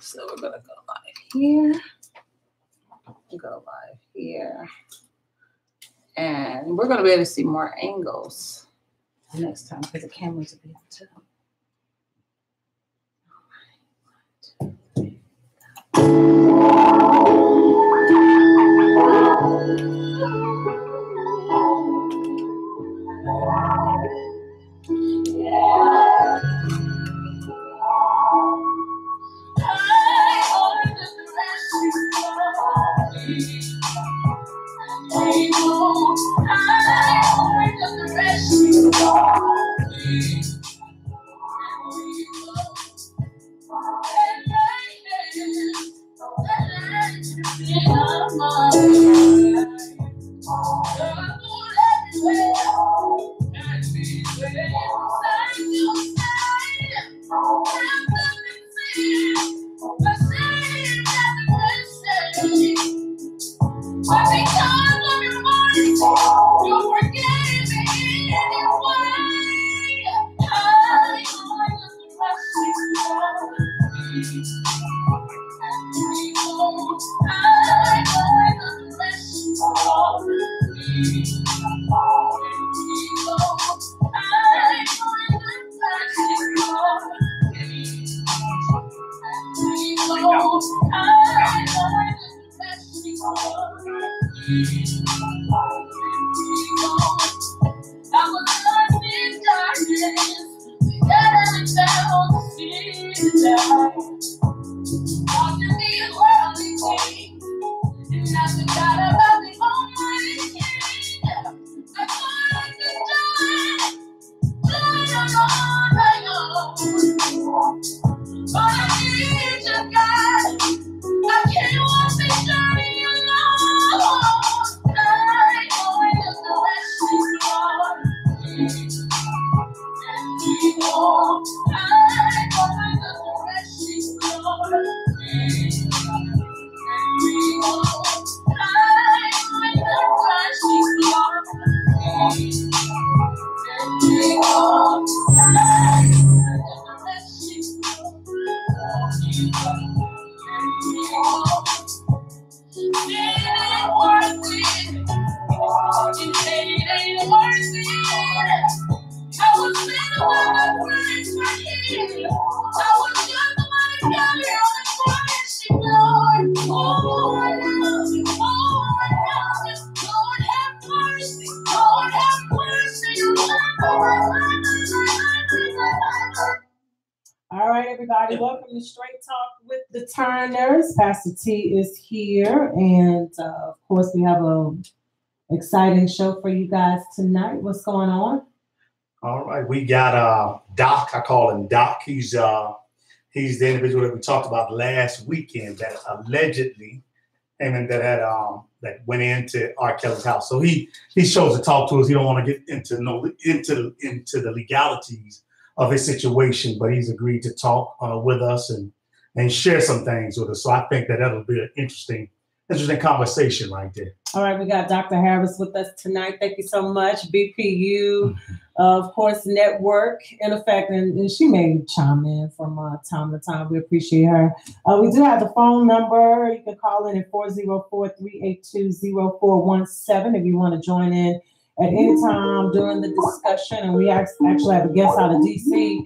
So we're gonna go live here. Go live here. And we're gonna be able to see more angles next time because the cameras will be on too. Welcome to Straight Talk with the Turners. Pastor T is here, and of course, we have an exciting show for you guys tonight. What's going on? All right, we got Doc. I call him Doc. He's the individual that we talked about last weekend that allegedly that went into R. Kelly's house. So he chose to talk to us. He don't want to get into the legalities of his situation, but he's agreed to talk with us and share some things with us. So I think that'll be an interesting conversation right there. All right, we got Dr. Harris with us tonight. Thank you so much. BPU, of course, network in effect, and she may chime in from time to time. We appreciate her. We do have the phone number. You can call in at 404-382-0417 if you want to join in at any time during the discussion. And we actually have a guest out of D.C.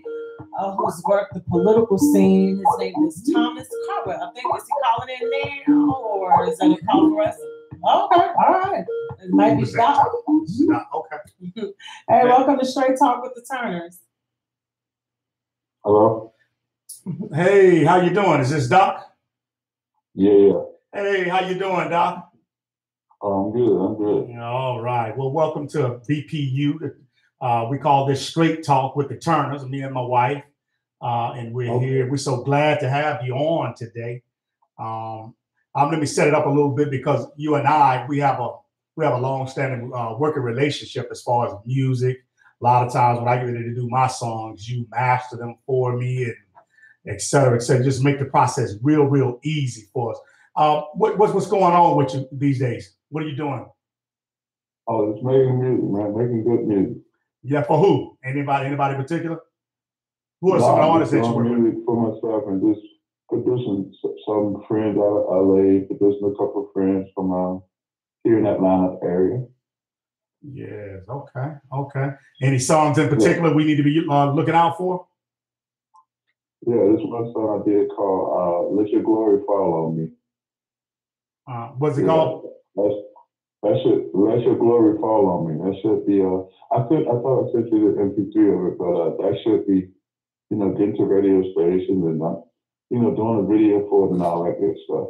Who's worked the political scene. His name is Thomas Carver. I think, is he calling in now, or is that a call for us? Okay, all right. It might be Doc. Okay. Hey, welcome to Straight Talk with the Turners. Hello. Hey, how you doing? Is this Doc? Yeah. Hey, how you doing, Doc? Oh, I'm good. All right. Well, welcome to BPU. We call this Straight Talk with the Turners, me and my wife. And we're here. We're so glad to have you on today. Let me set it up a little bit because you and I, we have a long-standing working relationship as far as music. A lot of times when I get ready to do my songs, you master them for me and et cetera, et cetera. Just make the process real easy for us. What's going on with you these days? What are you doing? Oh, it's making music, man. Making good music. Yeah, for who? Anybody in particular? Who are some of the artists that you work with? Music for myself and just producing some friends out of LA, producing a couple of friends from here in Atlanta area. Yes. Okay. Okay. Any songs in particular we need to be looking out for? Yeah, this one song I did called "Let Your Glory Fall on Me." What's it called? That should "Let Your Glory Fall on Me." That should be I thought I sent you the MP3 of it, but that should be, you know, getting to radio stations and you know, doing a video for it and all that good stuff.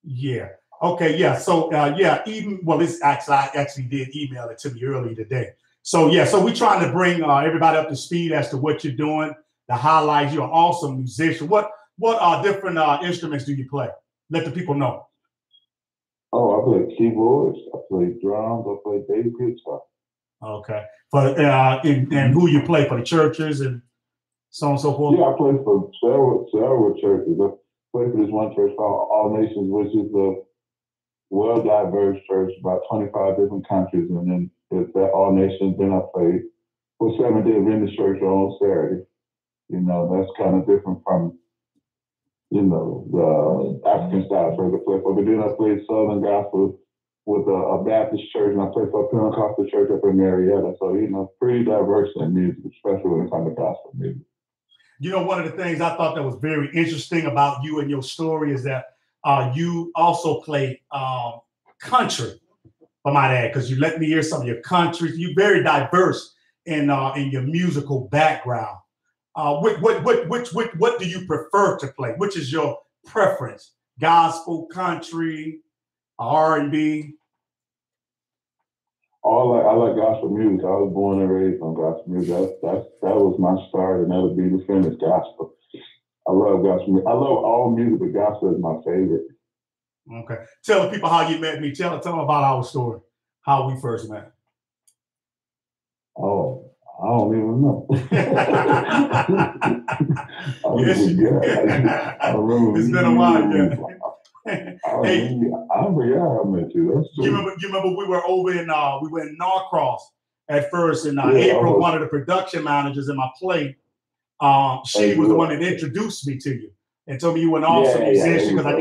Yeah. Okay. Yeah. So yeah. Even it's actually I actually did email it to me earlier today. So yeah. So we're trying to bring everybody up to speed as to what you're doing, the highlights. You're an awesome musician. What different instruments do you play? Let the people know. Oh, I play keyboards, I play drums, I play bass guitar. Okay. And who you play for the churches and so on and so forth? Yeah, I play for several churches. I play for this one church called All Nations, which is a well-diverse church, about 25 different countries. And then it's at All Nations. Then I played for 7 Day Adventist Church on Saturday. You know, that's kind of different from, you know, the African style church I play for. But then I played Southern Gospel with a Baptist church, and I played for a Pentecostal church up in Marietta. So, you know, pretty diverse in music, especially when it comes to gospel music. You know, one of the things I thought that was very interesting about you and your story is that you also play country, I might add, because you let me hear some of your country. You're very diverse in your musical background. What do you prefer to play? Which is your preference? Gospel, country, R&B? I like gospel music. I was born and raised on gospel music. That was my start, and that'll be the finish. Gospel. I love gospel music. I love all music, but gospel is my favorite. Okay. Tell the people how you met me. Tell them about our story, how we first met. Oh, I don't even know. I remember. It's been a while, yeah. I forgot how I met you. That's true. You remember we were in Norcross at first, and April, one of the production managers in my play, she was the one that introduced me to you and told me you were an awesome musician because I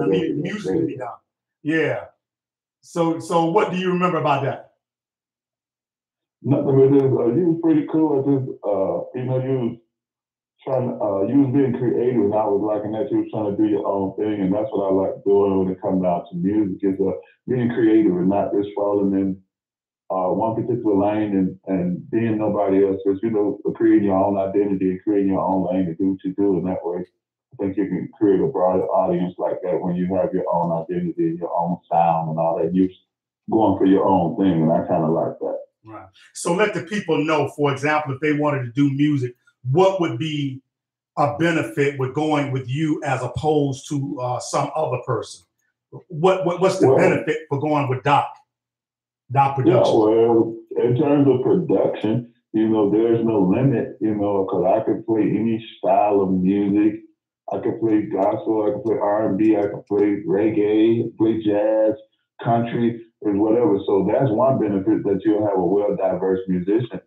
needed music to be done. Yeah. So what do you remember about that? Nothing but this. You was pretty cool. You know, you was being creative, and I was liking that you was trying to do your own thing, and that's what I like doing when it comes down to music is being creative and not just falling in one particular lane and being nobody else. Just, you know, creating your own identity and creating your own lane to do what you do, and that way I think you can create a broader audience like that when you have your own identity and your own sound and all that. You're going for your own thing, and I kind of like that. Right. So let the people know, for example, if they wanted to do music, what would be a benefit with going with you as opposed to some other person? What's the benefit for going with Doc Production? Yeah, well, in terms of production, you know, there's no limit, you know, because I could play any style of music. I could play gospel, I could play R&B, I could play reggae, play jazz, country, and whatever. So that's one benefit, that you'll have a well-diverse musician.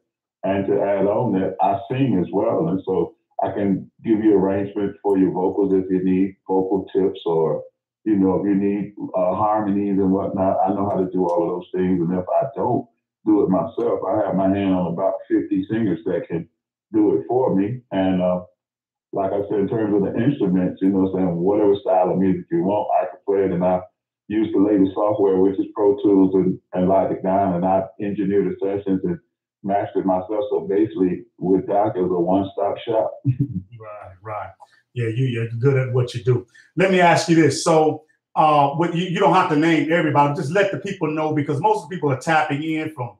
And to add on that, I sing as well. And so I can give you arrangements for your vocals if you need vocal tips, or, you know, if you need harmonies and whatnot. I know how to do all of those things. And if I don't do it myself, I have my hand on about 50 singers that can do it for me. And like I said, in terms of the instruments, you know what I'm saying, whatever style of music you want, I can play it. And I use the latest software, which is Pro Tools and Logic 9, and I engineer the sessions and mastered myself. So basically, with Doc, is a one-stop shop. Right. Yeah, you're good at what you do. Let me ask you this. So you don't have to name everybody. Just let the people know, because most of the people are tapping in from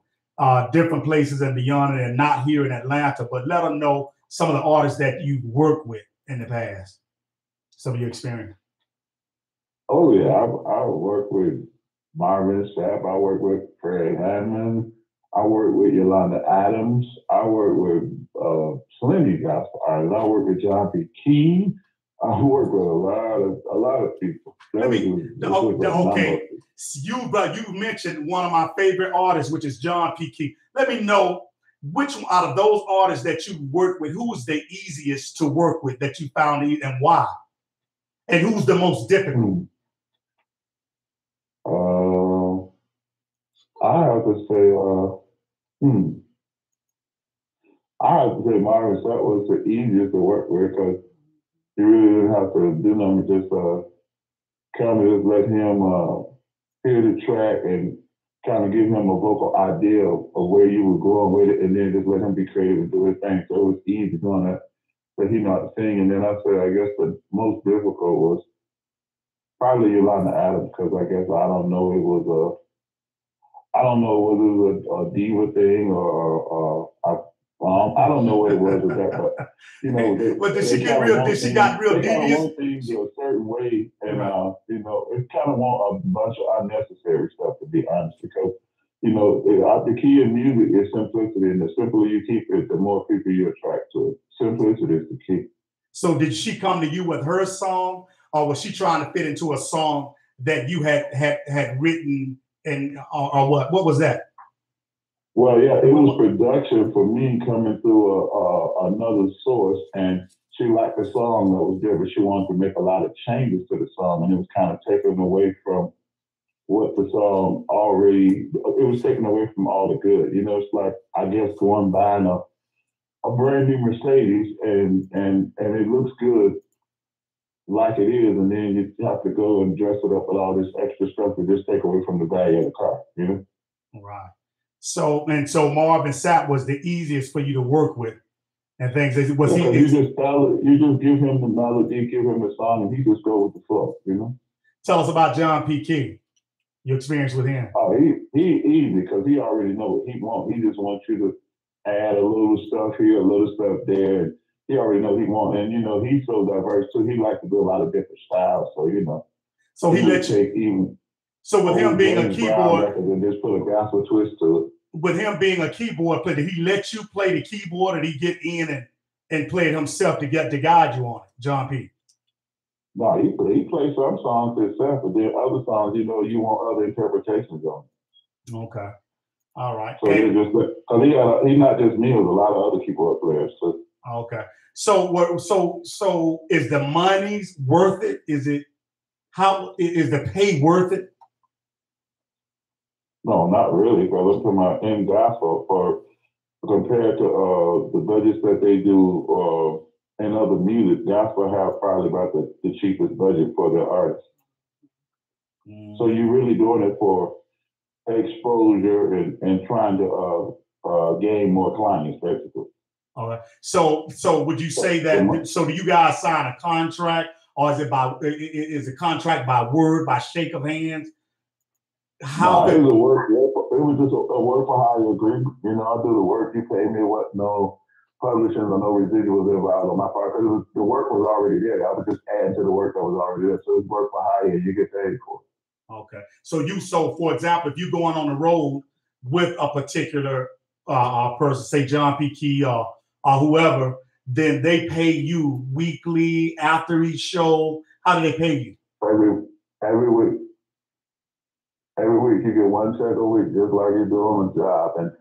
different places and beyond and not here in Atlanta. But let them know some of the artists that you've worked with in the past, some of your experience. Oh, yeah. I work with Marvin Sapp. I work with Fred Hammond. I work with Yolanda Adams. I work with plenty of gospel artists. I work with John P. Key. I work with a lot of people. Okay. You mentioned one of my favorite artists, which is John P. Key. Let me know which one out of those artists that you work with, who was the easiest to work with that you found, and why? And who's the most difficult? I have to say, I have to say Marvin Sapp was the easiest to work with because you really didn't have to do nothing, just kind of just let him hear the track and kind of give him a vocal idea of where you were going with it, and then just let him be creative and do his thing. So it was easy doing that, but he not sing. And then I said, I guess the most difficult was probably Yolanda Adams, because I guess I don't know whether it was a diva thing or I don't know what it was with that, but you know, did she get real? Did she got real devious? Want things a certain way, and you know, it kind of want a bunch of unnecessary stuff, to be honest, because you know, the key in music is simplicity, and the simpler you keep it, the more people you attract to it. Simplicity is the key. So, did she come to you with her song, or was she trying to fit into a song that you had written, and or what? What was that? Well, yeah, it was production for me coming through another source, and she liked the song that was there, but she wanted to make a lot of changes to the song, and it was kind of taken away from what the song already. It was taken away from all the good. You know, it's like, I guess, going buying a brand new Mercedes, and it looks good like it is, and then you have to go and dress it up with all this extra stuff to just take away from the value of the car. You know, right. So Marvin Sapp was the easiest for you to work with, and things. Was he? You just give him the melody, give him the song, and he just go with the flow. You know. Tell us about John P. Key. Your experience with him. Oh, he easy, because he already know what he wants. He just wants you to add a little stuff here, a little stuff there. He already know he wants, and you know, he's so diverse too. He likes to do a lot of different styles. So you know. So he let you even. So with him being a keyboard, and just put a gospel twist to it. With him being a keyboard player, did he let you play the keyboard, or did he get in and play it himself to guide you on it, John P? No, he plays some songs himself, but then other songs, you know, you want other interpretations on it. Okay, all right. So because he's not just me; there's a lot of other keyboard players. So. Okay, so is the money's worth it? Is the pay worth it? No, not really. If I look at my in gospel, or compared to the budgets that they do in other music, gospel have probably about the cheapest budget for their artists. So you're really doing it for exposure and trying to gain more clients, basically. All right. So would you say that? So do you guys sign a contract, or is it contract by word, by shake of hands? How it was a work. It was just a work for hire agreement. You know, I do the work. You pay me what? No publishing or no residuals involved on my part. Because the work was already there. I was just adding to the work that was already there. So it's work for hire, and you get paid for it. Okay. So for example, if you're going on the road with a particular person, say John P. Key or whoever, then they pay you weekly after each show. How do they pay you? Every week. Every week you get one check a week, just like you're doing a job, and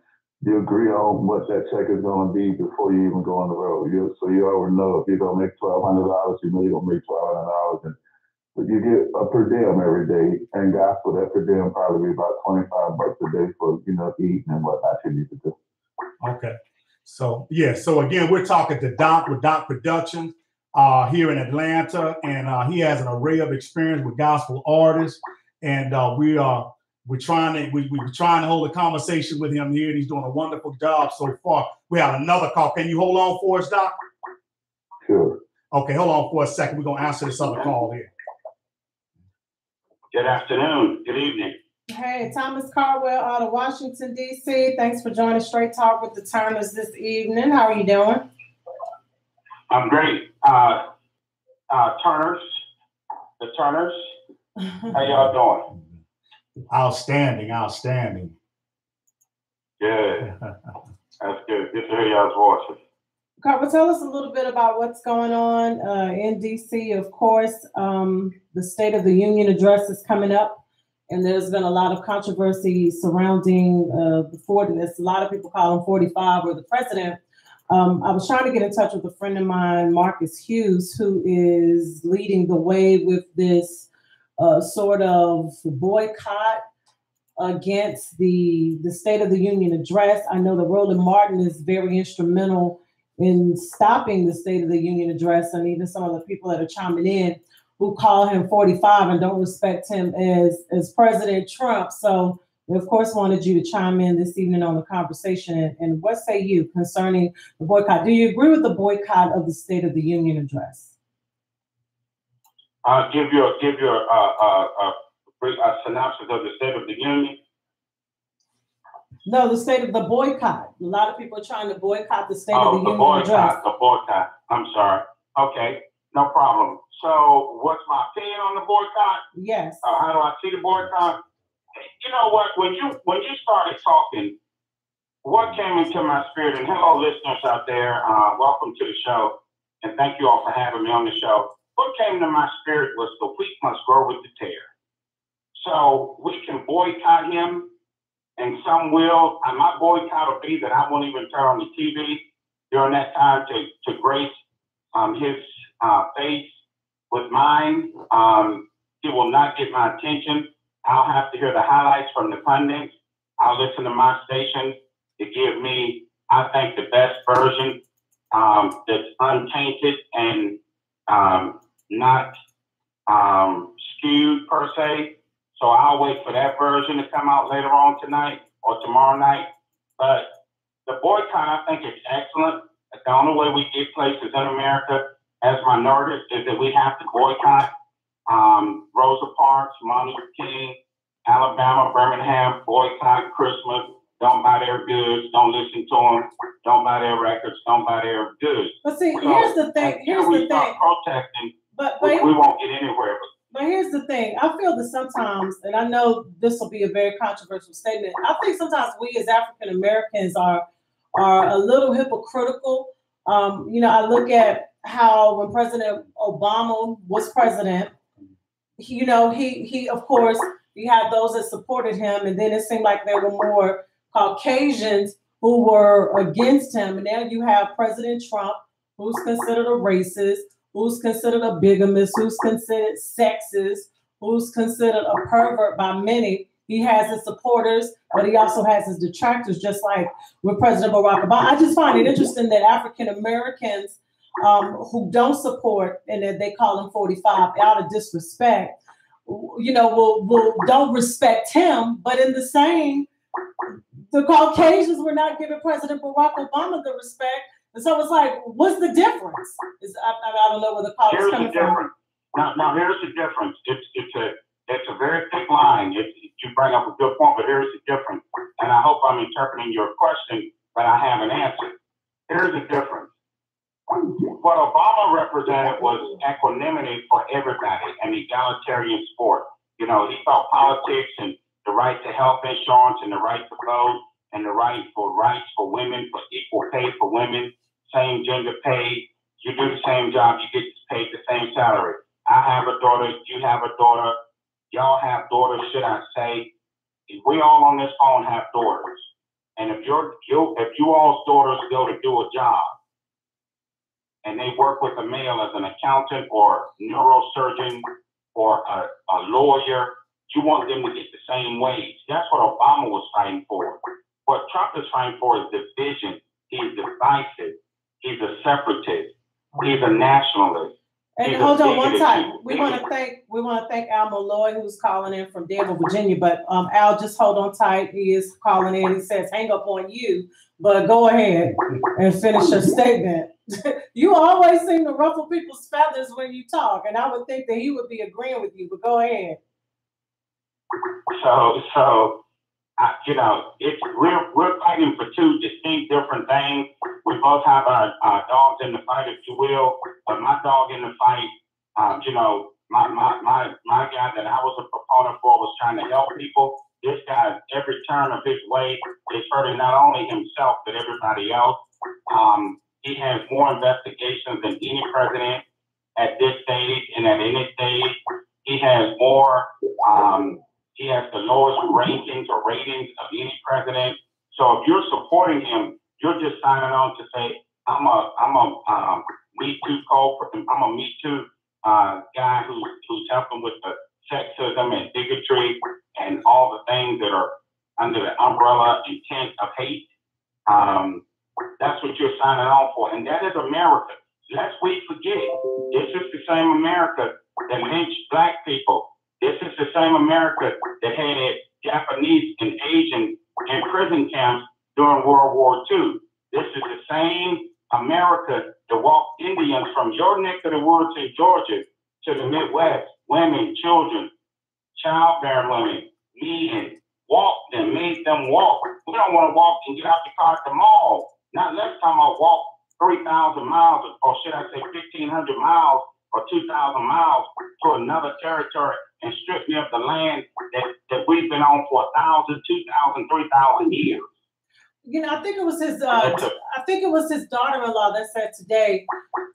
you agree on what that check is going to be before you even go on the road. So you already know if you're going to make $1,200, you know you're going to make $1,200, but you get a per diem every day, and gospel, that per diem probably be about $25 a day for, you know, eating and whatnot you need to do. Okay. So yeah. So again, we're talking to Doc with Doc Productions here in Atlanta, and he has an array of experience with gospel artists. And we're trying to hold a conversation with him here, and he's doing a wonderful job so far. We have another call. Can you hold on for us, Doc? Sure. Okay, hold on for a second. We're gonna answer this other call here. Good afternoon. Good evening. Hey, Thomas Caldwell out of Washington, D.C. Thanks for joining Straight Talk with the Turners this evening. How are you doing? I'm great. Turners, the Turners. How y'all doing? Outstanding. Good. That's good. Good to hear y'all's voices. Carver, tell us a little bit about what's going on in DC. Of course, the State of the Union address is coming up, and there's been a lot of controversy surrounding the 40. There's a lot of people call him 45, or the president I was trying to get in touch with a friend of mine, Marcus Hughes, who is leading the way with this sort of boycott against the State of the Union address. I know that Roland Martin is very instrumental in stopping the State of the Union address, and even some of the people that are chiming in who call him 45 and don't respect him as President Trump. So we, of course, wanted you to chime in this evening on the conversation. And what say you concerning the boycott? Do you agree with the boycott of the State of the Union address? Give you a synopsis of the State of the Union. No, the state of the boycott. A lot of people are trying to boycott the State of the Union address. The boycott. I'm sorry. Okay, no problem. So, what's my opinion on the boycott? Yes. How do I see the boycott? You know what? When you started talking, what came into my spirit? And hello, listeners out there. Welcome to the show, and thank you all for having me on the show. What came to my spirit was the wheat must grow with the tear. So we can boycott him, and some will. And my boycott will be that I won't even turn on the TV during that time to grace his face with mine. He will not get my attention. I'll have to hear the highlights from the pundits. I'll listen to my station to give me, I think, the best version that's untainted and not skewed per se. So I'll wait for that version to come out later on tonight or tomorrow night. But the boycott, I think, is excellent. The only way we get places in America as minorities is that we have to boycott Rosa Parks, Martin Luther King, Alabama, Birmingham, boycott Christmas. Don't buy their goods. Don't listen to them. Don't buy their records. Don't buy their goods. But see, here's the thing. Here's the thing. Protesting, but we won't get anywhere. But here's the thing. I feel that sometimes, and I know this will be a very controversial statement, I think sometimes we as African Americans are a little hypocritical. I look at how when President Obama was president, he of course, he had those that supported him, and then it seemed like there were more Caucasians who were against him. And now you have President Trump, who's considered a racist, who's considered a bigamist, who's considered sexist, who's considered a pervert by many. He has his supporters, but he also has his detractors, just like with President Barack Obama. I just find it interesting that African Americans who don't support, and that they call him 45 out of disrespect, don't respect him, but in the same, the Caucasians were not giving President Barack Obama the respect. And so it's like, what's the difference? I don't know where the call is coming from. Now, here's the difference. It's a very thick line. You bring up a good point, but here's the difference. And I hope I'm interpreting your question, but I haven't answered. Here's the difference. What Obama represented was equanimity for everybody and egalitarian sport. He thought politics and the right to health insurance and the right to vote and the rights for women, for equal pay for women, same gender pay. You do the same job, you get paid the same salary. I have a daughter, you have a daughter, y'all have daughters, should I say. We all on this phone have daughters. And if you all's daughters go to do a job and they work with a male as an accountant or neurosurgeon or a lawyer, you want them to get the same wage. That's what Obama was fighting for. What Trump is fighting for is division. He's divisive. He's a separatist. He's a nationalist. And hold on one time. We want to thank Al Malloy, who's calling in from Danville, Virginia. But Al, just hold on tight. He is calling in. He says, hang up on you, but go ahead and finish your statement. You always seem to ruffle people's feathers when you talk, and I would think that he would be agreeing with you, but go ahead. So we're fighting for two distinct different things. We both have our dogs in the fight, if you will. But my dog in the fight, my guy that I was a proponent for was trying to help people. This guy, every turn of his way, is hurting not only himself but everybody else. He has more investigations than any president at this stage and at any stage. He has more. He has the lowest rankings or ratings of any president. So if you're supporting him, you're just signing on to say, helping with the sexism and bigotry and all the things that are under the umbrella intent of hate. That's what you're signing on for. And that is America. Lest we forget, this is the same America that lynched black people. This is the same America that had Japanese and Asian in prison camps during World War II. This is the same America that walked Indians from your neck of the woods in Georgia to the Midwest, women, children, childbearing women, men, walked them, made them walk. We don't want to walk and get out the car at the mall. Not let's talk about walk 3,000 miles, or should I say 1,500 miles or 2,000 miles to another territory and strip me of the land that we've been on for 1,000, 2,000, 3,000 years. You know, I think it was his daughter-in-law that said today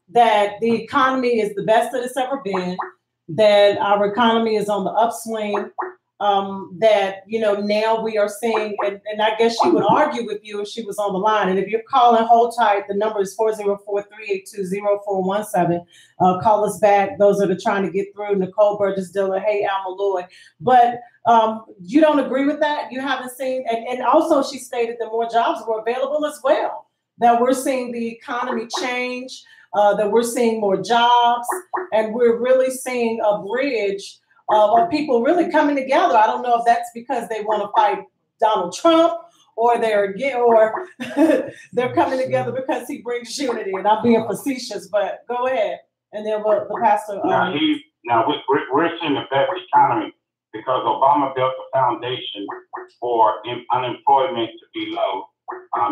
that the economy is the best that it's ever been, that our economy is on the upswing, that, you know, now we are seeing, and I guess she would argue with you if she was on the line. And if you're calling, hold tight. The number is 404-382-0417. Call us back. Those that are trying to get through. Nicole Burgess-Diller. Hey, Al Malloy. But you don't agree with that? You haven't seen, and also she stated that more jobs were available as well, that we're seeing the economy change, that we're seeing more jobs, and we're really seeing a bridge of people really coming together. I don't know if that's because they want to fight Donald Trump, or they're coming together because he brings unity. And I'm being facetious, but go ahead. And then what the pastor. We're seeing the best economy because Obama built the foundation for unemployment to be low.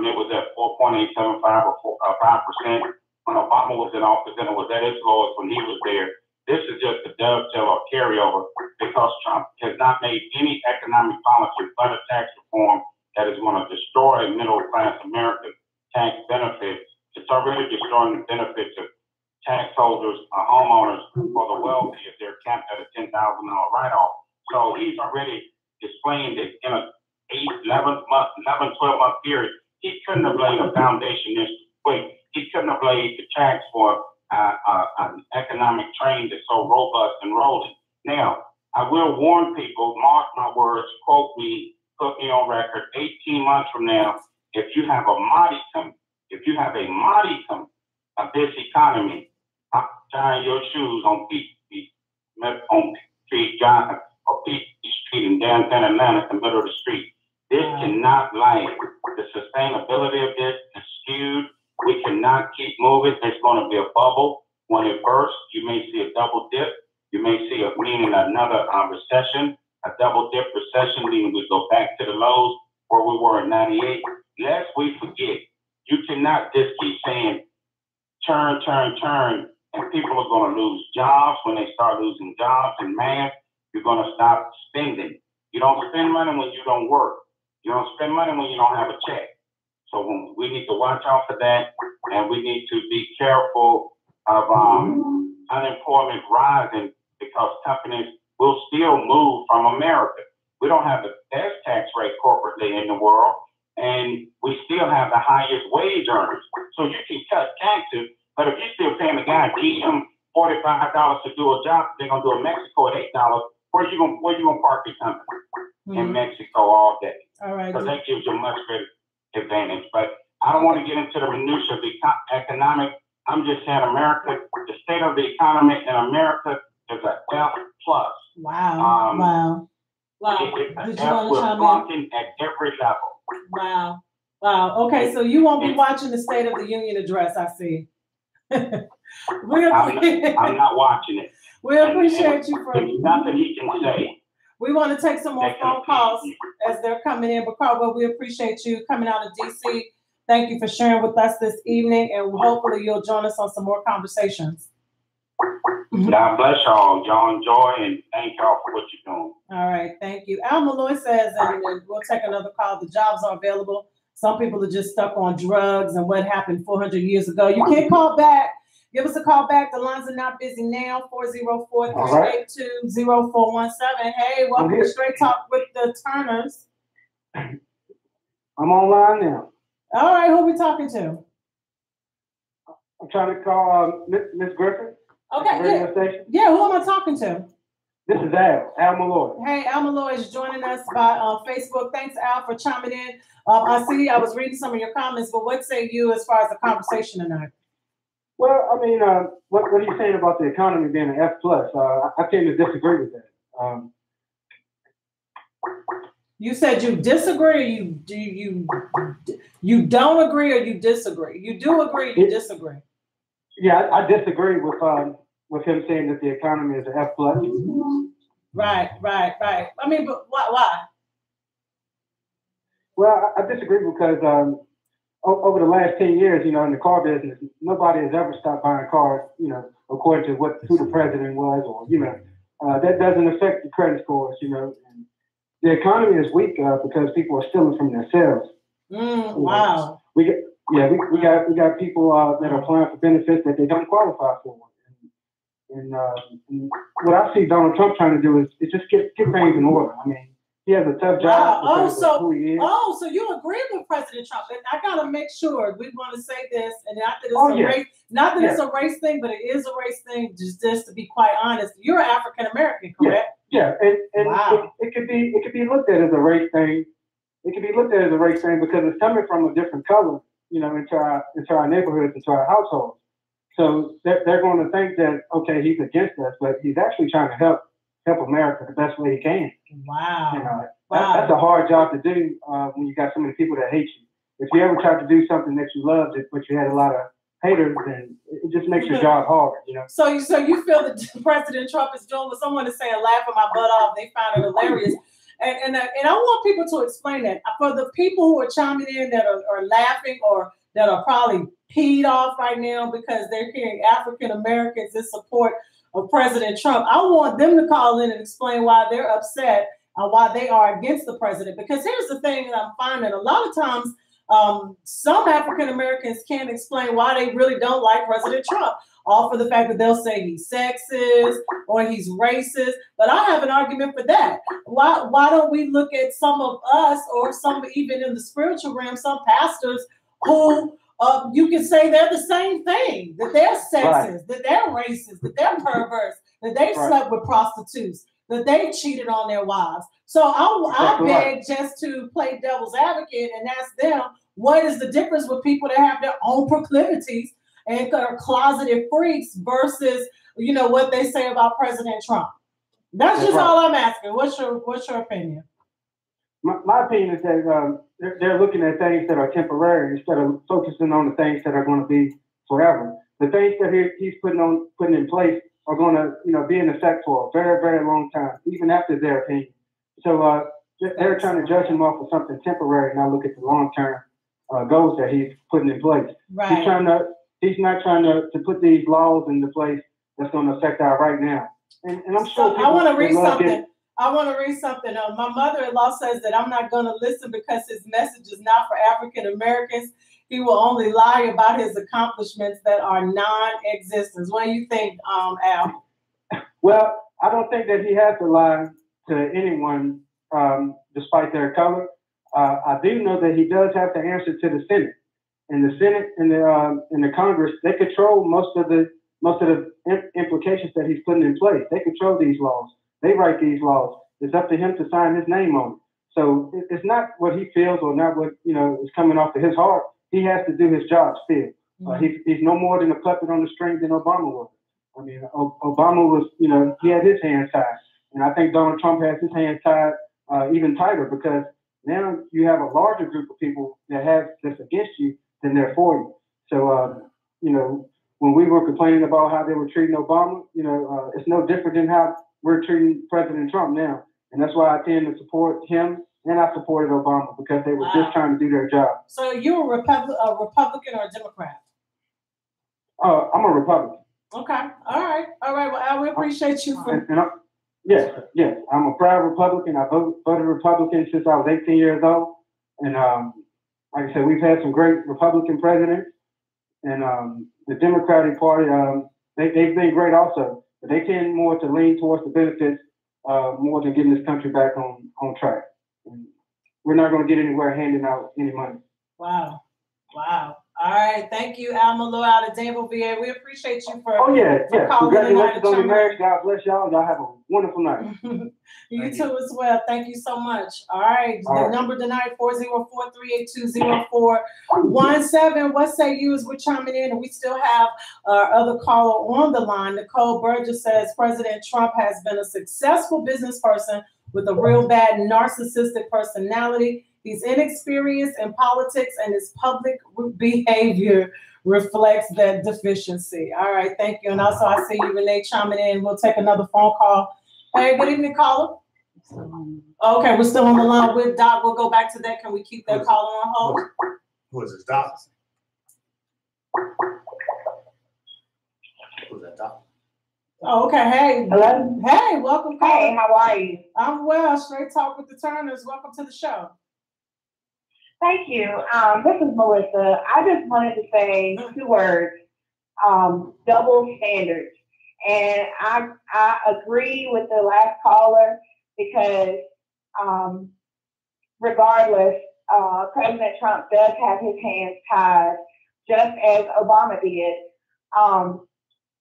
It was at 4.875 or 5% when Obama was in office, and it was at its lowest when he was there. This is just a dovetail or carryover because Trump has not made any economic policy but a tax reform that is going to destroy middle-class American tax benefits. It's already destroying the benefits of tax holders, homeowners, or the wealthy if they're capped at a $10,000 write-off. So he's already displaying that in a 12 month period, he couldn't have laid a foundation this quick. He couldn't have laid the tracks for an economic train that's so robust and rolling. Now, I will warn people, mark my words, quote me, put me on record, 18 months from now, if you have a modicum of this economy, tying your shoes on Peachtree Drive or Peachtree Street in downtown Atlanta, in the middle of the street. This cannot last. The sustainability of this is skewed. We cannot keep moving. There's going to be a bubble. When it bursts, you may see a double dip. You may see another recession, a double dip recession, meaning we go back to the lows where we were in 98. Lest we forget, you cannot just keep saying, turn, and people are going to lose jobs. When they start losing jobs in mass, you're going to stop spending. You don't spend money when you don't work. You don't spend money when you don't have a check. So we need to watch out for that, and we need to be careful of unemployment rising because companies will still move from America. We don't have the best tax rate corporately in the world, and we still have the highest wage earners. So you can cut taxes, but if you're still paying the guy $45 to do a job, they're gonna do it in Mexico at $8. Where you gonna park your company? In Mexico all day? All right. So that gives you a much better advantage. But I don't want to get into the minutia of the economic. I'm just saying America, the state of the economy in America is a F plus. Wow. Did you want to chime in? At every level. Wow. Okay, so you won't be watching the State of the Union address, I see. I'm not watching it. We appreciate you for there's nothing he can say. We want to take some more phone calls as they're coming in, but Carwell, we appreciate you coming out of DC. Thank you for sharing with us this evening, and hopefully you'll join us on some more conversations. God bless y'all. Y'all enjoy, and thank y'all for what you're doing. All right, thank you. Al Malloy says, and we'll take another call, the jobs are available. Some people are just stuck on drugs and what happened 400 years ago. You can't call back. Give us a call back. The lines are not busy now. 404-382-0417. Hey, welcome to Straight Talk with the Turners. I'm online now. All right, who are we talking to? I'm trying to call Miss Griffin. Okay, yeah, who am I talking to? This is Al Malloy. Hey, Al Malloy is joining us by Facebook. Thanks, Al, for chiming in. I was reading some of your comments, but what say you as far as the conversation tonight? Well, I mean, what are you saying about the economy being an F plus? I tend to disagree with that. You said you disagree. You don't agree, or you disagree? You do agree. You disagree? Yeah, I disagree with him saying that the economy is an F plus. Right. I mean, but why? Well, I disagree because over the last 10 years, in the car business, nobody has ever stopped buying cars, according to who the president was, or, that doesn't affect the credit scores, And the economy is weak because people are stealing from themselves. Wow. We got people that are applying for benefits that they don't qualify for. And what I see Donald Trump trying to do is just get things in order. I mean, he has a tough job because of who he is. So you agree with President Trump? And I gotta make sure we want to say this, and not that it's a race thing, but it is a race thing. Just to be quite honest, you're African American, correct? Yeah, and wow. it could be looked at as a race thing. It can be looked at as a race thing because it's coming from a different color, into our neighborhoods, into our households. So they're going to think that, okay, he's against us, but he's actually trying to help America the best way he can. Wow. That's a hard job to do when you got so many people that hate you. If you ever tried to do something that you loved, but you had a lot of haters, then it just makes your job hard, So you feel that President Trump is doing what someone is saying, laughing my butt off. They find it hilarious. And I want people to explain that. For the people who are chiming in that are laughing or that are probably peed off right now because they're hearing African Americans in support of President Trump, I want them to call in and explain why they're upset and why they are against the president. Because here's the thing that I'm finding: a lot of times, some African Americans can't explain why they really don't like President Trump, all for the fact that they'll say he's sexist or he's racist. But I have an argument for that. Why don't we look at some of us, or some even in the spiritual realm, some pastors who you can say they're the same thing, that they're sexist, that they're racist, that they're perverse, that they've slept with prostitutes, that they cheated on their wives. So I beg just to play devil's advocate and ask them, what is the difference with people that have their own proclivities and are closeted freaks versus, what they say about President Trump? That's just all I'm asking. What's your opinion? My opinion is that they're looking at things that are temporary instead of focusing on the things that are going to be forever. The things that he's putting in place are going to, be in effect for a very, very long time, even after their opinion. So they're trying to judge him off of something temporary, and not look at the long-term goals that he's putting in place. Right. He's not trying to put these laws into place that's going to affect our right now. And I'm sure. I want to read something. My mother-in-law says that I'm not going to listen because his message is not for African Americans. He will only lie about his accomplishments that are non-existent. What do you think, Al? Well, I don't think that he has to lie to anyone, despite their color. I do know that he does have to answer to the Senate, and the Senate and the Congress, they control most of the implications that he's putting in place. They control these laws. They write these laws. It's up to him to sign his name on it. So it's not what he feels or not what is coming off of his heart. He has to do his job still. He's no more than a puppet on the string than Obama was. I mean, Obama was, he had his hands tied. And I think Donald Trump has his hands tied even tighter, because now you have a larger group of people that's against you than they're for you. So, when we were complaining about how they were treating Obama, it's no different than how we're treating President Trump now. And that's why I tend to support him, and I supported Obama, because they were just trying to do their job. So you're a Republican or a Democrat? I'm a Republican. Okay. All right. Well, Al, we appreciate you for. Yes. I'm a proud Republican. I voted Republican since I was 18 years old. And like I said, we've had some great Republican presidents. And the Democratic Party, they've been great also. But they tend more to lean towards the benefits more than getting this country back on track. And we're not going to get anywhere handing out any money. Wow. All right, thank you, Alma Lou out of Danville, VA. We appreciate you for calling congratulations on your marriage. God bless y'all. Y'all have a wonderful night. You too as well. Thank you so much. All right, number tonight 404-382-0417. What say you as we're chiming in, and we still have our other caller on the line. Nicole Burgess says President Trump has been a successful business person with a real bad narcissistic personality. He's inexperienced in politics, and his public behavior reflects that deficiency. All right, thank you. And also, I see you, Renee, chiming in. We'll take another phone call. Hey, good evening, caller. Okay, we're still on the line with Doc. We'll go back to that. Can we keep that caller on hold? Who is this, Doc? Who's that, Doc? Oh, okay. Hey. Hello. Hey, welcome. Hey, how are you? I'm well. Straight Talk with the Turners. Welcome to the show. Thank you. This is Melissa. I just wanted to say 2 words, double standards. And I agree with the last caller because regardless, President Trump does have his hands tied, just as Obama did.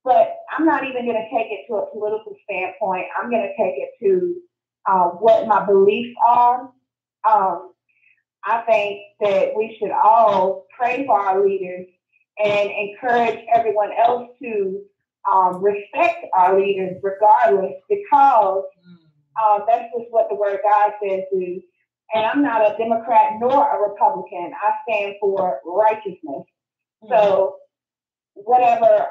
But I'm not even going to take it to a political standpoint. I'm going to take it to what my beliefs are. I think that we should all pray for our leaders and encourage everyone else to respect our leaders regardless, because that's just what the word of God says to. And I'm not a Democrat nor a Republican. I stand for righteousness. So whatever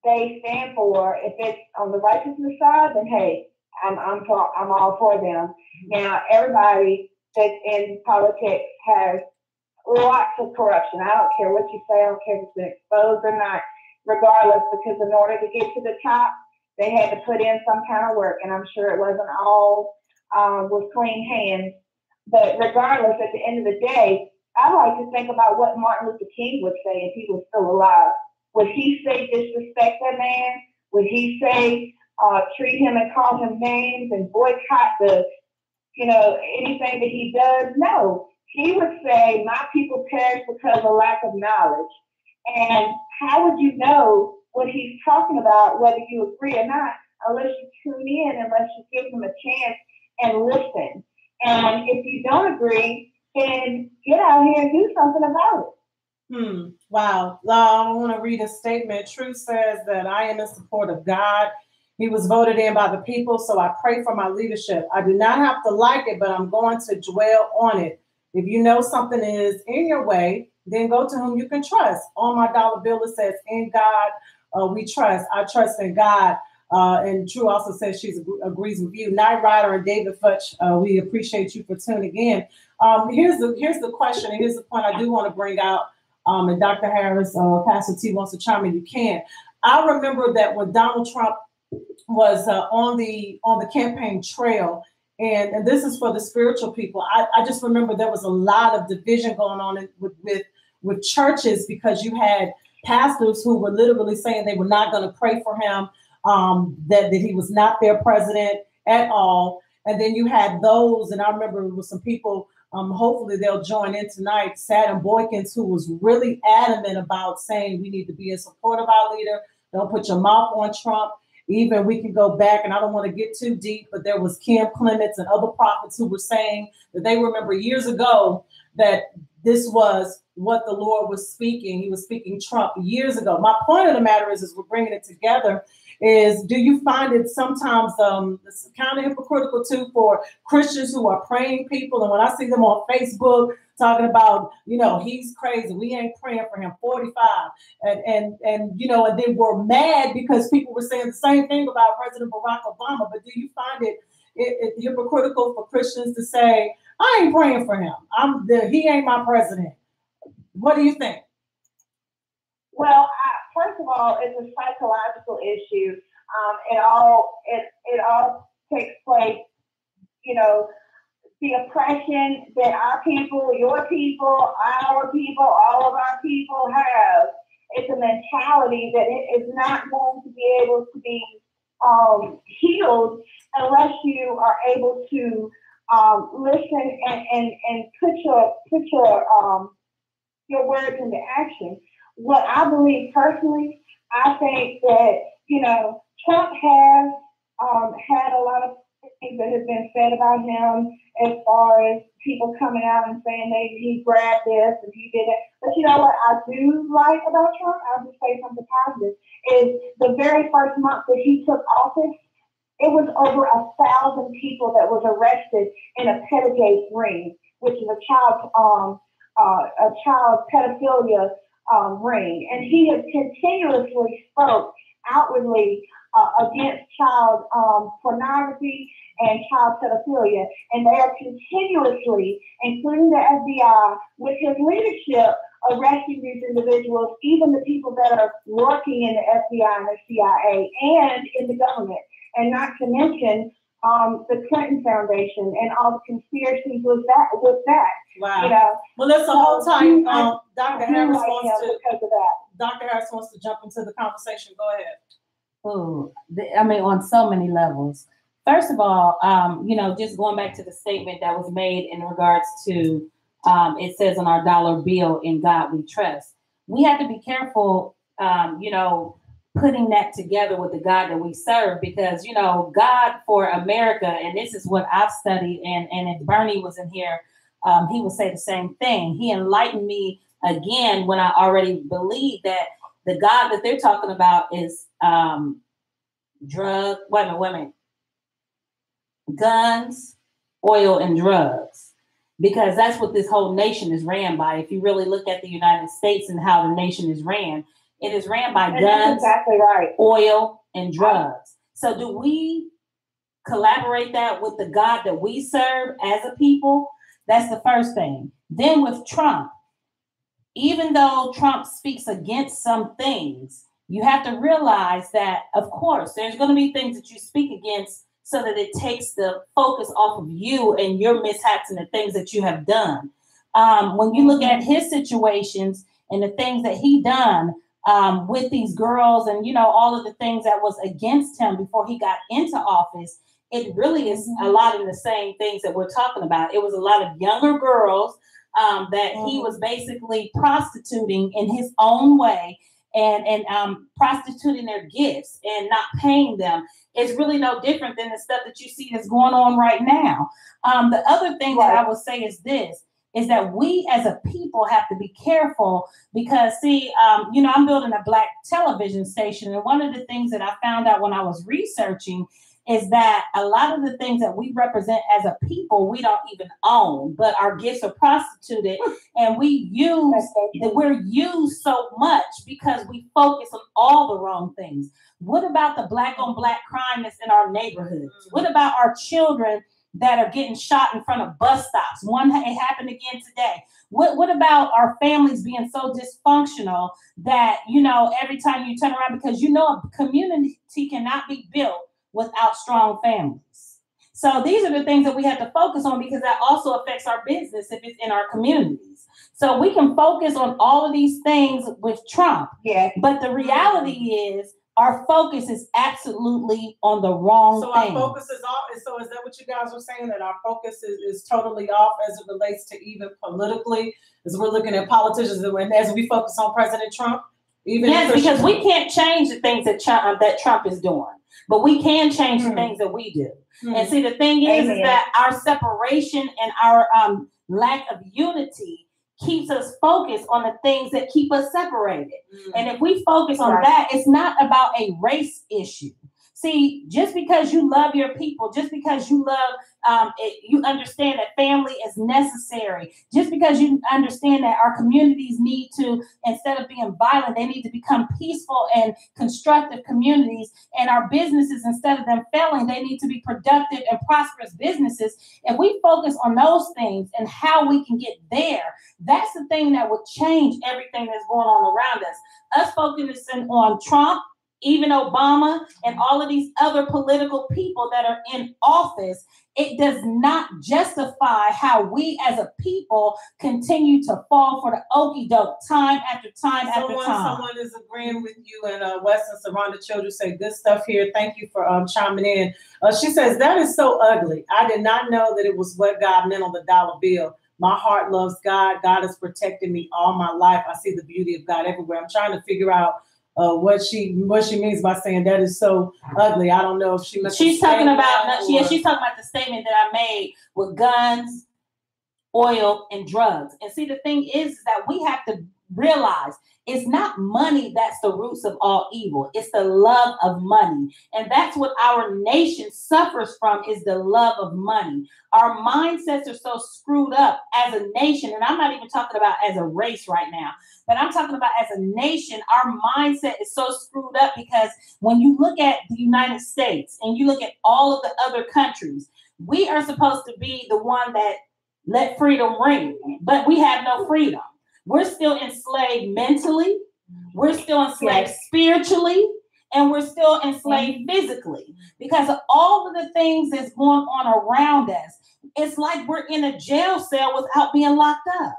they stand for, if it's on the righteousness side, then hey, I'm all for them. Now everybody that's in politics has lots of corruption. I don't care what you say. I don't care if it's been exposed or not, regardless, because in order to get to the top, they had to put in some kind of work. And I'm sure it wasn't all with clean hands. But regardless, at the end of the day, I like to think about what Martin Luther King would say if he was still alive. Would he say disrespect that man? Would he say treat him and call him names and boycott anything that he does? No. He would say, my people perish because of lack of knowledge. And how would you know what he's talking about, whether you agree or not, unless you tune in, unless you give him a chance and listen? And if you don't agree, then get out here and do something about it. Wow. I want to read a statement. Truth says that I am in support of God. He was voted in by the people, so I pray for my leadership. I do not have to like it, but I'm going to dwell on it. If you know something is in your way, then go to whom you can trust. On my dollar bill, it says, in God we trust. I trust in God. And True also says she agrees with you. Night Rider and David Futch, we appreciate you for tuning in. Here's the question, and here's the point I do want to bring out. And Dr. Harris, Pastor T wants to chime in. You can. I remember that when Donald Trump was on the campaign trail, and this is for the spiritual people. I just remember there was a lot of division going on with churches, because you had pastors who were literally saying they were not going to pray for him, that he was not their president at all. And then you had those, and I remember with some people, hopefully they'll join in tonight, Saddam Boykins, who was really adamant about saying we need to be in support of our leader. Don't put your mouth on Trump. Even we can go back, and I don't want to get too deep, but there was Kim Clements and other prophets who were saying that they remember years ago that this was what the Lord was speaking. He was speaking Trump years ago. My point of the matter is we're bringing it together, is do you find it sometimes kind of hypocritical too for Christians who are praying people? And when I see them on Facebook talking about, he's crazy, we ain't praying for him, 45. And then we're mad because people were saying the same thing about President Barack Obama. But do you find it hypocritical for Christians to say, I ain't praying for him, he ain't my president? What do you think? Well, first of all, it's a psychological issue. It all takes place, the oppression that our people, your people, our people, all of our people have. It's a mentality that it is not going to be able to be healed unless you are able to listen and put your your words into action. What I believe personally, I think that, Trump has had a lot of things that have been said about him as far as people coming out and saying he grabbed this and he did it. But you know what I do like about Trump? I'll just say something positive, is the very first month that he took office, it was over 1,000 people that was arrested in a pedogate ring, which is a child pedophilia ring. And he has continuously spoke outwardly against child pornography and child pedophilia. And they are continuously, including the FBI, with his leadership, arresting these individuals, even the people that are working in the FBI and the CIA and in the government. And not to mention the Clinton Foundation and all the conspiracies with that. Wow. Well, let's hold tight. Dr. Harris Dr. Harris wants to jump into the conversation. Go ahead. Oh, on so many levels. First of all, just going back to the statement that was made in regards to, it says on our dollar bill, "In God we trust." We have to be careful, putting that together with the God that we serve, because, God for America, and this is what I've studied, and if Bernie was in here, he would say the same thing. He enlightened me again when I already believed that the God that they're talking about is guns, oil, and drugs, because that's what this whole nation is ran by. If you really look at the United States and how the nation is ran, it is ran by guns, exactly right, oil, and drugs. So do we collaborate that with the God that we serve as a people? That's the first thing. Then with Trump, even though Trump speaks against some things, you have to realize that, of course, there's going to be things that you speak against so that it takes the focus off of you and your mishaps and the things that you have done. When you look at his situations and the things that he done with these girls and, all of the things that was against him before he got into office, it really is a lot of the same things that we're talking about. It was a lot of younger girls that he was basically prostituting in his own way and prostituting their gifts and not paying them. It's really no different than the stuff that you see that's going on right now. The other thing that I would say is this, is that we as a people have to be careful because, I'm building a Black television station. And one of the things that I found out when I was researching is that a lot of the things that we represent as a people, we don't even own, but our gifts are prostituted and we're used so much because we focus on all the wrong things. What about the Black on Black crime that's in our neighborhoods? What about our children that are getting shot in front of bus stops? It happened again today. What about our families being so dysfunctional that, every time you turn around, because a community cannot be built without strong families. So these are the things that we have to focus on, because that also affects our business if it's in our communities. So we can focus on all of these things with Trump. Yeah. But the reality is our focus is absolutely on the wrong thing. Our focus is off. So is that what you guys were saying, that our focus is totally off as it relates to even politically, as we're looking at politicians and as we focus on President Trump? Yes, because we can't change the things that Trump is doing. But we can change the things that we do. And see, the thing is that our separation and our lack of unity keeps us focused on the things that keep us separated. And if we focus on that, it's not about a race issue. See, just because you love your people, just because you love, you understand that family is necessary, just because you understand that our communities need to, instead of being violent, they need to become peaceful and constructive communities, and our businesses, instead of them failing, they need to be productive and prosperous businesses. If we focus on those things and how we can get there, that's the thing that would change everything that's going on around us. Us focusing on Trump, even Obama, and all of these other political people that are in office, it does not justify how we as a people continue to fall for the okie doke time after time after time. Someone is agreeing with you, and Wes and Saranda Children say good stuff here. Thank you for chiming in. She says, that is so ugly. I did not know that it was what God meant on the dollar bill. My heart loves God. God has protected me all my life. I see the beauty of God everywhere. I'm trying to figure out what she means by saying that is so ugly. I don't know if she's talking about she's talking about the statement that I made with guns, oil, and drugs. And see, the thing is that we have to realize it's not money that's the roots of all evil. It's the love of money. And that's what our nation suffers from, is the love of money. Our mindsets are so screwed up as a nation. And I'm not even talking about as a race right now, but I'm talking about as a nation. Our mindset is so screwed up because when you look at the United States and you look at all of the other countries, we are supposed to be the one that let freedom ring, but we have no freedom. We're still enslaved mentally, we're still enslaved spiritually, and we're still enslaved physically because of all of the things that's going on around us. It's like we're in a jail cell without being locked up.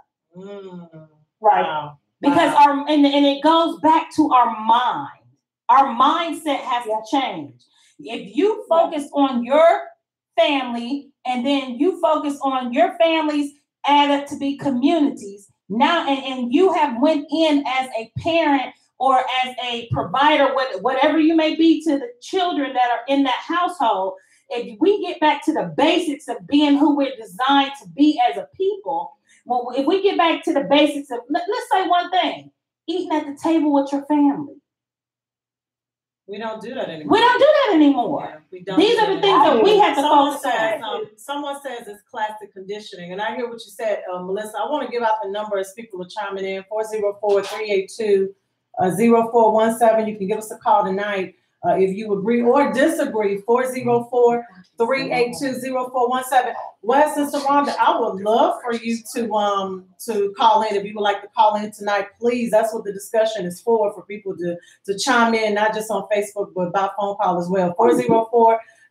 Right. Wow. Because and it goes back to our mind. Our mindset has to change. If you focus on your family and then you focus on your families added to be communities, now, and you have went in as a parent or as a provider, whatever you may be to the children that are in that household. If we get back to the basics of being who we're designed to be as a people, well, if we get back to the basics of, let's say one thing, eating at the table with your family. We don't do that anymore. We don't do that anymore. Yeah, we don't. These are the things that we have to focus on. Someone says it's classic conditioning. And I hear what you said, Melissa. I want to give out the number as people are chiming in, 404-382-0417. You can give us a call tonight if you agree or disagree, 404-382-0417. Wes and Sharonda, I would love for you to call in. If you would like to call in tonight, please. That's what the discussion is for people to chime in, not just on Facebook, but by phone call as well.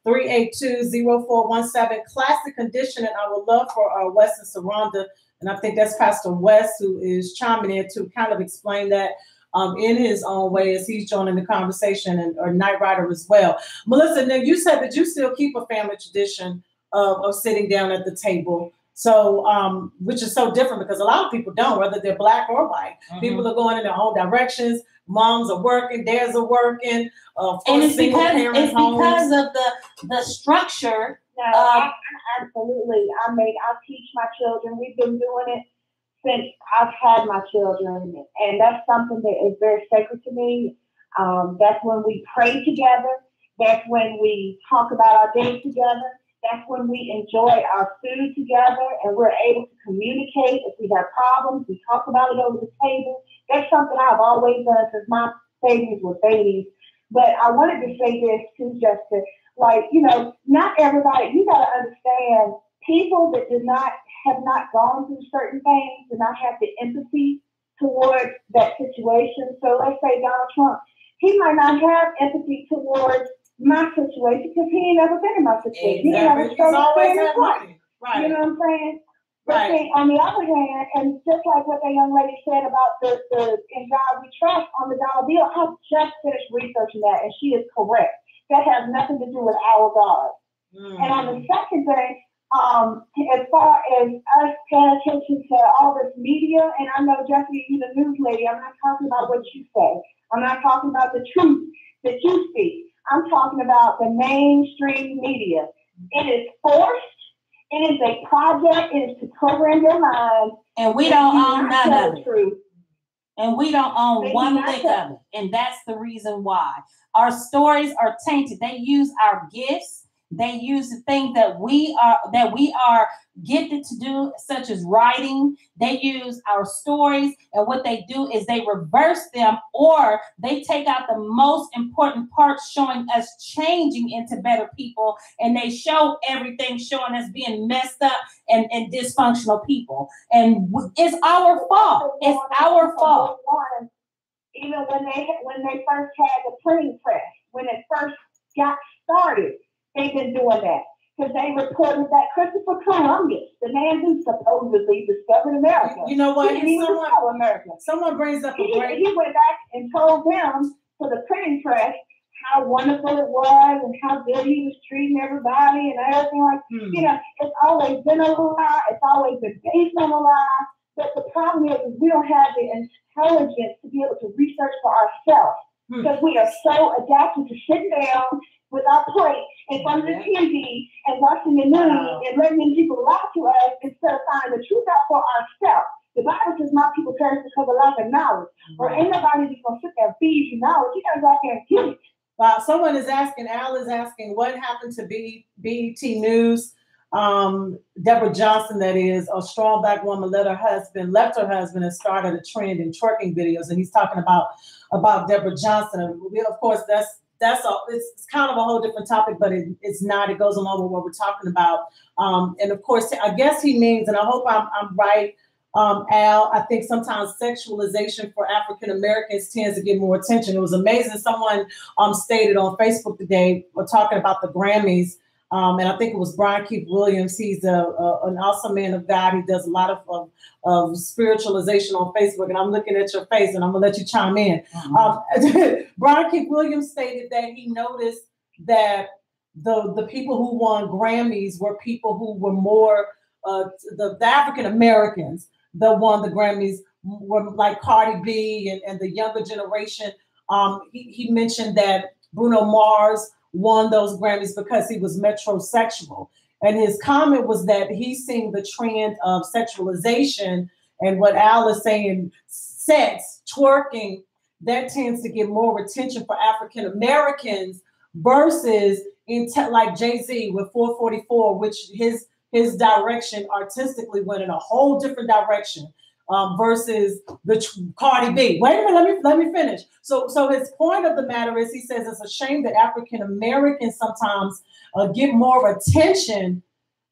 404-382-0417. Classic conditioning. I would love for Wes and Sharonda, and I think that's Pastor Wes who is chiming in to kind of explain that in his own way as he's joining the conversation, or Night Rider as well. Melissa, now you said that you still keep a family tradition of sitting down at the table. So, which is so different because a lot of people don't, whether they're black or white. People are going in their own directions. Moms are working, dads are working. And it's because of the structure. No, absolutely. I teach my children. We've been doing it since I've had my children, and that's something that is very sacred to me. That's when we pray together. That's when we talk about our day together. That's when we enjoy our food together, and we're able to communicate. If we have problems, we talk about it over the table. That's something I've always done since my babies were babies. But I wanted to say this too, just to, not everybody, you got to understand, people that have not gone through certain things do not have the empathy towards that situation. So let's say Donald Trump, he might not have empathy towards my situation because he ain't never been in my situation. Exactly. He's always had money. Right. You know what I'm saying? But right. See, on the other hand, and just like what that young lady said about the in God we trust on the dollar bill, I just finished researching that, and she is correct. That has nothing to do with our God. And on the second thing, as far as us paying attention to all this media, and I know, Jesse, you're the news lady, I'm not talking about what you say. I'm not talking about the truth that you speak. I'm talking about the mainstream media. It is forced. It is a project. It is to program your mind. And we don't own none of it. And we don't own one lick of it. And that's the reason why. Our stories are tainted. They use our gifts. They use the things that we are gifted to do, such as writing. They use our stories, and what they do is they reverse them, or they take out the most important parts, showing us changing into better people, and they show everything showing us being messed up and dysfunctional people. And it's our fault. It's our fault. Even when they first had the printing press, when it first got started, they've been doing that. Because they reported that Christopher Columbus, the man who supposedly discovered America. You know what? Someone brings up a great... He went back and told them for the printing press how wonderful it was and how good he was treating everybody and everything like, you know, it's always been a lie. It's always been based on a lie. But the problem is we don't have the intelligence to be able to research for ourselves because we are so adapted to sitting down with our plate in front of the TV and watching the news and letting people lie to us instead of finding the truth out for ourselves. The Bible says my people perish because of lack of knowledge. Or ain't nobody just gonna sit there and feed you knowledge. You gotta go out there and get it. Wow, someone is asking, Al is asking, what happened to BET News? Deborah Johnson, that is, a strong Black woman left her husband and started a trend in twerking videos. And he's talking about Deborah Johnson. Of course, it's kind of a whole different topic, but it's not. It goes along with what we're talking about. And of course, I guess he means, and I hope I'm right, Al, I think sometimes sexualization for African Americans tends to get more attention. It was amazing. Someone stated on Facebook today, we're talking about the Grammys, and I think it was Brian Keith Williams. He's an awesome man of God. He does a lot of spiritualization on Facebook, and I'm looking at your face, and I'm gonna let you chime in. Brian Keith Williams stated that he noticed that the people who won Grammys were people who were more the African Americans that won the Grammys were like Cardi B and the younger generation. He mentioned that Bruno Mars won those Grammys because he was metrosexual. And his comment was that he's seeing the trend of sexualization and what Al is saying, sex, twerking, that tends to get more attention for African Americans versus like Jay-Z with 444, which his direction artistically went in a whole different direction versus the Cardi B. Wait a minute, let me finish. So his point of the matter is, he says it's a shame that African Americans sometimes get more attention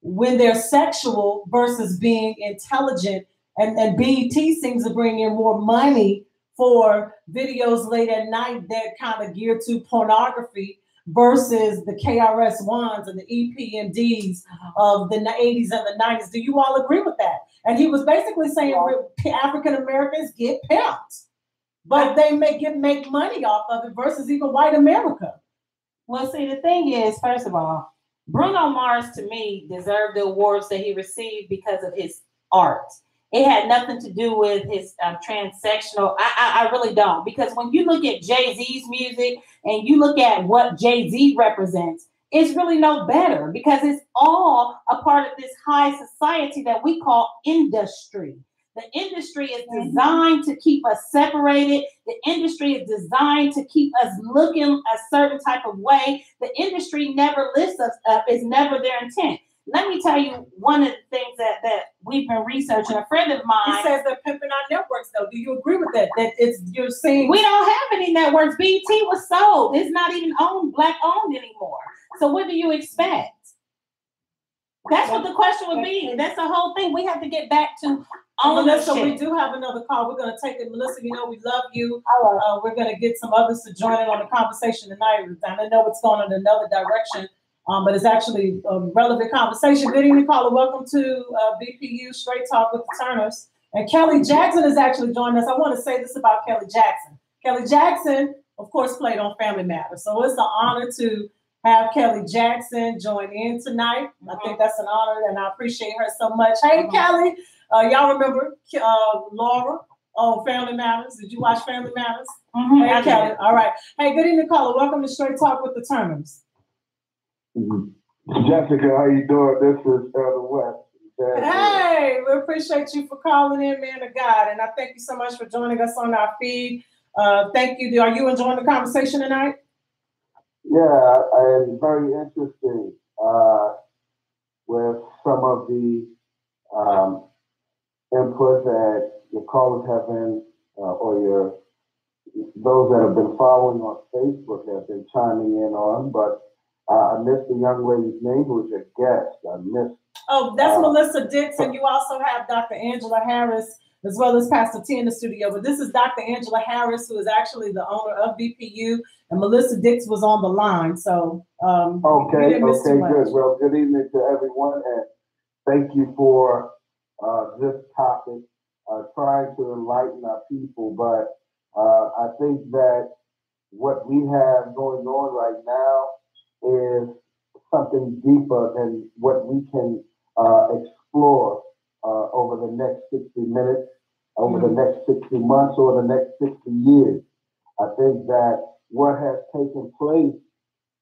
when they're sexual versus being intelligent. And BET seems to bring in more money for videos late at night that kind of geared to pornography versus the KRS-Ones and the EPMDs of the 80s and the 90s. Do you all agree with that? And he was basically saying African Americans get pimped, but they make money off of it versus even white America. Well, see, the thing is, first of all, Bruno Mars, to me, deserved the awards that he received because of his art. It had nothing to do with his transsexual. I really don't. Because when you look at Jay-Z's music and you look at what Jay-Z represents, it's really no better because it's all a part of this high society that we call industry. The industry is designed to keep us separated. The industry is designed to keep us looking a certain type of way. The industry never lifts us up. It's never their intent. Let me tell you one of the things that we've been researching. A friend of mine, he says they're pimping our networks, though. Do you agree with that? That you're saying we don't have any networks. BET was sold. It's not even Black owned anymore. So what do you expect? That's what the question would be. That's the whole thing. We have to get back to ownership. Melissa, we do have another call. We're going to take it. Melissa, you know we love you. We're going to get some others to join in on the conversation tonight. I know it's going in another direction. But it's actually a relevant conversation. Good evening, caller. Welcome to BPU Straight Talk with the Turners. And Kelly Jackson is actually joining us. I want to say this about Kelly Jackson. Kelly Jackson, of course, played on Family Matters. So it's an honor to have Kelly Jackson join in tonight. I think that's an honor, and I appreciate her so much. Hey, Kelly. Y'all remember Laura on Family Matters? Did you watch Family Matters? Hey, Kelly. All right. Hey, good evening, caller. Welcome to Straight Talk with the Turners. Jessica, how you doing? This is Elder West. Hey, we appreciate you for calling in, man of God, and I thank you so much for joining us on our feed. Thank you. Are you enjoying the conversation tonight? Yeah, and very interesting with some of the input that your callers have been, or those that have been following on Facebook have been chiming in on, but I missed the young lady's name who was a guest. I missed. Oh, that's Melissa Dixon. You also have Dr. Angela Harris, as well as Pastor T in the studio. But this is Dr. Angela Harris, who is actually the owner of BPU, and Melissa Dixon was on the line. So, okay, good. Well, good evening to everyone, and thank you for this topic, trying to enlighten our people. But I think that what we have going on right now is something deeper than what we can explore over the next 60 minutes, over the next 60 months, or the next 60 years. I think that what has taken place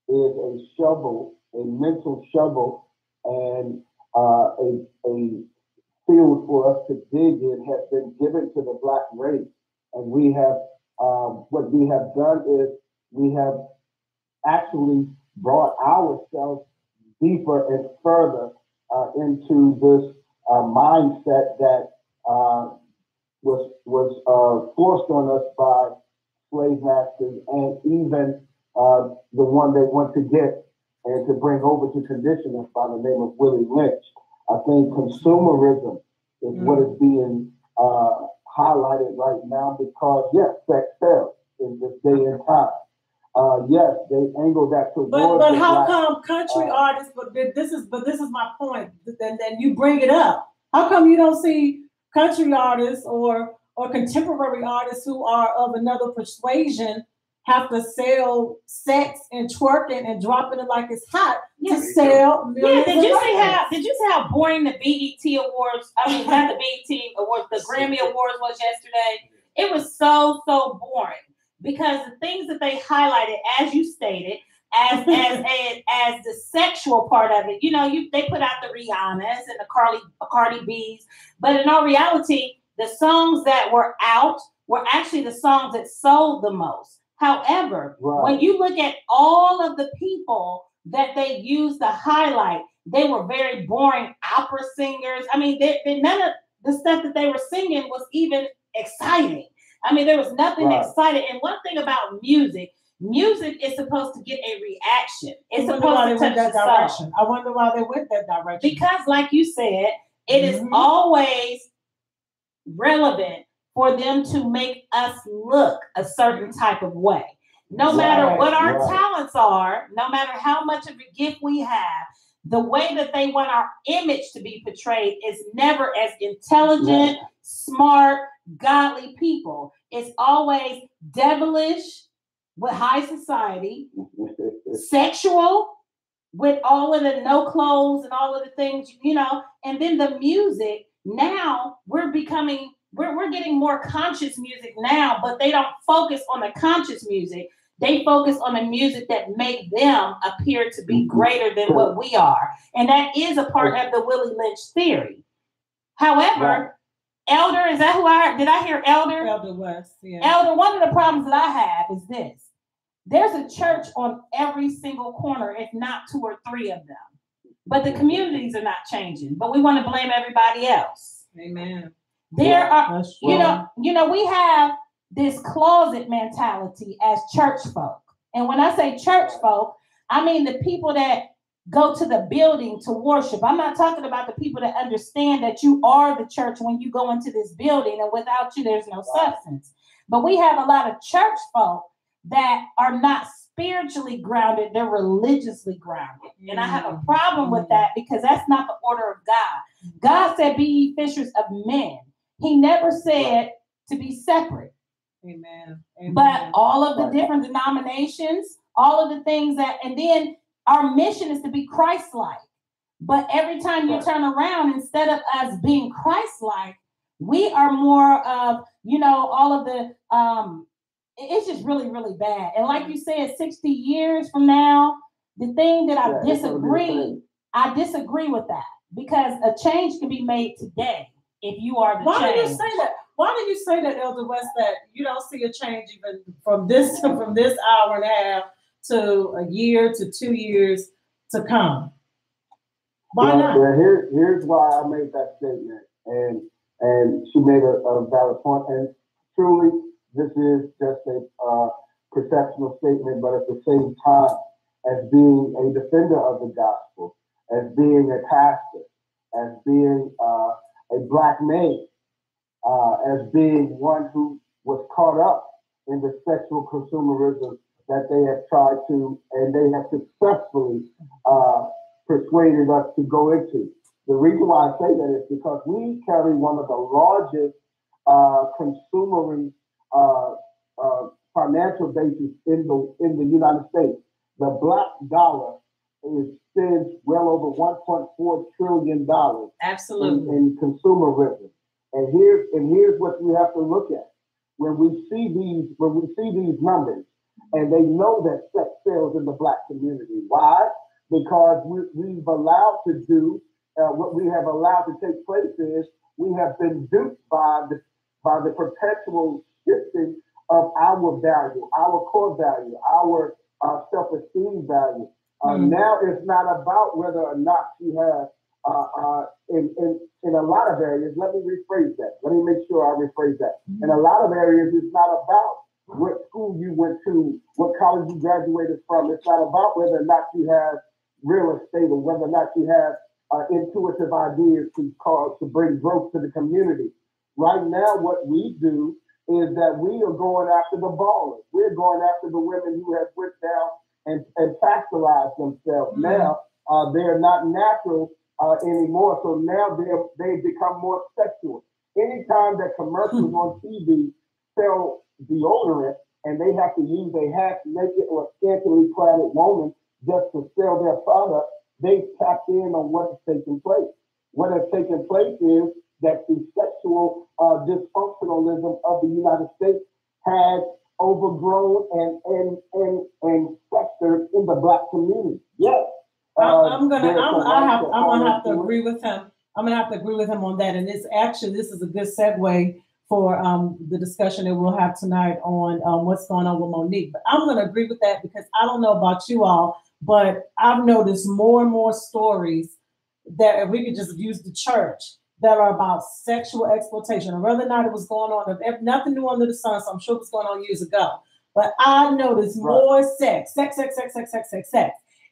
is a shovel, a mental shovel, and a field for us to dig in has been given to the Black race. And we have, what we have done is we have actually brought ourselves deeper and further into this mindset that was forced on us by slave masters, and even the one they want to get and to bring over to condition us by the name of Willie Lynch. I think consumerism is what is being highlighted right now because, yes, sex sells in this day and time. Yes, they angle that towards. But how come country artists? But this is my point. Then you bring it up. How come you don't see country artists or contemporary artists who are of another persuasion have to sell sex and twerking and dropping it like it's hot to sell millions? Did you see how boring the BET Awards? I mean, not the BET Awards, the Grammy Awards was yesterday. It was so boring. Because the things that they highlighted, as you stated, as the sexual part of it, they put out the Rihannas and the Cardi B's, but in all reality, the songs that were out were actually the songs that sold the most. However, when you look at all of the people that they used to highlight, they were very boring opera singers. I mean, none of the stuff that they were singing was even exciting. I mean, there was nothing exciting. And one thing about music is supposed to get a reaction. It's supposed to touch the soul. I wonder why they went that direction. Because, like you said, it is always relevant for them to make us look a certain type of way. No matter what our talents are, no matter how much of a gift we have, the way that they want our image to be portrayed is never as intelligent, smart, godly people. It's always devilish with high society, sexual with all of the no clothes and all of the things, and then the music. Now we're getting more conscious music now, but they don't focus on the conscious music. They focus on the music that make them appear to be greater than what we are. And that is a part of the Willie Lynch theory. However, Elder, is that did I hear Elder? Elder West, yeah. Elder, one of the problems that I have is this. There's a church on every single corner, if not 2 or 3 of them. But the communities are not changing. But we want to blame everybody else. Amen. There are, we have this closet mentality as church folk. And when I say church folk, I mean the people that go to the building to worship. I'm not talking about the people that understand that you are the church when you go into this building, and without you, there's no substance. But we have a lot of church folk that are not spiritually grounded, they're religiously grounded. And I have a problem with that because that's not the order of God. God said, be ye fishers of men. He never said to be separate. Amen. But all of the different denominations, all of the things and then our mission is to be Christ-like. But every time you turn around, instead of us being Christ-like, we are more of, all of the, it's just really, really bad. And like you said, 60 years from now, the thing that I disagree with that. Because a change can be made today if you are the change. Why do you say that? Why do you say that, Elder West, that you don't see a change even from this hour and a half to a year to 2 years to come? Why not? Here's why I made that statement, and she made a valid point. And truly, this is just a perceptual statement, but at the same time, as being a defender of the gospel, as being a pastor, as being a Black man, as being one who was caught up in the sexual consumerism that they have tried to, and they have successfully persuaded us to go into. The reason why I say that is because we carry one of the largest consumery financial basis in the United States. The black dollar spends well over $1.4 trillion Absolutely. in consumerism. And here's what we have to look at. When we see these numbers, and they know that sex sells in the black community. Why? Because we've allowed to do what we have allowed to take place is we have been duped by the perpetual shifting of our value, our core value, our self-esteem value. Now it's not about whether or not you have in a lot of areas. Let me rephrase that. Let me make sure I rephrase that. In a lot of areas, it's not about what school you went to, what college you graduated from. It's not about whether or not you have real estate or whether or not you have intuitive ideas to bring growth to the community. Right now, what we do is that we are going after the ballers. We're going after the women who have went down and factorized themselves. Now, they're not natural anymore. So now they become more sexual. Anytime that commercials on TV sell deodorant and they have to use a half-naked or scantily clad woman just to sell their product, they tapped in on what is taking place. What has taken place is that the sexual dysfunctionalism of the United States has overgrown and festered in the black community. Yes. I'm gonna have to agree with him. I'm gonna have to agree with him on that. And this is a good segue for the discussion that we'll have tonight on what's going on with Monique. But I'm gonna agree with that because I don't know about you all, but I've noticed more and more stories that if we could just use the church that are about sexual exploitation, or whether or not it was going on, nothing new under the sun, so I'm sure it was going on years ago. But I noticed more sex.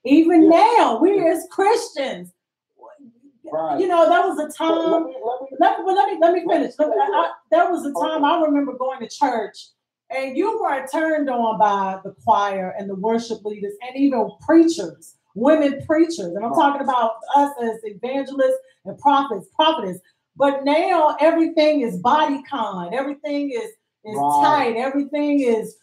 Even now, we as Christians, you know, there was a time. Let me finish. There was a time I remember going to church, and you weren't turned on by the choir and the worship leaders, and even preachers, women preachers. And I'm talking about us as evangelists and prophetess. But now everything is bodycon. Everything is tight. Everything is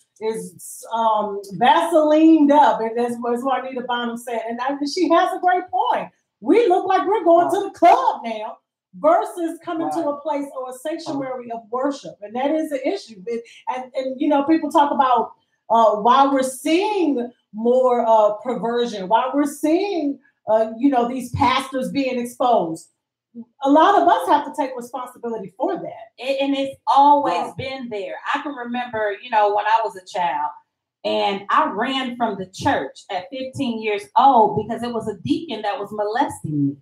Vaselined up, and that's what Anita Bonham said. And she has a great point. We look like we're going to the club now versus coming to a place or a sanctuary of worship, and that is the issue. And you know, people talk about why we're seeing more perversion, why we're seeing you know, these pastors being exposed. A lot of us have to take responsibility for that. And it's always been there. I can remember, you know, when I was a child and I ran from the church at 15 years old because it was a deacon that was molesting me.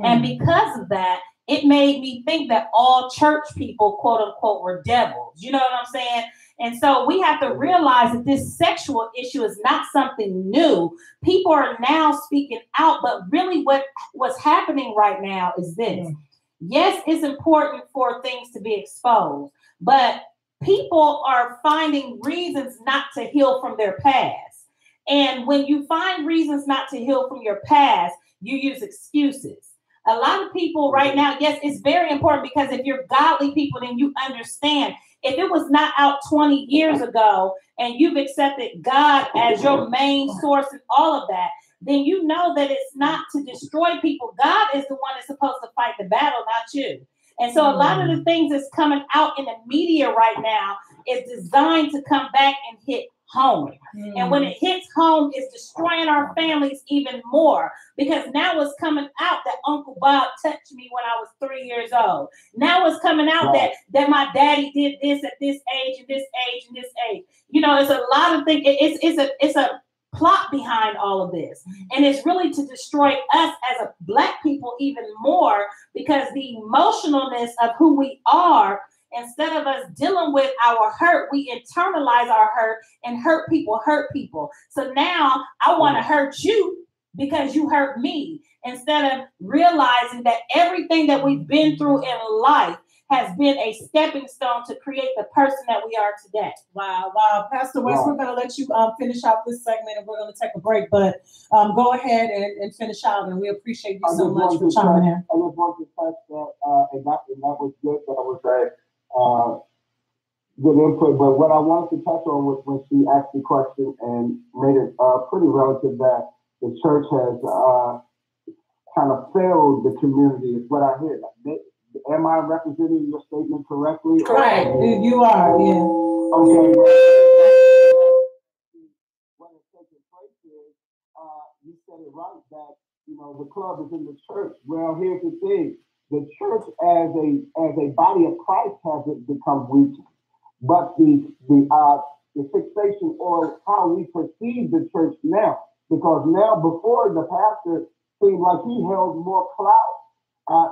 And because of that, it made me think that all church people, quote unquote, were devils. You know what I'm saying? And so we have to realize that this sexual issue is not something new. People are now speaking out, but really what's happening right now is this. Yes, it's important for things to be exposed, but people are finding reasons not to heal from their past. And when you find reasons not to heal from your past, you use excuses. A lot of people right now, yes, it's very important because if you're godly people, then you understand. If it was not out 20 years ago and you've accepted God as your main source and all of that, then you know that it's not to destroy people. God is the one that's supposed to fight the battle, not you. And so a lot of the things that's coming out in the media right now is designed to come back and hit home. And when it hits home, it's destroying our families even more, because now it's coming out that Uncle Bob touched me when I was 3 years old. Now it's coming out that my daddy did this at this age and this age and this age. You know, it's a lot of things. It's a plot behind all of this, and it's really to destroy us as a Black people even more, because the emotionalness of who we are, instead of us dealing with our hurt, we internalize our hurt, and hurt people. So now I want to hurt you because you hurt me, instead of realizing that everything that we've been through in life has been a stepping stone to create the person that we are today. Wow. Pastor West, we're going to let you finish out this segment, and we're going to take a break, but go ahead and finish out, and we appreciate you so much for chiming in. I just want to touch that, and that was good. That was good input. But what I wanted to touch on was when she asked the question and made it pretty relative that the church has kind of failed the community, is what I hear. Am I representing your statement correctly? Correct. You are, yeah. Okay. What is taking place is, you said it right, that, you know, the club is in the church. Well, here's the thing. The church as a body of Christ hasn't become weak, but the fixation or how we perceive the church now, because now before the pastor seemed like he held more clout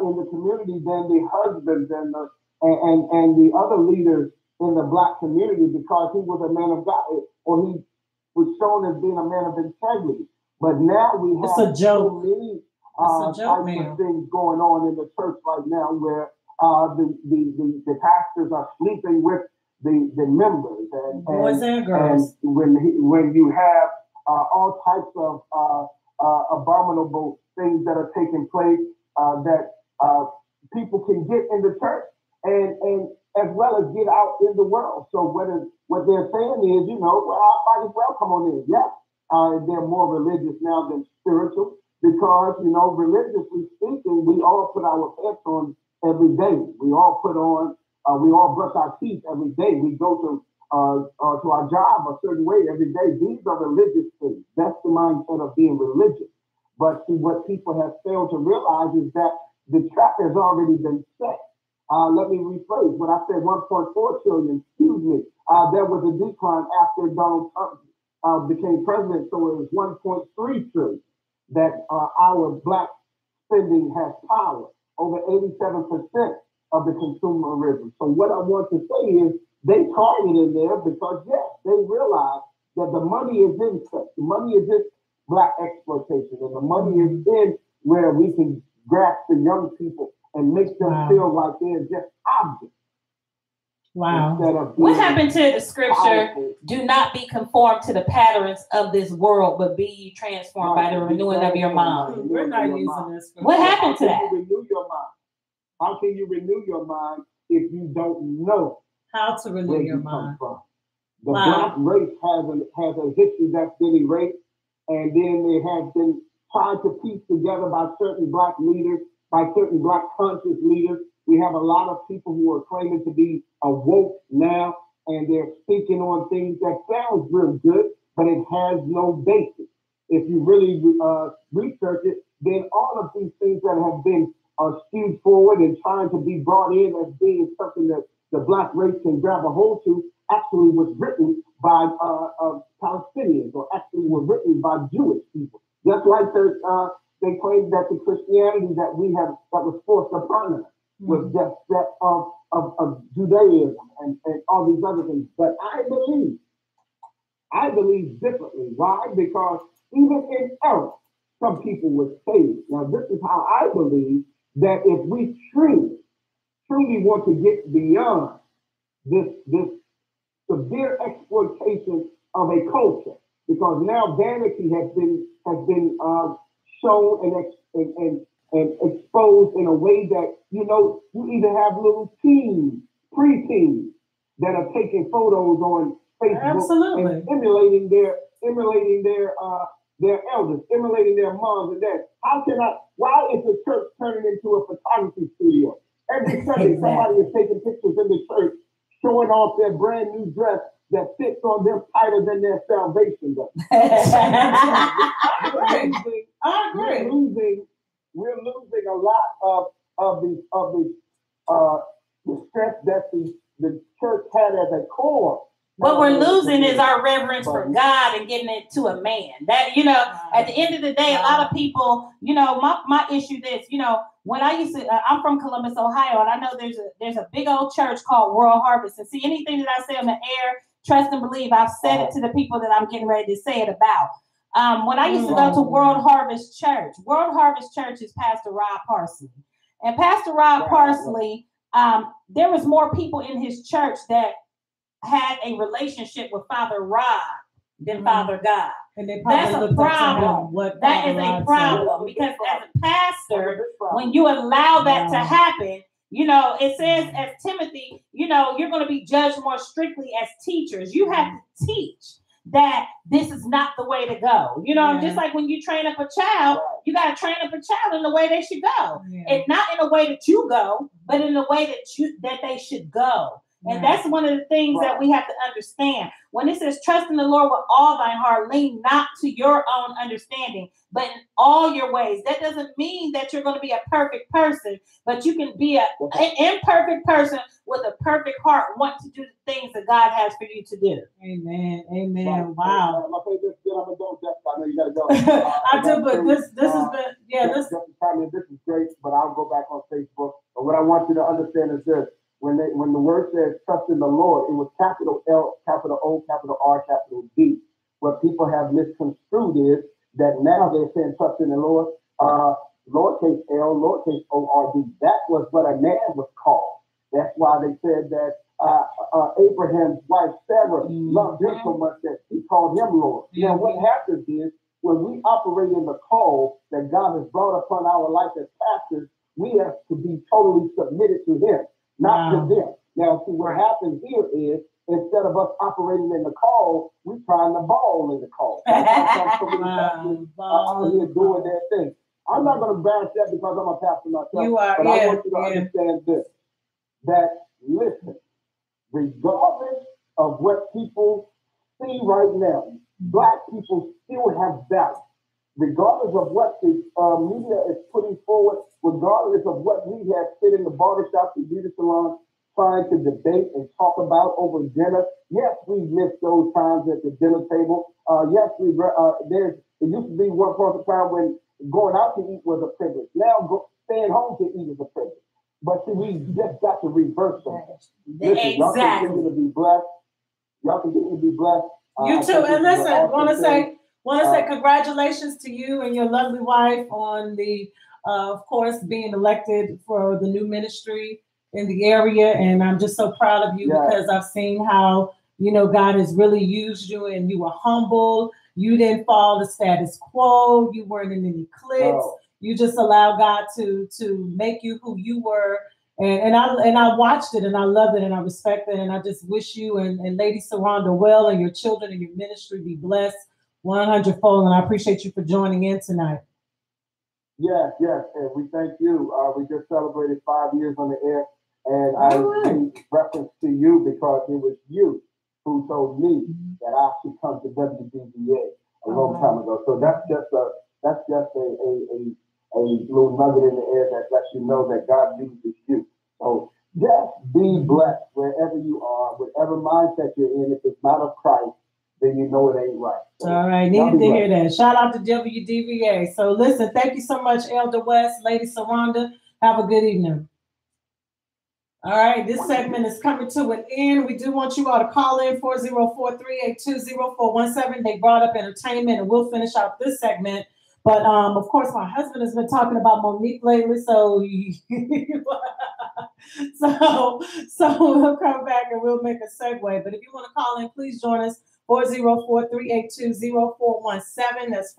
in the community than the husbands and the other leaders in the Black community, because he was a man of God, or he was shown as being a man of integrity. But now we have so many types of things going on in the church right now, where the pastors are sleeping with the members and boys and girls. And when you have all types of abominable things that are taking place that people can get in the church and as well as get out in the world. So what they're saying is, you know, well, I might as well come on in. Yes, they're more religious now than spiritual, because, you know, religiously speaking, we all put our pants on every day. We all put on, we all brush our teeth every day. We go to our job a certain way every day. These are religious things. That's the mindset of being religious. But see, what people have failed to realize is that the trap has already been set. Let me rephrase. When I said 1.4 trillion, excuse me, there was a decline after Donald Trump became president, so it was 1.3 trillion that our Black spending has power, over 87% of the consumerism. So what I want to say is they target in there because, yes, they realize that the money is in sex, the money is in Black exploitation, and the money is in where we can grasp the young people and make them feel like they're just objects. Wow. What happened to the scripture? Do not be conformed to the patterns of this world, but be ye transformed by the renewing of your mind. We're not using this. What happened to that? How can you renew your mind? How can you renew your mind if you don't know how to renew your mind? The Black race has a history that's been erased, and then it has been tried to piece together by certain Black leaders, by certain Black conscious leaders. We have a lot of people who are claiming to be awoke now, and they're speaking on things that sounds real good, but it has no basis. If you really research it, then all of these things that have been skewed forward and trying to be brought in as being something that the Black race can grab a hold to actually was written by Palestinians, or actually were written by Jewish people. Just like they claim that the Christianity that we have, that was forced upon us, was just that of Judaism and all these other things. But I believe differently. Why? Because even in error, some people were saved. Now, this is how I believe that if we truly want to get beyond this severe exploitation of a culture, because now vanity has been shown and exposed in a way that, you know, you even have little teens, preteens that are taking photos on Facebook and emulating their elders, emulating their moms and dads. Why is the church turning into a photography studio? Every Sunday, somebody is taking pictures in the church, showing off their brand new dress that fits on them tighter than their salvation does. I agree. We're losing a lot of the strength that the church had as a core. What we're losing is our reverence for God and giving it to a man. That, you know, at the end of the day, a lot of people, you know, my issue is, you know, when I used to, I'm from Columbus, Ohio, and I know there's a big old church called World Harvest. And see, anything that I say on the air, trust and believe, I've said it to the people that I'm getting ready to say it about. When I used to go to World Harvest Church is Pastor Rob Parsley. And Pastor Rob Parsley, there was more people in his church that had a relationship with Father Rob than Father God. And that's a problem. That is a problem, because as a pastor, when you allow that to happen, You know, it says as Timothy, you know, you're going to be judged more strictly as teachers. You have to teach that this is not the way to go. You know, just like when you train up a child, you got to train up a child in the way they should go. And not in a way that you go, but in the way that they should go. And that's one of the things that we have to understand. When it says trust in the Lord with all thy heart, lean not to your own understanding, but in all your ways. That doesn't mean that you're going to be a perfect person, but you can be an imperfect person with a perfect heart, want to do the things that God has for you to do. Amen. Amen. Wow. I know you gotta go. I do, but this has been, this is great, but I'll go back on Facebook. But what I want you to understand is this. When the word says trust in the Lord, it was capital L, capital O, capital R, capital D. What people have misconstrued is that now they're saying trust in the Lord, lowercase L, lowercase O-R-D. That was what a man was called. That's why they said that Abraham's wife Sarah loved him so much that he called him Lord. Now what happens is when we operate in the call that God has brought upon our life as pastors, we have to be totally submitted to him. Not to them. Now, see, what happens here is instead of us operating in the call, we're trying to ball in the call. Out here doing their thing. I'm not going to bash that because I'm a pastor myself. But I want you to understand this: that listen, regardless of what people see right now, Black people still have value. Regardless of what the media is putting forward, regardless of what we have sit in the barbershop, the beauty salon, trying to debate and talk about over dinner. Yes, we missed those times at the dinner table. Yes, it used to be one point of time when going out to eat was a privilege. Now staying home to eat is a privilege. But see, we just got to reverse them. Listen, y'all continue to be blessed. Y'all continue to be blessed. You too. And listen, want to say congratulations to you and your lovely wife on the, of course, being elected for the new ministry in the area. And I'm just so proud of you because I've seen how, you know, God has really used you and you were humble. You didn't follow the status quo. You weren't in any cliques. You just allowed God to make you who you were. And I watched it and I loved it and I respect it. And I just wish you and Lady Saranda well and your children and your ministry be blessed 100-fold, and I appreciate you for joining in tonight. Yes, and we thank you. We just celebrated 5 years on the air, and I made reference to you because it was you who told me that I should come to WBBA a long time ago. So that's just a little nugget in the air that lets you know that God uses you. So just be blessed wherever you are, whatever mindset you're in. If it's not of Christ, then you know it ain't right. So all right, needed to hear that. Shout out to WDVA. So listen, thank you so much, Elder West, Lady Saranda. Have a good evening. All right, this segment is coming to an end. We do want you all to call in 404-382-0417. They brought up entertainment, and we'll finish out this segment. But of course, my husband has been talking about Monique lately, so we'll come back and we'll make a segue. But if you want to call in, please join us. 404-382-0417. That's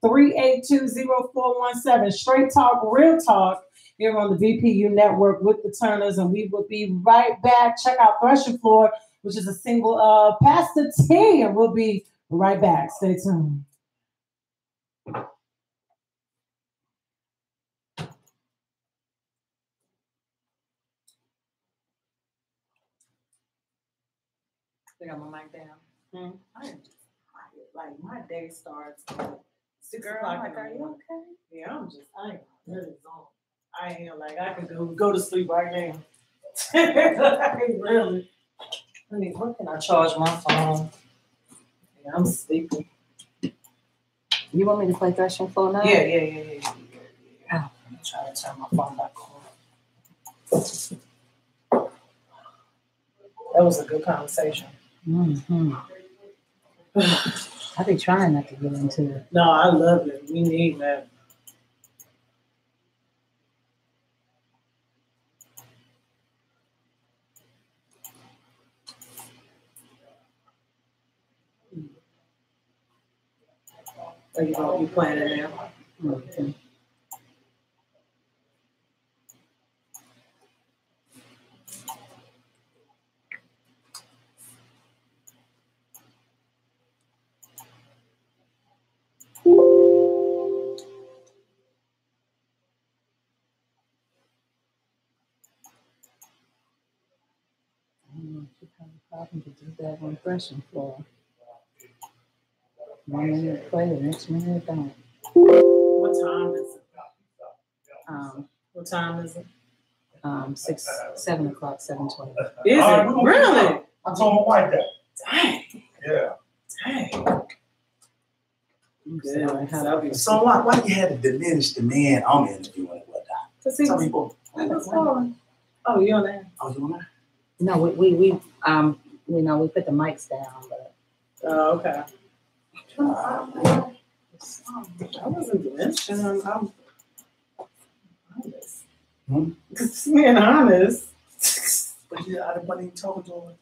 404-382-0417. Straight talk, real talk here on the VPU network with the Turners, and we will be right back. Check out Threshing Floor, which is a single of Pastor T, and we'll be right back. Stay tuned. I got my mic down. I am just tired. Like my day starts at 6 o'clock. Like, are you okay? Yeah, I am really zoned. I am like I can go to sleep right now. Really. I mean, where can I charge my phone? Yeah, I'm sleepy. You want me to play Threshing Floor now? Yeah. I'm trying to turn my phone back on. That was a good conversation. I've been trying not to get into it. No, I love it. We need that. Are you going to be playing it now? Okay. I can do that on threshing floor. 1 minute play, the next minute don't. What time is it? What time is it? 7 o'clock, 7:20. Is it really? I told my wife that. Dang. Yeah. Dang. Yeah, So why you had to diminish the man I'm interviewing and whatnot? Some people. Oh, you on there? Oh, you on there? No, we put the mics down, but. Oh, okay. I wasn't diminishing. I'm honest. Just being honest. But yeah, I wasn't even talking to her.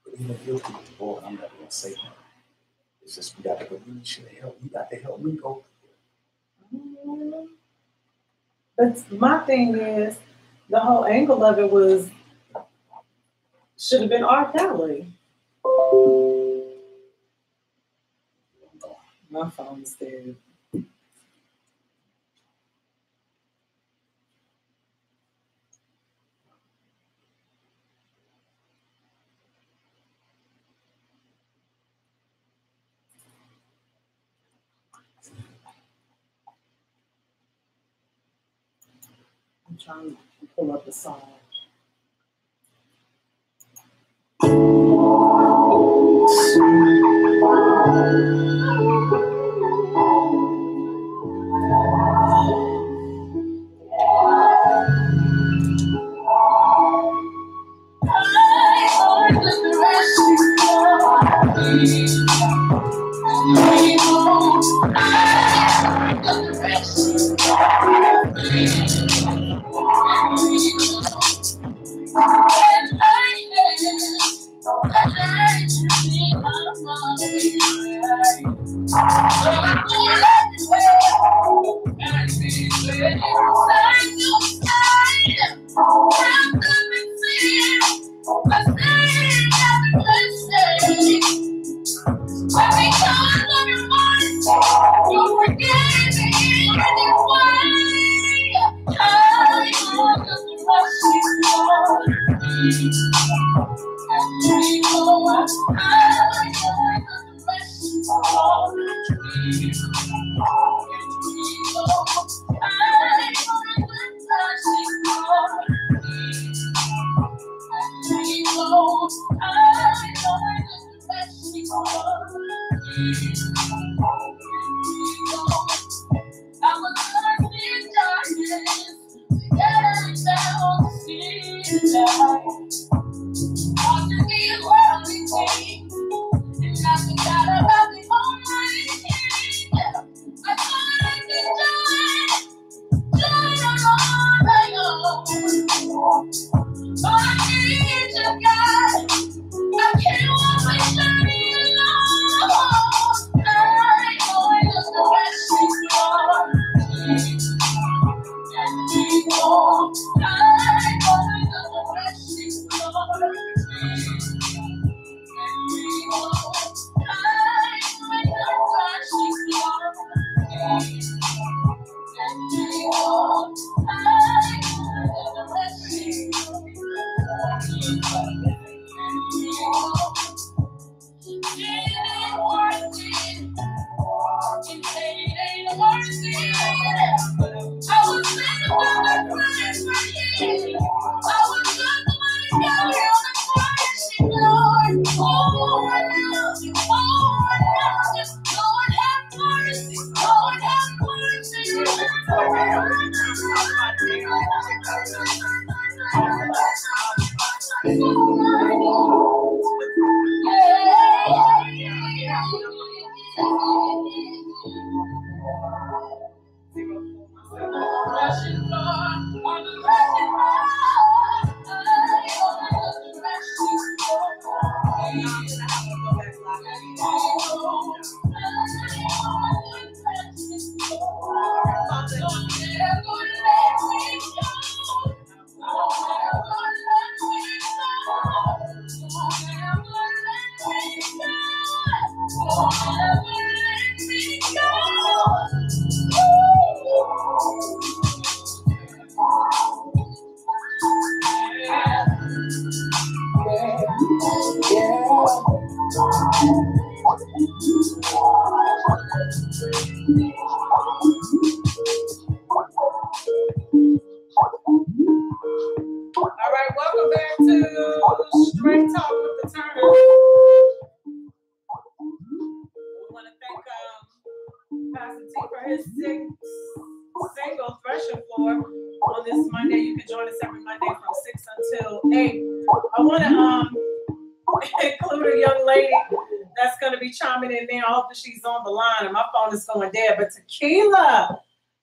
But even guilty, boy, I'm not gonna say that. It's just we got to go. You should help. You got to help me go. But my thing is, the whole angle of it was should have been R. Kelly. My phone is dead. I'm trying to pull up the song. Straight Talk with the Turners. We want to thank Pastor T for his single Threshing Floor on this Monday. You can join us every Monday from 6 until 8. I want to include a young lady that's going to be chiming in there. I hope that she's on the line and my phone is going dead. But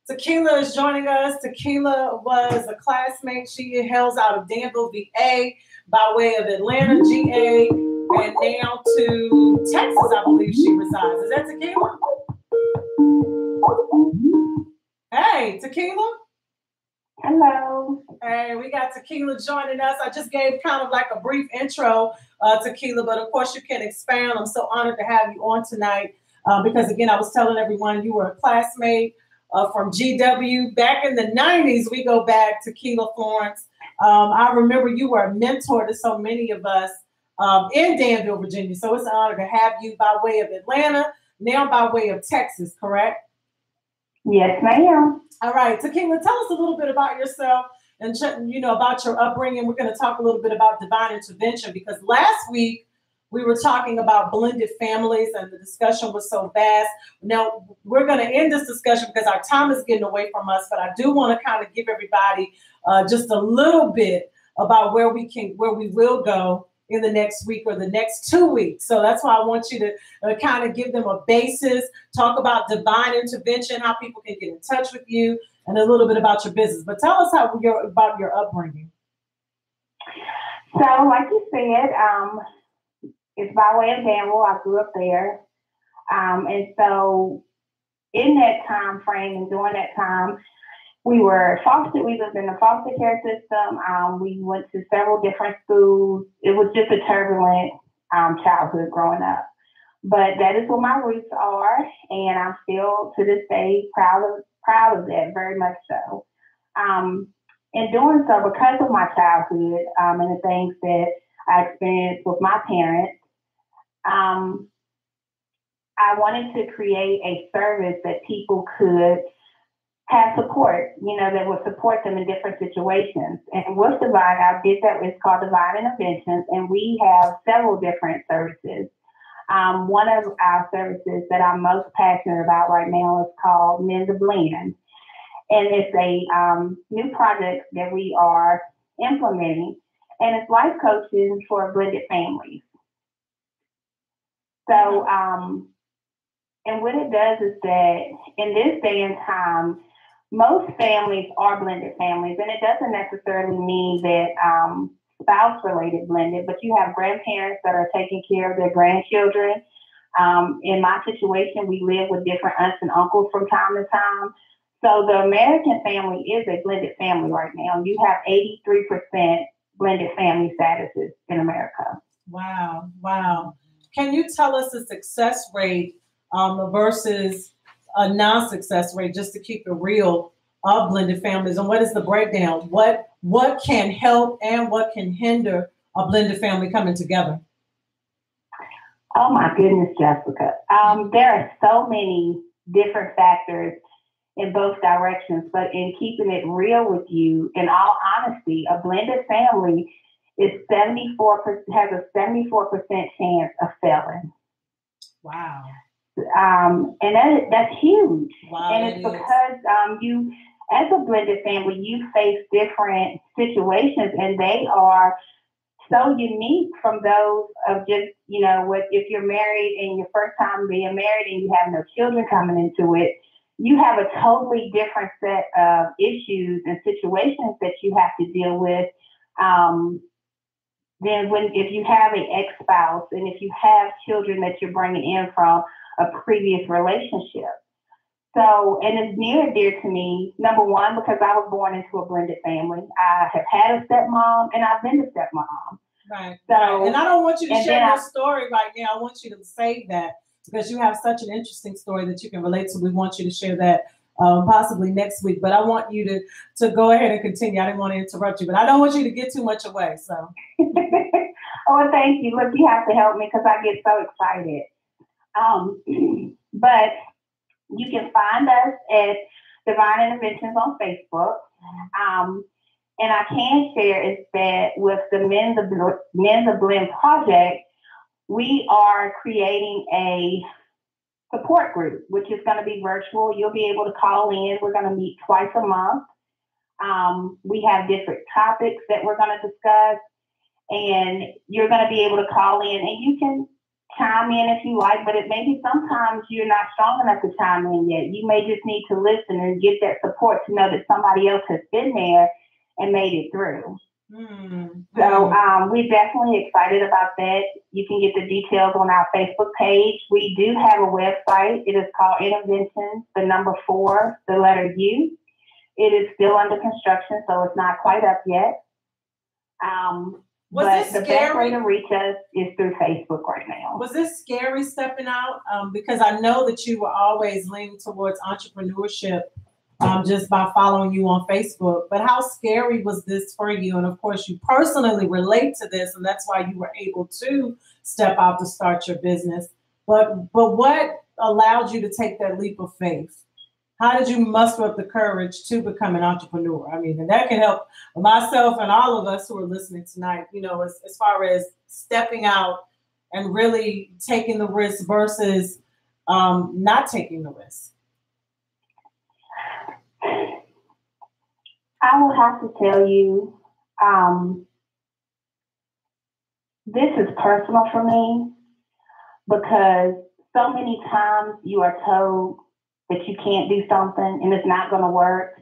Tequila is joining us. Tequila was a classmate. She hails out of Danville, VA, by way of Atlanta, GA, and now to Texas, I believe she resides. Is that Tequila? Hey, Tequila. Hello. Hey, we got Tequila joining us. I just gave kind of like a brief intro, Tequila, but of course you can expand. I'm so honored to have you on tonight because, again, I was telling everyone you were a classmate from GW. Back in the 90s, we go back to Tequila Florence. I remember you were a mentor to so many of us in Danville, Virginia. So it's an honor to have you by way of Atlanta, now by way of Texas, correct? Yes, ma'am. All right, Tequila, tell us a little bit about yourself and, about your upbringing. We're going to talk a little bit about divine intervention because last week we were talking about blended families and the discussion was so vast. Now, we're going to end this discussion because our time is getting away from us, but I do want to kind of give everybody just a little bit about where we will go in the next week or the next 2 weeks. So that's why I want you to kind of give them a basis, talk about divine intervention, how people can get in touch with you, and a little bit about your business. But tell us about your upbringing. So, like you said, it's by way of Danville. I grew up there. And so in that time frame and during that time, we were fostered. We lived in the foster care system. We went to several different schools. It was just a turbulent childhood growing up. But that is what my roots are, and I'm still to this day proud of that, very much so. In doing so, because of my childhood and the things that I experienced with my parents, I wanted to create a service that people could have support, that would support them in different situations. And with Divine, I did that. It's called Divine Interventions, and we have several different services. One of our services that I'm most passionate about right now is called Men to Blend. And it's a new project that we are implementing, and it's life coaching for blended families. So, and what it does is that in this day and time, most families are blended families, and it doesn't necessarily mean that spouse-related blended, but you have grandparents that are taking care of their grandchildren. In my situation, we live with different aunts and uncles from time to time. So the American family is a blended family right now. You have 83% blended family statuses in America. Wow. Can you tell us the success rate versus a non-success rate, just to keep it real, of blended families? And what is the breakdown? What can help and what can hinder a blended family coming together? Oh my goodness, Jessica. There are so many different factors in both directions, but in keeping it real with you, in all honesty, a blended family is 74% has a 74% chance of failing. Wow. And that's huge. Wow, and it's because you, as a blended family, you face different situations, and they are so unique from those of just, if you're married and your first time being married and you have no children coming into it, you have a totally different set of issues and situations that you have to deal with than if you have an ex-spouse and if you have children that you're bringing in from a previous relationship. So, and it's near and dear to me, number one, because I was born into a blended family. I have had a stepmom and I've been a stepmom. Right. So, and I don't want you to share your story right now. I want you to save that because you have such an interesting story that you can relate to. We want you to share that possibly next week. But I want you to go ahead and continue. I didn't want to interrupt you, but I don't want you to get too much away. So. Oh, thank you. Look, you have to help me because I get so excited. But you can find us at Divine Interventions on Facebook. And I can share is that with the Men's of Blend project, we are creating a support group, which is going to be virtual. You'll be able to call in. We're going to meet twice a month. We have different topics that we're going to discuss, and you're going to be able to call in, and you can chime in if you like, but it may be sometimes you're not strong enough to chime in yet. You may just need to listen and get that support to know that somebody else has been there and made it through. So we're definitely excited about that. You can get the details on our Facebook page. We do have a website. It is called Interventions, the number 4, the letter U. It is still under construction, so it's not quite up yet. But the best way to reach us is through Facebook right now. Was this scary stepping out? Because I know that you were always leaning towards entrepreneurship just by following you on Facebook. But how scary was this for you? And of course, you personally relate to this, and that's why you were able to step out to start your business. But what allowed you to take that leap of faith? How did you muster up the courage to become an entrepreneur? I mean, and that can help myself and all of us who are listening tonight, you know, as far as stepping out and really taking the risk versus not taking the risk. I will have to tell you, this is personal for me because so many times you are told that you can't do something and it's not going to work.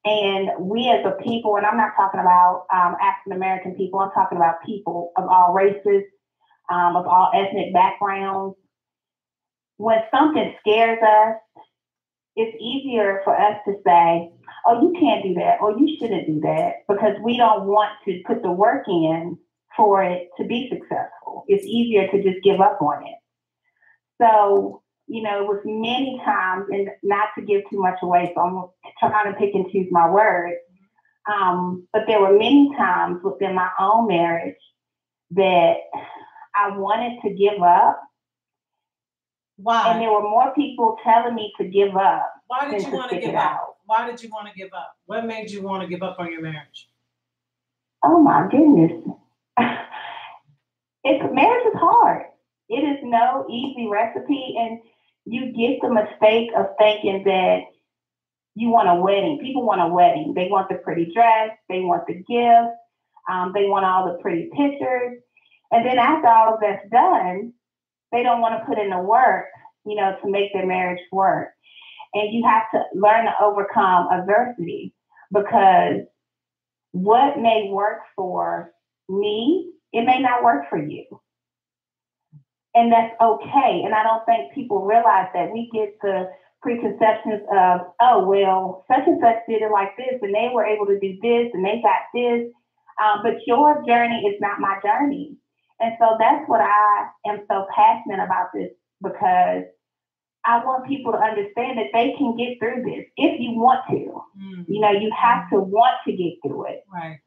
And we as a people, and I'm not talking about African-American people, I'm talking about people of all races, of all ethnic backgrounds. When something scares us, it's easier for us to say, oh, you can't do that, or you shouldn't do that, because we don't want to put the work in for it to be successful. It's easier to just give up on it. So, you know, it was many times, and not to give too much away, so I'm trying to pick and choose my words. But there were many times within my own marriage that I wanted to give up. Why? And there were more people telling me to give up. Why did you want to give up? Why did you want to give up? What made you want to give up on your marriage? Oh my goodness. Marriage is hard. It is no easy recipe, and you get the mistake of thinking that you want a wedding. People want a wedding. They want the pretty dress. They want the gift. They want all the pretty pictures. And then after all of that's done, they don't want to put in the work, you know, to make their marriage work. And you have to learn to overcome adversity, because what may work for me, it may not work for you. And that's okay. And I don't think people realize that. We get the preconceptions of, oh, well, such and such did it like this, and they were able to do this, and they got this. But your journey is not my journey. And so that's what I am so passionate about this, because I want people to understand that they can get through this if you want to. You know, you have to want to get through it. Right.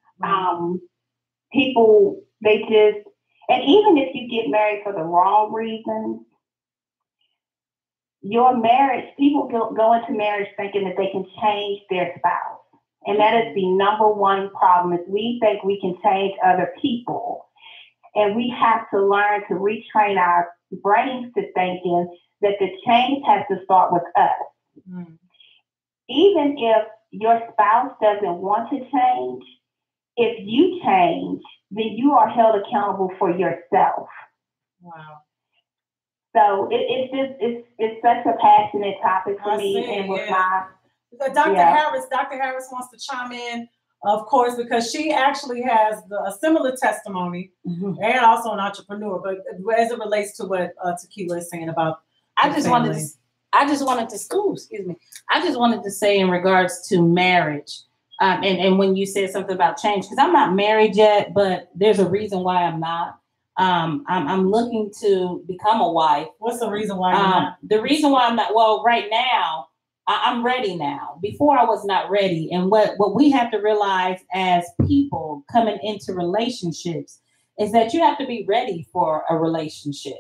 People, they just, and even if you get married for the wrong reasons, your marriage, people go into marriage thinking that they can change their spouse. And that is the number one problem, is we think we can change other people. And we have to learn to retrain our brains to thinking that the change has to start with us. Even if your spouse doesn't want to change, if you change, then you are held accountable for yourself. Wow. So it's such a passionate topic for me. And with Dr. Harris wants to chime in, of course, because she actually has a similar testimony and also an entrepreneur, but as it relates to what Tequila is saying about I just wanted to say in regards to marriage, and when you said something about change, because I'm not married yet, but there's a reason why I'm not. I'm looking to become a wife. What's the reason why you're not? The reason why I'm not, well, right now, I'm ready now. Before I was not ready. And what we have to realize as people coming into relationships is that you have to be ready for a relationship.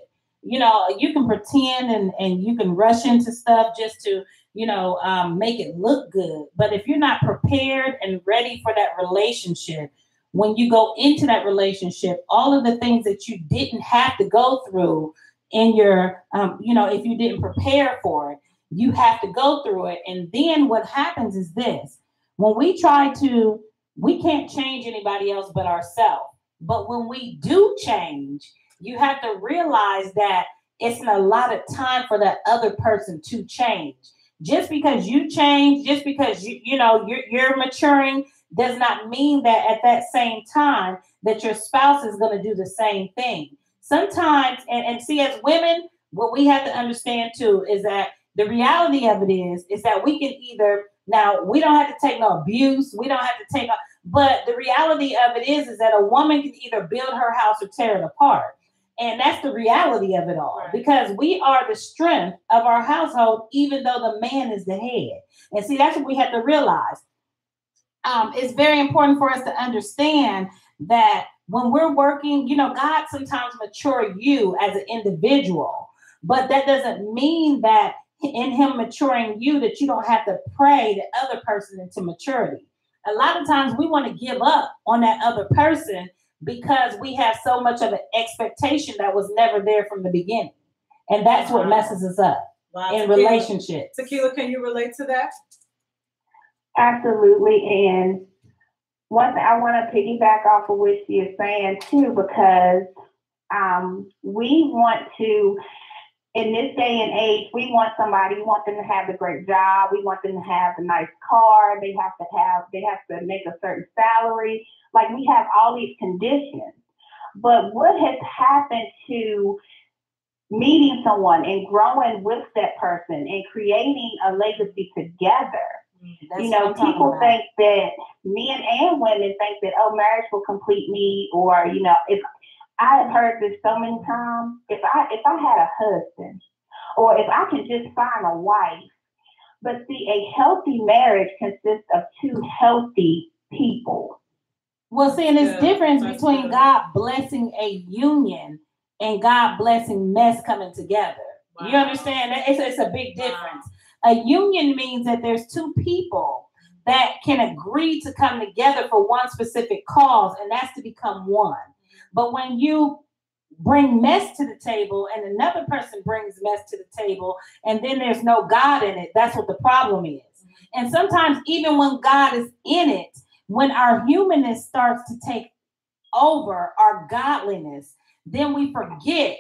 You know, you can pretend and you can rush into stuff just to, make it look good. But if you're not prepared and ready for that relationship, when you go into that relationship, all of the things that you didn't have to go through in your, if you didn't prepare for it, you have to go through it. And then what happens is this: when we can't change anybody else but ourselves. But when we do change, you have to realize that it's a lot of time for that other person to change. Just because you change, just because you're maturing, does not mean that at that same time that your spouse is going to do the same thing. Sometimes, and see, as women, what we have to understand too is that the reality of it is that we can either, now we don't have to take no abuse, we don't have to take, but the reality of it is that a woman can either build her house or tear it apart. And that's the reality of it all, right? Because we are the strength of our household, even though the man is the head. And see, that's what we have to realize. It's very important for us to understand that when we're working, God sometimes mature you as an individual, but that doesn't mean that in him maturing you that you don't have to pray the other person into maturity. A lot of times we want to give up on that other person because we have so much of an expectation that was never there from the beginning. And that's what messes us up in relationships. Tequila, can you relate to that? Absolutely. And one thing I want to piggyback off of what she is saying too, because we want to, in this day and age, we want them to have a great job. We want them to have a nice car. They have to make a certain salary. Like, we have all these conditions. But what has happened to meeting someone and growing with that person and creating a legacy together? People think that, men and women think that, marriage will complete me, or, if I have heard this so many times, if I had a husband, or if I could just find a wife. But see, a healthy marriage consists of two healthy people. Well, see, and there's difference between God blessing a union and God blessing mess coming together. Wow. You understand? It's a big difference. Wow. A union means that there's two people that can agree to come together for one specific cause, and that's to become one. But when you bring mess to the table and another person brings mess to the table and then there's no God in it, that's what the problem is. And sometimes even when God is in it, when our humanness starts to take over our godliness, then we forget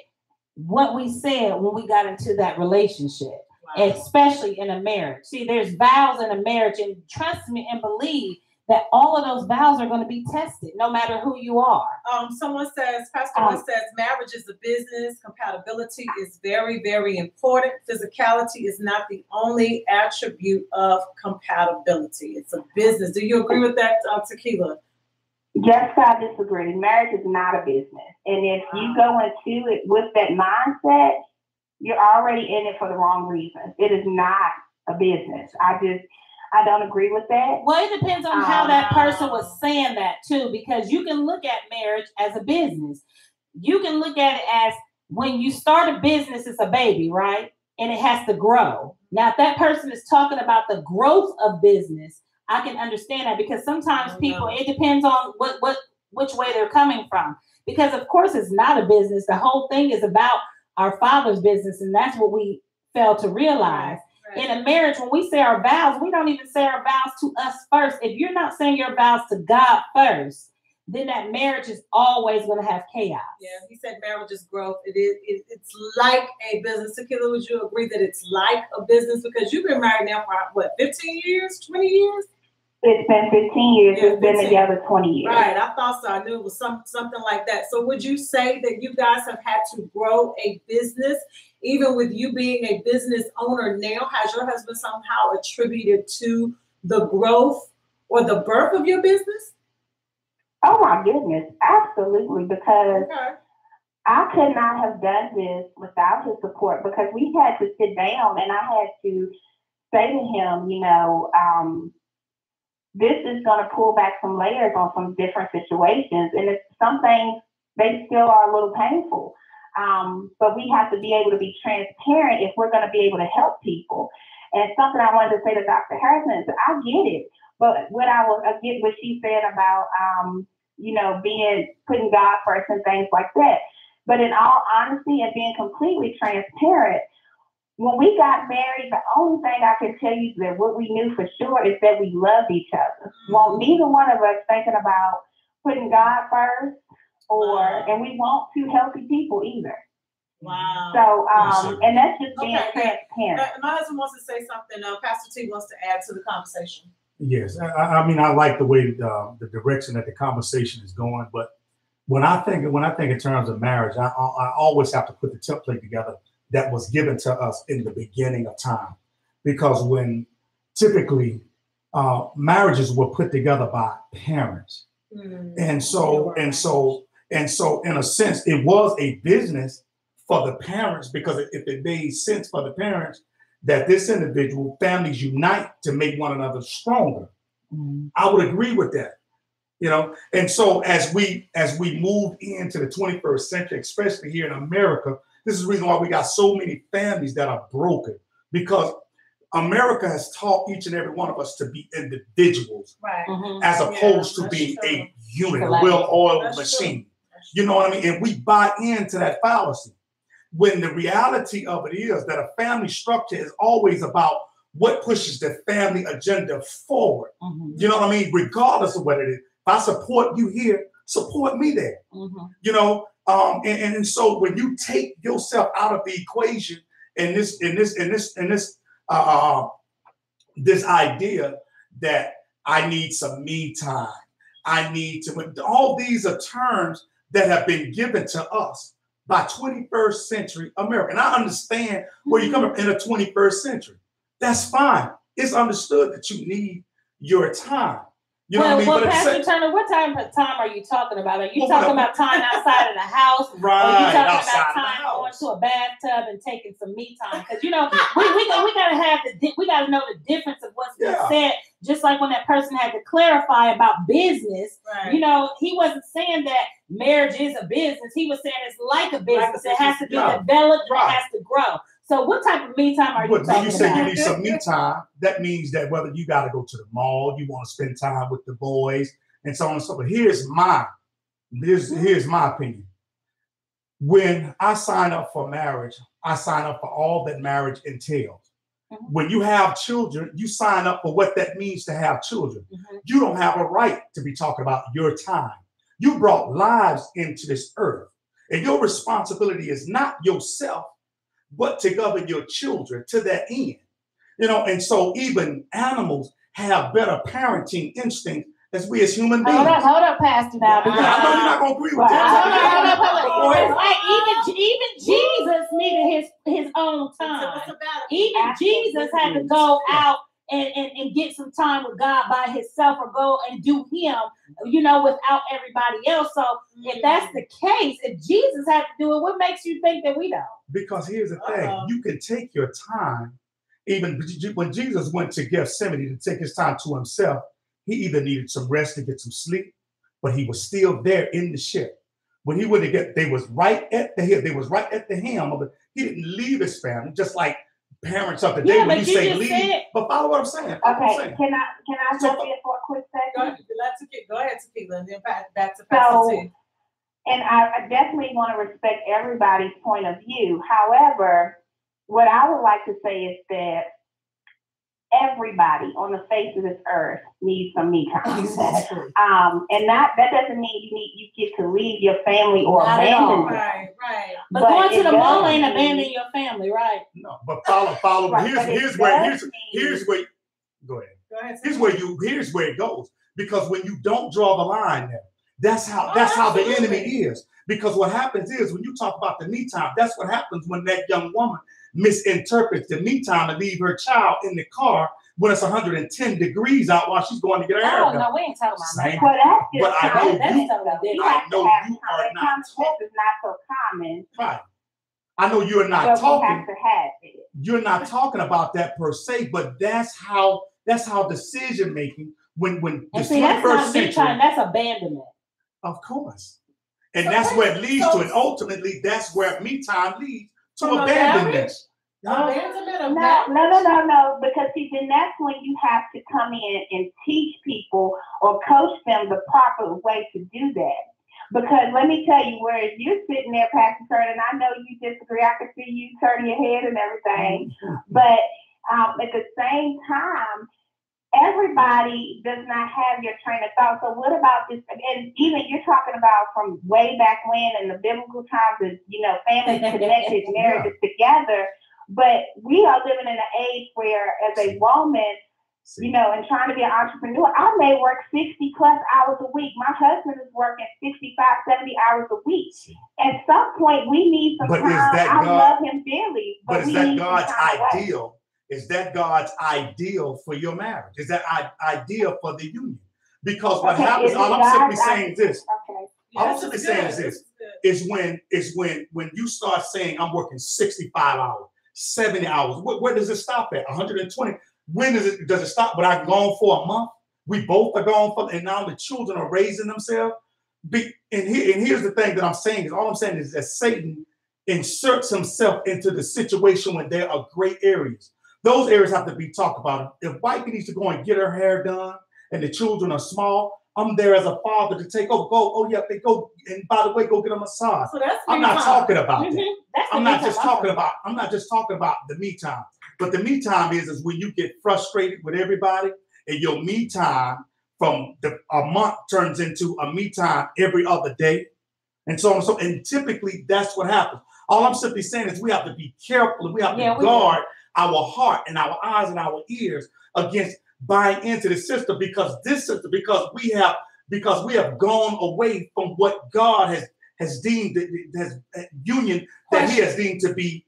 what we said when we got into that relationship. Wow. Especially in a marriage. See, there's vows in a marriage, and trust me and believe that all of those vows are going to be tested, no matter who you are. Pastor One says, marriage is a business. Compatibility is very, very important. Physicality is not the only attribute of compatibility. It's a business. Do you agree with that, Tequila? Yes, I disagree. Marriage is not a business. And if you go into it with that mindset, you're already in it for the wrong reasons. It is not a business. I don't agree with that. Well, it depends on how that person was saying that too, because you can look at marriage as a business. You can look at it as, when you start a business, it's a baby, right? And it has to grow. Now, if that person is talking about the growth of business, I can understand that, because sometimes people, it depends on which way they're coming from. Because of course it's not a business. The whole thing is about our Father's business, and that's what we fail to realize. Right. In a marriage, when we say our vows, we don't even say our vows to us first. If you're not saying your vows to God first, then that marriage is always going to have chaos. Yeah, he said marriage is growth. It's like a business. Tequila, would you agree that it's like a business? Because you've been married now for 15 years, 20 years? It's been 15 years. Yeah, it's been together 20 years. Right. I thought so. I knew it was something like that. So would you say that you guys have had to grow a business, even with you being a business owner now? Has your husband somehow attributed to the growth or the birth of your business? Oh, my goodness. Absolutely. Because I could not have done this without his support, because we had to sit down and I had to say to him, this is going to pull back some layers on some different situations. And it's some things, they still are a little painful. But we have to be able to be transparent if we're going to be able to help people. And something I wanted to say to Dr. Harrison is I get it. But I get what she said about, putting God first and things like that. But in all honesty and being completely transparent, when we got married, the only thing I can tell you that what we knew for sure is that we loved each other. Well, neither one of us thinking about putting God first, and we want two healthy people either. Wow. So, and that's just being transparent. My husband wants to say something. Pastor T wants to add to the conversation. Yes, I mean, I like the way the direction that the conversation is going, but when I think in terms of marriage, I always have to put the template together that was given to us in the beginning of time, because when typically marriages were put together by parents, and so in a sense it was a business for the parents, because if it made sense for the parents that this individual, families unite to make one another stronger. I would agree with that, And so as we moved into the 21st century, especially here in America, this is the reason why we got so many families that are broken, because America has taught each and every one of us to be individuals, as opposed to being a unit, a well-oiled machine. You know what I mean? And we buy into that fallacy, when the reality of it is that a family structure is always about what pushes the family agenda forward. You know what I mean? Regardless of what it is. If I support you here, support me there. And so when you take yourself out of the equation and this idea that I need some me time, all these are terms that have been given to us by 21st century America. And I understand where you come from in the 21st century. That's fine. It's understood that you need your time. You know what I mean? Well, Pastor Turner, what time are you talking about? Are you talking about time outside of the house? Right. Or are you talking about time going to a bathtub and taking some me time? Because we gotta know the difference of what's being said. Just like when that person had to clarify about business, he wasn't saying that marriage is a business. He was saying it's like a business. It has to be developed and it has to grow. So what type of me time are you talking about? When you say you need some me time, that means that whether you got to go to the mall, you want to spend time with the boys, and so on and so forth. Here's my opinion. When I sign up for marriage, I sign up for all that marriage entails. When you have children, you sign up for what that means to have children. You don't have a right to be talking about your time. You brought lives into this earth, and your responsibility is not yourself, but to govern your children to that end. And so even animals have better parenting instincts as we as human beings. Hold up, Pastor. Now, I know you're not going to agree with that. Hold up. Even Jesus needed his own time. Even Jesus had to go out and get some time with God by himself, or go and do him, without everybody else. So if that's the case, if Jesus had to do it, what makes you think that we don't? Because here's the thing, you can take your time. Even when Jesus went to Gethsemane to take his time to himself, he either needed some rest to get some sleep, but he was still there in the ship. When he went to they was right at the hill. They was right at the helm of it. He didn't leave his family, just like parents of the day when you say leave. But follow what I'm saying. Okay, can I jump in for a quick second? Go ahead, Tequila, and then back to Pastor T. And I definitely want to respect everybody's point of view. However, what I would like to say is that everybody on the face of this earth needs some me time. Exactly. And that doesn't mean you get to leave your family or abandon it. Right. But going to the mall ain't abandoning your family, right? No, but follow. Right, Here's where. Go ahead. Here's where it goes. Because when you don't draw the line there, that's how the enemy is. Because what happens is when you talk about the me time, that's what happens when that young woman misinterprets the me time and leave her child in the car when it's 110 degrees out while she's going to get her hair done. No, we ain't talking about that. But I know you are not talking. Is not so common. Right. I know you're not talking. Have to have it. You're not talking about that per se, but that's how decision making when the 21st century. That's abandonment. Of course. And that's where it leads to, and ultimately that's where me time leads to abandonment. Abandonment of No, marriage? no. Because see, then that's when you have to come in and teach people or coach them the proper way to do that. Because let me tell you, whereas you're sitting there, Pastor Kurt, and I know you disagree, I can see you turning your head and everything, but at the same time, everybody does not have your train of thought. So what about this? And even you're talking about from way back when in the biblical times, that, you know, families connected, marriages together. But we are living in an age where, as a woman, you know, and trying to be an entrepreneur, I may work 60 plus hours a week. My husband is working 65, 70 hours a week. At some point, we need some time. I love him dearly. But is that God's ideal? Is that God's ideal for your marriage? Is that ideal for the union? Because what happens, all I'm simply saying is this. All I'm simply saying is this. Is when you start saying, I'm working 65 hours, 70 hours. Where does it stop at? 120? When does it stop? But I've gone for a month. We both are gone for, and now the children are raising themselves. And here's the thing that I'm saying is, all I'm saying is that Satan inserts himself into the situation when there are gray areas. Those areas have to be talked about. If Wifey needs to go and get her hair done and the children are small, I'm there as a father to take over. They go, and by the way, go get a massage. So I'm not talking about that. I'm not just talking about the me time. But the me time is when you get frustrated with everybody and your me time from a month turns into a me time every other day. And so on. And typically that's what happens. All I'm simply saying is we have to be careful. We have to guard our heart and our eyes and our ears against buying into the system, because we have gone away from what God has deemed union that He has deemed to be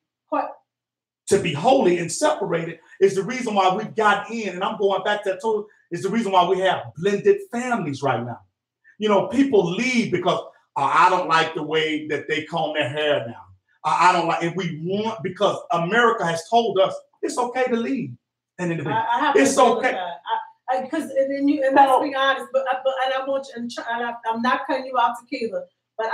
holy and separated, is the reason why we've gotten in. And I'm going back to that is the reason why we have blended families right now. You know, people leave because I don't like the way that they comb their hair now. I don't like, and we want, because America has told us it's okay to leave an individual. I have it's to okay. Because let's be honest, but I want you, and I'm not cutting you off, Tequila, but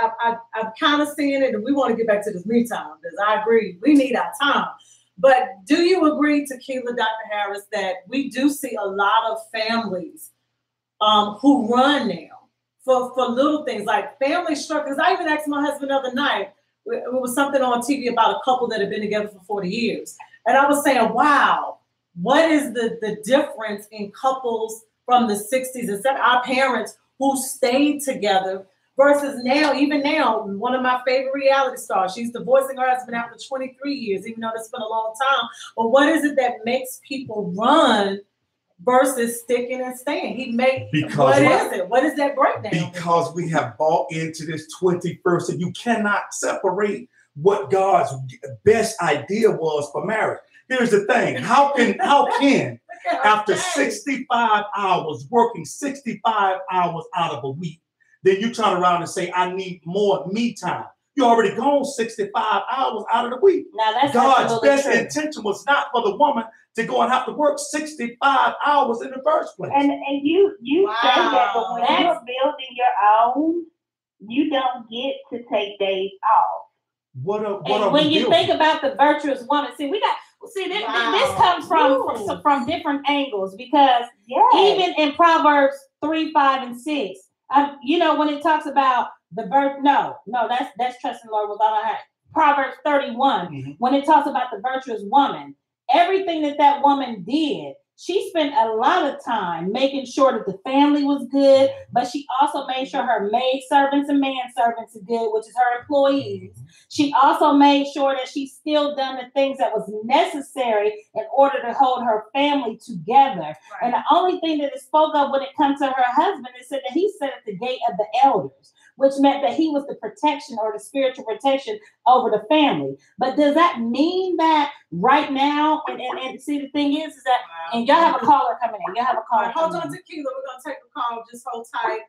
I'm kind of seeing it, and we want to get back to this me time, because I agree, we need our time. But do you agree, Tequila, Dr. Harris, that we do see a lot of families who run now for little things like family struggles? I even asked my husband the other night, it was something on TV about a couple that had been together for 40 years. And I was saying, wow, what is the difference in couples from the 60s and 70s, our parents who stayed together versus now, even now, one of my favorite reality stars, she's divorcing her husband after 23 years, even though that's been a long time. But what is it that makes people run versus sticking and staying? What is it? What is that breakdown? Because we have bought into this 21st, and you cannot separate what God's best idea was for marriage. Here's the thing. How can after 65 hours, working 65 hours out of a week, then you turn around and say, I need more me time? You already gone 65 hours out of the week. Now that's God's best intention was not for the woman to go and have to work 65 hours in the first place. And you say that, but when you're building your own, you don't get to take days off. When you think about the virtuous woman, this comes from different angles, because even in Proverbs 3, 5, and 6, you know, when it talks about the that's trusting Lord with all our heart. Proverbs 31, when it talks about the virtuous woman, everything that woman did, she spent a lot of time making sure that the family was good, but she also made sure her maid servants and manservants are good, which is her employees. She also made sure that she still done the things that was necessary in order to hold her family together. Right. And the only thing that is spoke of when it comes to her husband is that he sat at the gate of the elders, which meant that he was the protection or the spiritual protection over the family. But does that mean that right now, and see, the thing is that, and y'all have a caller coming in. Hold on, Tequila. We're going to take a call. Just hold tight.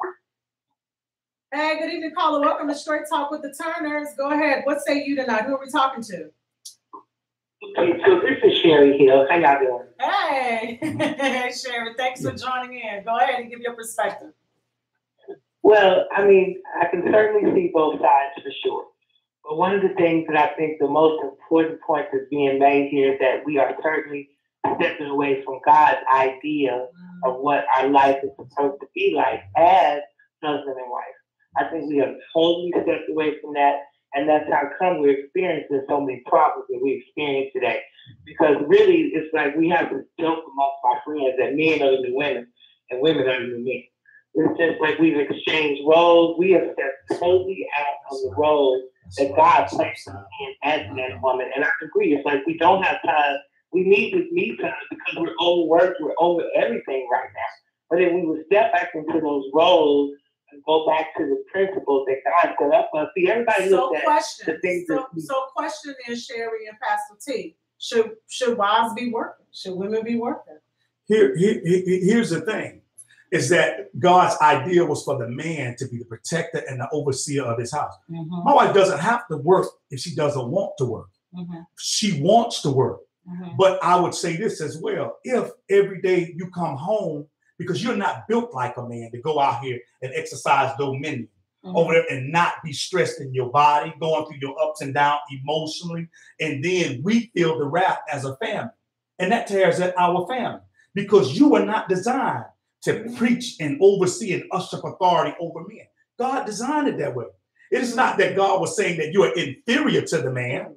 Hey, good evening, caller. Welcome to Straight Talk with the Turners. Go ahead. What say you tonight? Who are we talking to? Okay, so this is Sherry Hill. How y'all doing? Hey, Sherry. Thanks for joining in. Go ahead and give your perspective. Well, I mean, I can certainly see both sides for sure. But one of the things that I think the most important point that's being made here is that we are certainly stepping away from God's idea of what our life is supposed to be like as husband and wife. I think we have totally stepped away from that, and that's how come we're experiencing so many problems that we experience today. Because really, it's like we have this joke amongst our friends that men are the new women and women are the new men. It's just like we've exchanged roles. We have stepped totally out of the role that God placed us in as man and woman. And I agree, it's like we don't have time. We need this me time because we're overworked, we're over everything right now. But if we would step back into those roles and go back to the principles that God set up for us, see, everybody looks at the things So question is, Sherry and Pastor T, should wives be working? Should women be working? Here's the thing, is that God's idea was for the man to be the protector and the overseer of his house. Mm-hmm. My wife doesn't have to work if she doesn't want to work. Mm-hmm. She wants to work. Mm-hmm. But I would say this as well. If every day you come home, because you're not built like a man to go out here and exercise dominion over there and not be stressed in your body, going through your ups and downs emotionally. And then we feel the wrath as a family. And that tears at our family because you were not designed to preach and oversee and usher authority over men. God designed it that way. It is not that God was saying that you are inferior to the man.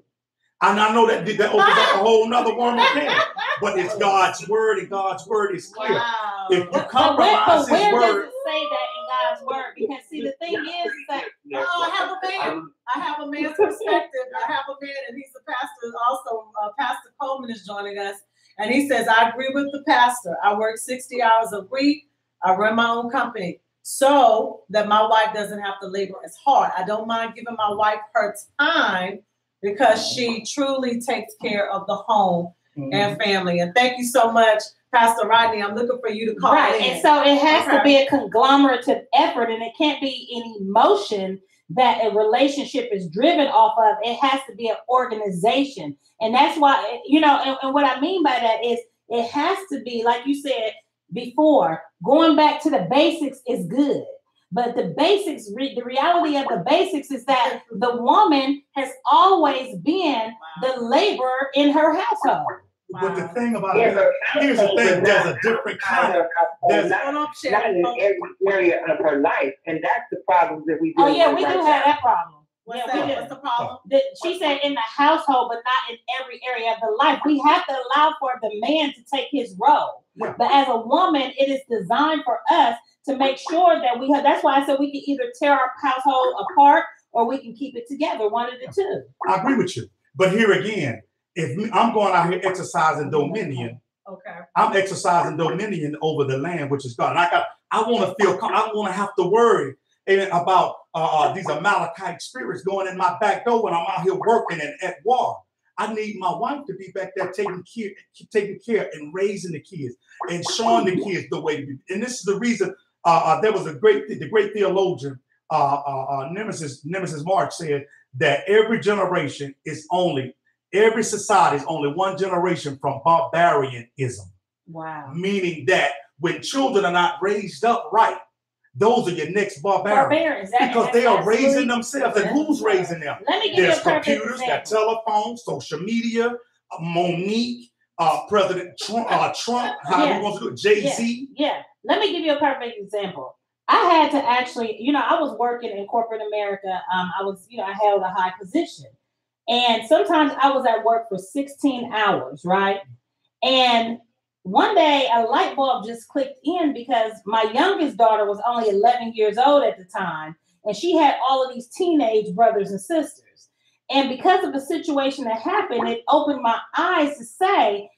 And I know that opens up a whole nother world of can. But it's God's word, and God's word is clear. Wow. If you compromise His where word, does it say that in God's word? Because see, the thing is that I have a man's perspective. I have a man, and he's a pastor. Also, Pastor Coleman is joining us, and he says, "I agree with the pastor. I work 60 hours a week. I run my own company, so that my wife doesn't have to labor as hard. I don't mind giving my wife her time because she truly takes care of the home." And family. And thank you so much, Pastor Rodney. I'm looking for you to call in. And so it has to be a conglomerative effort, and it can't be an emotion that a relationship is driven off of. It has to be an organization. And that's why, and what I mean by that is it has to be, like you said before, going back to the basics is good. But the basics, the reality of the basics is that the woman has always been the laborer in her household. But the thing about it, here's the thing, there's a different kind of, not in every area of her life. And that's the problem that we do. Oh, yeah, we do have that problem. What's the problem? She said in the household, but not in every area of the life. We have to allow for the man to take his role. Yeah. But as a woman, it is designed for us to make sure that we have, that's why I said we can either tear our household apart or we can keep it together, one of the two. I agree with you. But here again, if I'm going out here exercising dominion, I'm exercising dominion over the land, which is God. And I want to feel, I don't want to have to worry about these Amalekite spirits going in my back door when I'm out here working and at war. I need my wife to be back there taking care and raising the kids and showing the kids the way to be. And this is the reason there was the great theologian, Nemesis Mark said that every generation is only, every society is only one generation from barbarianism. Wow. Meaning that when children are not raised up right, those are your next barbarians. Because they are raising themselves. And who's raising them? There's computers, got telephones, social media, Monique, President Trump, how he wants to do it, Jay-Z. Yeah. Let me give you a perfect example. I had to actually, I was working in corporate America. I held a high position. And sometimes I was at work for 16 hours, right? And one day a light bulb just clicked in because my youngest daughter was only 11 years old at the time. And she had all of these teenage brothers and sisters. And because of the situation that happened, it opened my eyes to say,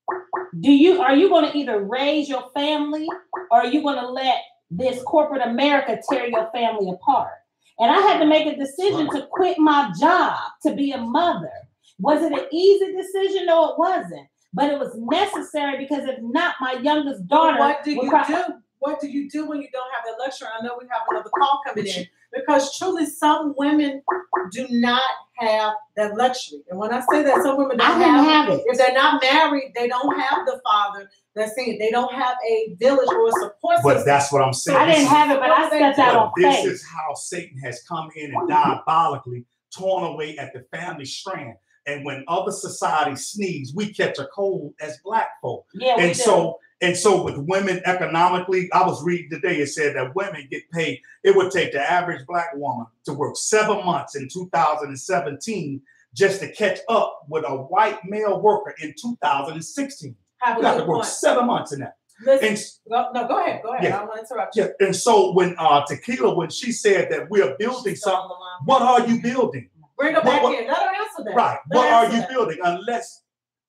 are you going to either raise your family or are you going to let this corporate America tear your family apart? And I had to make a decision to quit my job to be a mother. Was it an easy decision? No, it wasn't. But it was necessary because if not, my youngest daughter. What do you do? What do you do when you don't have that luxury? I know we have another call coming in because truly some women do not have that luxury. And when I say that, some women don't have it. If they're not married, they don't have the father that's saying they don't have a village or a support system. But that's what I'm saying. I didn't have it, but I stepped out on faith. This is how Satan has come in and diabolically torn away at the family strand. And when other societies sneeze, we catch a cold as Black folk. Yeah, and so with women economically, I was reading today, it said that women get paid. It would take the average Black woman to work 7 months in 2017 just to catch up with a white male worker in 2016. You have to work 7 months in that. Listen, go ahead. Yeah. I don't want to interrupt you. Yeah. And so when Tequila, when she said that we are building something, what are you building? Bring her back in. Let her answer that. Right. What are you building?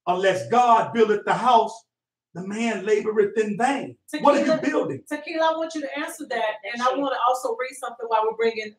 Unless God buildeth the house, the man laboreth in vain. Tequila, what are you building? Tequila, I want you to answer that. And I want to also read something while we're bringing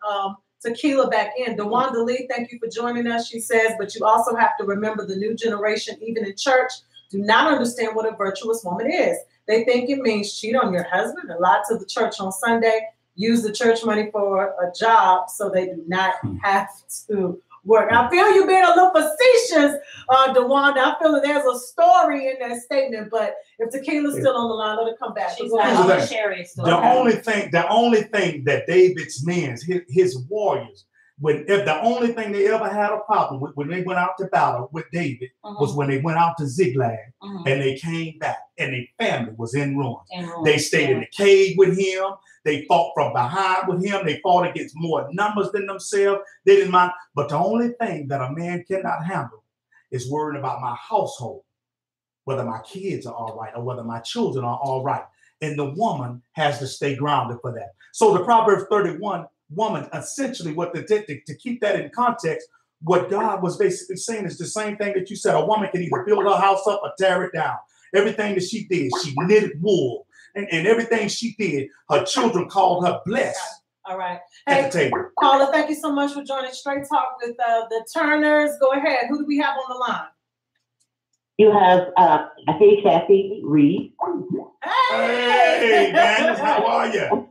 Tequila back in. DeWanda Lee, thank you for joining us. She says, but you also have to remember the new generation, even in church, do not understand what a virtuous woman is. They think it means cheat on your husband and lie to the church on Sunday, use the church money for a job so they do not have to work. I feel you being a little facetious, DeWanda. I feel that there's a story in that statement, but if Tequila's still on the line, let her come back. The only thing that David's men, his warriors, if the only thing they ever had a problem with when they went out to battle with David was when they went out to Ziklag and they came back and their family was in ruins. They stayed in the cave with him. They fought from behind with him. They fought against more numbers than themselves. They didn't mind. But the only thing that a man cannot handle is worrying about my household, whether my kids are all right or whether my children are all right. And the woman has to stay grounded for that. So the Proverbs 31 woman, essentially to keep that in context, what God was basically saying is the same thing that you said. A woman can either build her house up or tear it down. Everything that she did, she knitted wool. And everything she did, her children called her blessed. All right. At the table. Paula, thank you so much for joining Straight Talk with the Turners. Go ahead. Who do we have on the line? You have, hey, Kathy Reed. Hey, man, how are you?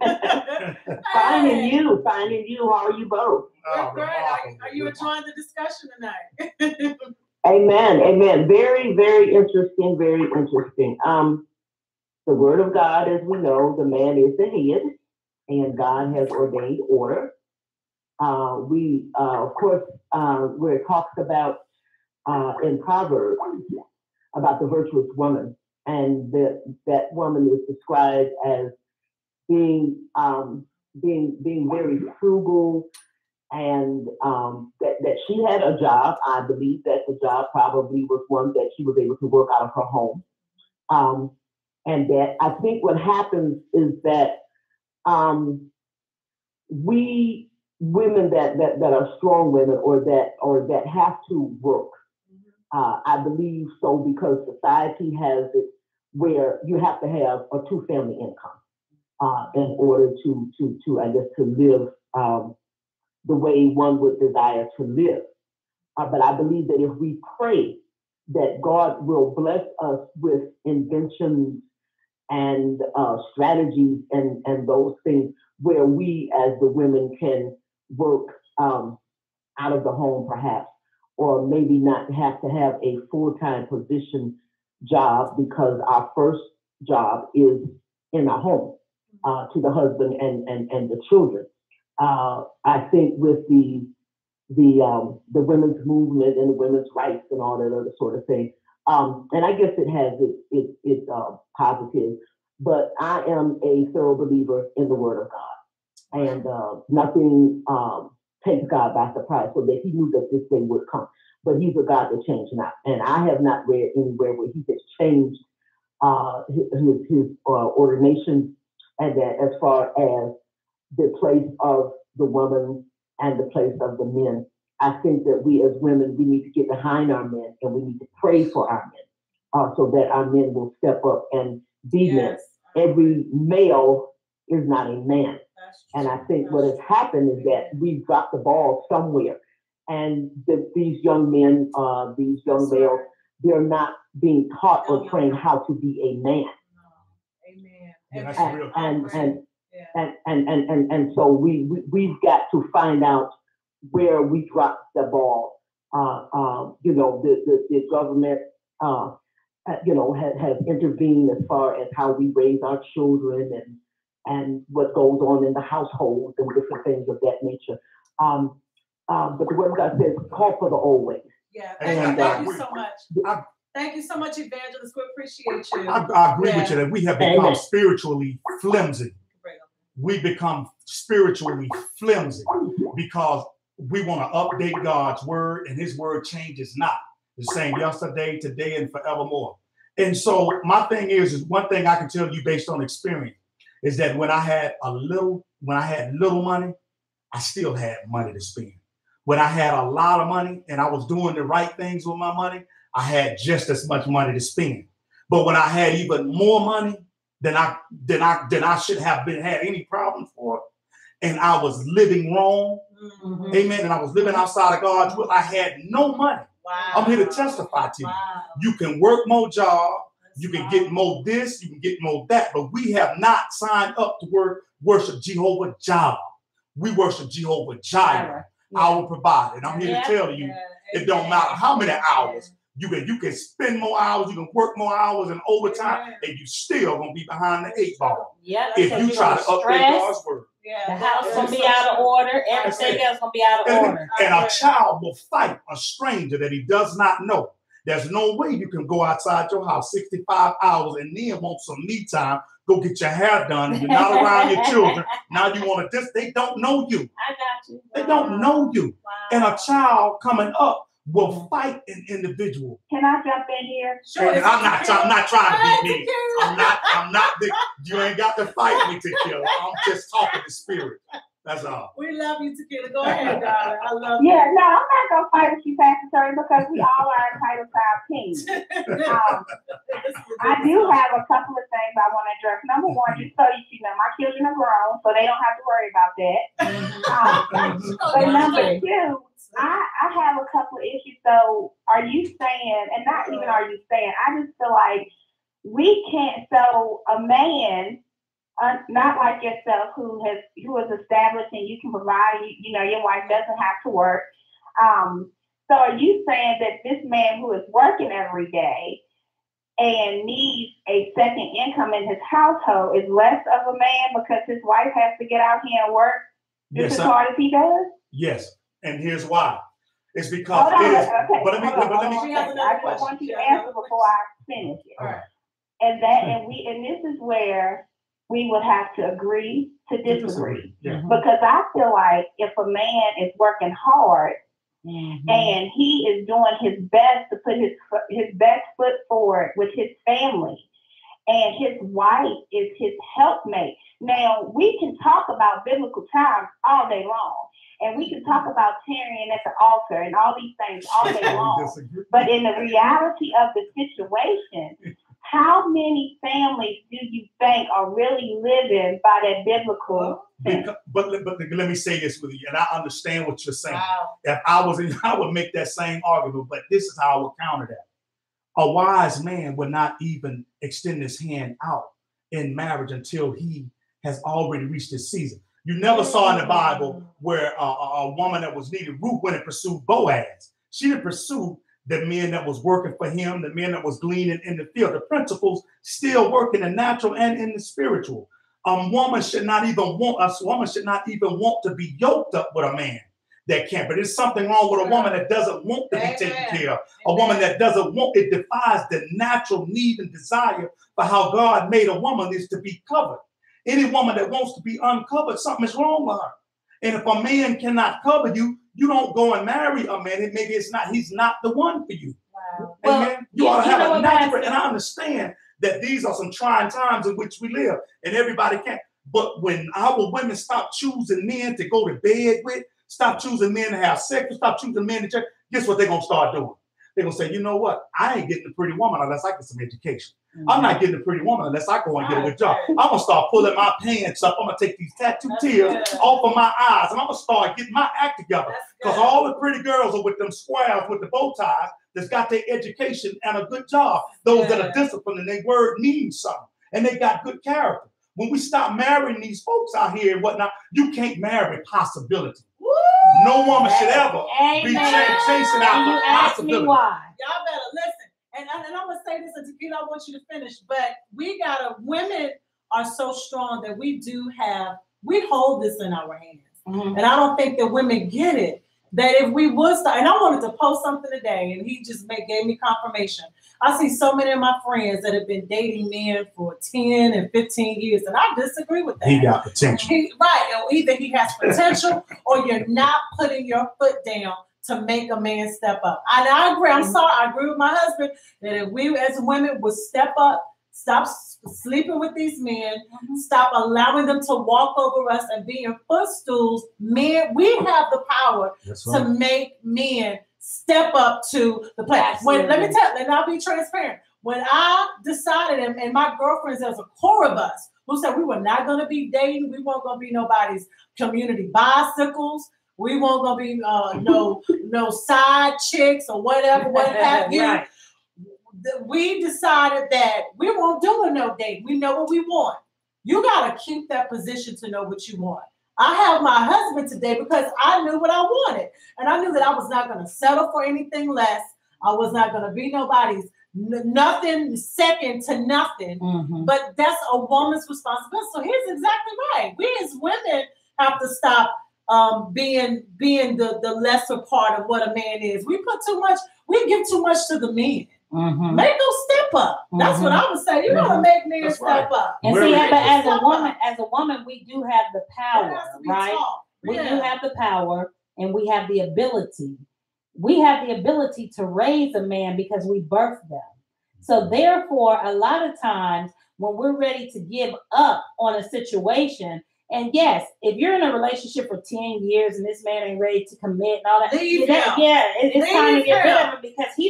Finding you. How are you both? Good. Are you enjoying the discussion tonight? Amen. Very, very interesting. Very interesting. The word of God, as we know, the man is the head, and God has ordained order. Of course, where it talks about in Proverbs about the virtuous woman, and that woman is described as being very frugal, and that she had a job. I believe that the job probably was one that she was able to work out of her home. And that I think what happens is that we women that are strong women or that have to work, I believe so, because society has it where you have to have a 2-family income in order to I guess to live the way one would desire to live. But I believe that if we pray that God will bless us with inventions and strategies and those things where we as the women can work out of the home perhaps, or maybe not have to have a full-time position job, because our first job is in our home to the husband and the children. I think with the women's movement and the women's rights and all that other sort of thing, and I guess it has its positive, but I am a thorough believer in the Word of God, and nothing takes God by surprise, so that He knew that this day would come. But He's a God that changes not, and I have not read anywhere where He has changed his ordination, and that as far as the place of the woman and the place of the men. I think that we as women, we need to get behind our men, and we need to pray for our men so that our men will step up and be men. Every male is not a man. And I think what has happened is that we've dropped the ball somewhere. And these young men, these young males, they're not being taught or trained how to be a man. Amen. And so we've got to find out where we dropped the ball. The government, has intervened as far as how we raise our children and what goes on in the household and different things of that nature. But the word of God says, call for the old ways. Yeah, And, thank you so much. Thank you so much, Evangelist. We appreciate you. I agree with you that we have become Amen. spiritually flimsy. We become spiritually flimsy because we want to update God's word, and his word changes not. The same yesterday, today, and forevermore. And so my thing is one thing I can tell you based on experience is that when I had little money, I still had money to spend. When I had a lot of money and I was doing the right things with my money, I had just as much money to spend. But when I had even more money than I should have had any problem for, and I was living wrong, amen, and I was living outside of God's will, I had no money. Wow. I'm here to testify to you. You can work more jobs, you can get more this, you can get more that, but we have not signed up to worship Jehovah Jireh. We worship Jehovah Jireh, our provider. And I'm here to tell you, it don't matter how many hours. You can spend more hours, you can work more hours and overtime, and you still gonna be behind the 8 ball. If you try to update God's word. The house gonna be out of order, everything else gonna be out of order. And a child will fight a stranger that he does not know. There's no way you can go outside your house 65 hours and then want some me time, go get your hair done, and you're not around your children. Now you want to they don't know you. I got you. They don't know you. And a child coming up will fight an individual. Can I jump in here? Sure. And I'm not trying to be mean. I'm not you ain't got to fight me, Tequila. I'm just talking the spirit. That's all. We love you, Tequila. Go ahead, darling. I love you. Yeah, no, I'm not gonna fight with you, Pastor Shirley, because we all are entitled to our opinion. I do have a couple of things I want to address. Number one, just so you know, my children are grown, so they don't have to worry about that. But number two, I have a couple of issues. So are you saying, and not even are you saying, I just feel like we can't, so a man, not like yourself, who is established and you can provide, you know, your wife doesn't have to work. So are you saying that this man who is working every day and needs a second income in his household is less of a man because his wife has to get out here and work just as hard as he does? Yes, and here's why. It's because I just I want you to answer before I finish it. Right. And this is where we would have to agree to disagree. Yeah. Because I feel like if a man is working hard and he is doing his best to put his best foot forward with his family, and his wife is his helpmate. Now, we can talk about biblical times all day long, and we can talk about tarrying at the altar and all these things all day long. But in the reality of the situation, how many families do you think are really living by that biblical thing? But let me say this with you, and I understand what you're saying. Wow. If I was in, I would make that same argument, but this is how I would counter that. A wise man would not even extend his hand out in marriage until he has already reached his season. You never saw in the Bible where a woman that was needed, Ruth, went and pursued Boaz. She didn't pursue the men that was working for him, the men that was gleaning in the field. The principles still work in the natural and in the spiritual. A woman should not even want to be yoked up with a man that can't. But there's something wrong with a woman that doesn't want to be taken care of. A woman that doesn't want, it defies the natural need and desire for how God made a woman is to be covered. Any woman that wants to be uncovered, something is wrong with her. And if a man cannot cover you, you don't go and marry a man, and maybe he's not the one for you. Wow. Well, you ought to have a natural, and I understand that these are some trying times in which we live, and everybody can't. But when our women stop choosing men to go to bed with, stop choosing men to have sex, stop choosing men to check, guess what they're going to start doing? They're going to say, you know what? I ain't getting a pretty woman unless I get some education. I'm not getting a pretty woman unless I go and get a good job. I'm going to start pulling my pants up. I'm going to take these tattoo tears off of my eyes, and I'm going to start getting my act together. Because all the pretty girls are with them squares with the bow ties that's got their education and a good job. Those that are disciplined and their word means something. And they got good character. When we stop marrying these folks out here and whatnot, you can't marry possibility. Woo! No woman should ever be chasing after possibility. Me why. Y'all better listen. And I'm going to say this, and Tequila, I want you to finish, but women are so strong that we hold this in our hands. And I don't think that women get it, that if we would start, and I wanted to post something today, and he just gave me confirmation. I see so many of my friends that have been dating men for 10 and 15 years, and I disagree with that. He got potential. Right. Either he has potential or you're not putting your foot down to make a man step up. And I agree. I'm sorry. I agree with my husband that if we as women would step up, stop sleeping with these men, stop allowing them to walk over us and be in footstools, men, we have the power to make men step up to the plate. Let me tell you, and I'll be transparent. When I decided, and my girlfriends, there was a core of us who said we were not going to be dating, we weren't going to be nobody's community bicycles, we weren't going to be no side chicks or whatever, what have you. Right. We decided that we won't do no date. We know what we want. You got to keep that position to know what you want. I have my husband today because I knew what I wanted. And I knew that I was not going to settle for anything less. I was not going to be nobody's nothing second to nothing. But that's a woman's responsibility. So here's exactly right. We as women have to stop being the lesser part of what a man is. We give too much to the men. Make them step up. That's what I would say. You gotta make men step up. And see, but as a woman, we do have the power, right? We do have the power, and we have the ability. We have the ability to raise a man because we birthed them. So therefore, a lot of times when we're ready to give up on a situation, and yes, if you're in a relationship for 10 years and this man ain't ready to commit and all that, it's time to get rid of him because he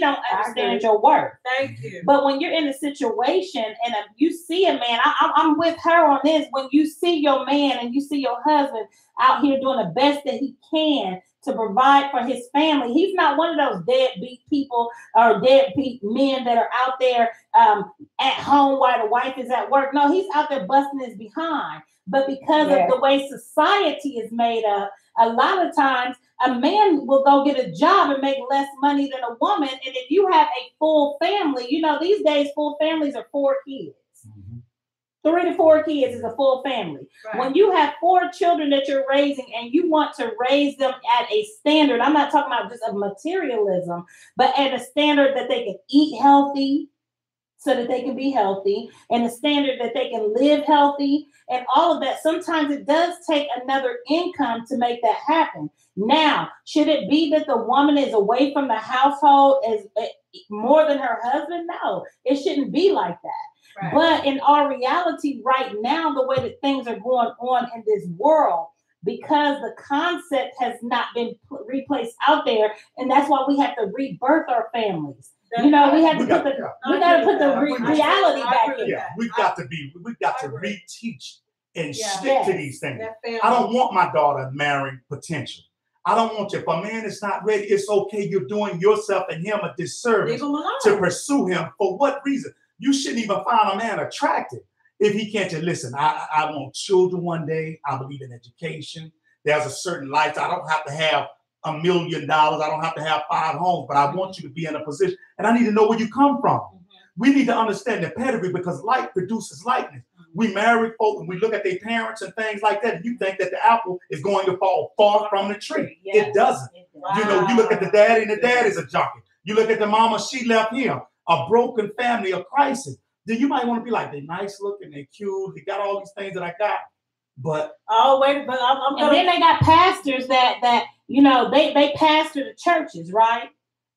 don't understand your worth. Thank you. But when you're in a situation and you see a man, I'm with her on this. When you see your man and you see your husband out here doing the best that he can to provide for his family, he's not one of those deadbeat people or deadbeat men that are out there at home while the wife is at work. No, he's out there busting his behind. But because of the way society is made up, a lot of times a man will go get a job and make less money than a woman. And if you have a full family, these days full families are 4 kids. 3 to 4 kids is a full family. Right. When you have 4 children that you're raising and you want to raise them at a standard, I'm not talking about just of materialism, but at a standard that they can eat healthy so that they can be healthy, and a standard that they can live healthy, and all of that. Sometimes it does take another income to make that happen. Now, should it be that the woman is away from the household as more than her husband? No, it shouldn't be like that. Right. But in our reality right now, the way that things are going on in this world, because the concept has not been replaced out there, and that's why we have to rebirth our families. We have to put the reality back in. Yeah, we've got to reteach and stick to these things. I don't want my daughter marrying potential. I don't want you. If a man is not ready, it's okay. You're doing yourself and him a disservice to pursue him. For what reason? You shouldn't even find a man attractive if he can't just listen. I want children one day. I believe in education. There's a certain life. I don't have to have $1 million. I don't have to have 5 homes, but I want you to be in a position, and I need to know where you come from. We need to understand the pedigree because light produces likeness. We marry folk and we look at their parents and things like that, and you think that the apple is going to fall far from the tree. It doesn't. Wow. You look at the daddy, and the dad is a junkie. You look at the mama, she left him. A broken family, a crisis. Then you might want to be like, they're nice looking, they're cute, they got all these things that I got. But and then they got pastors that they pastor the churches, right?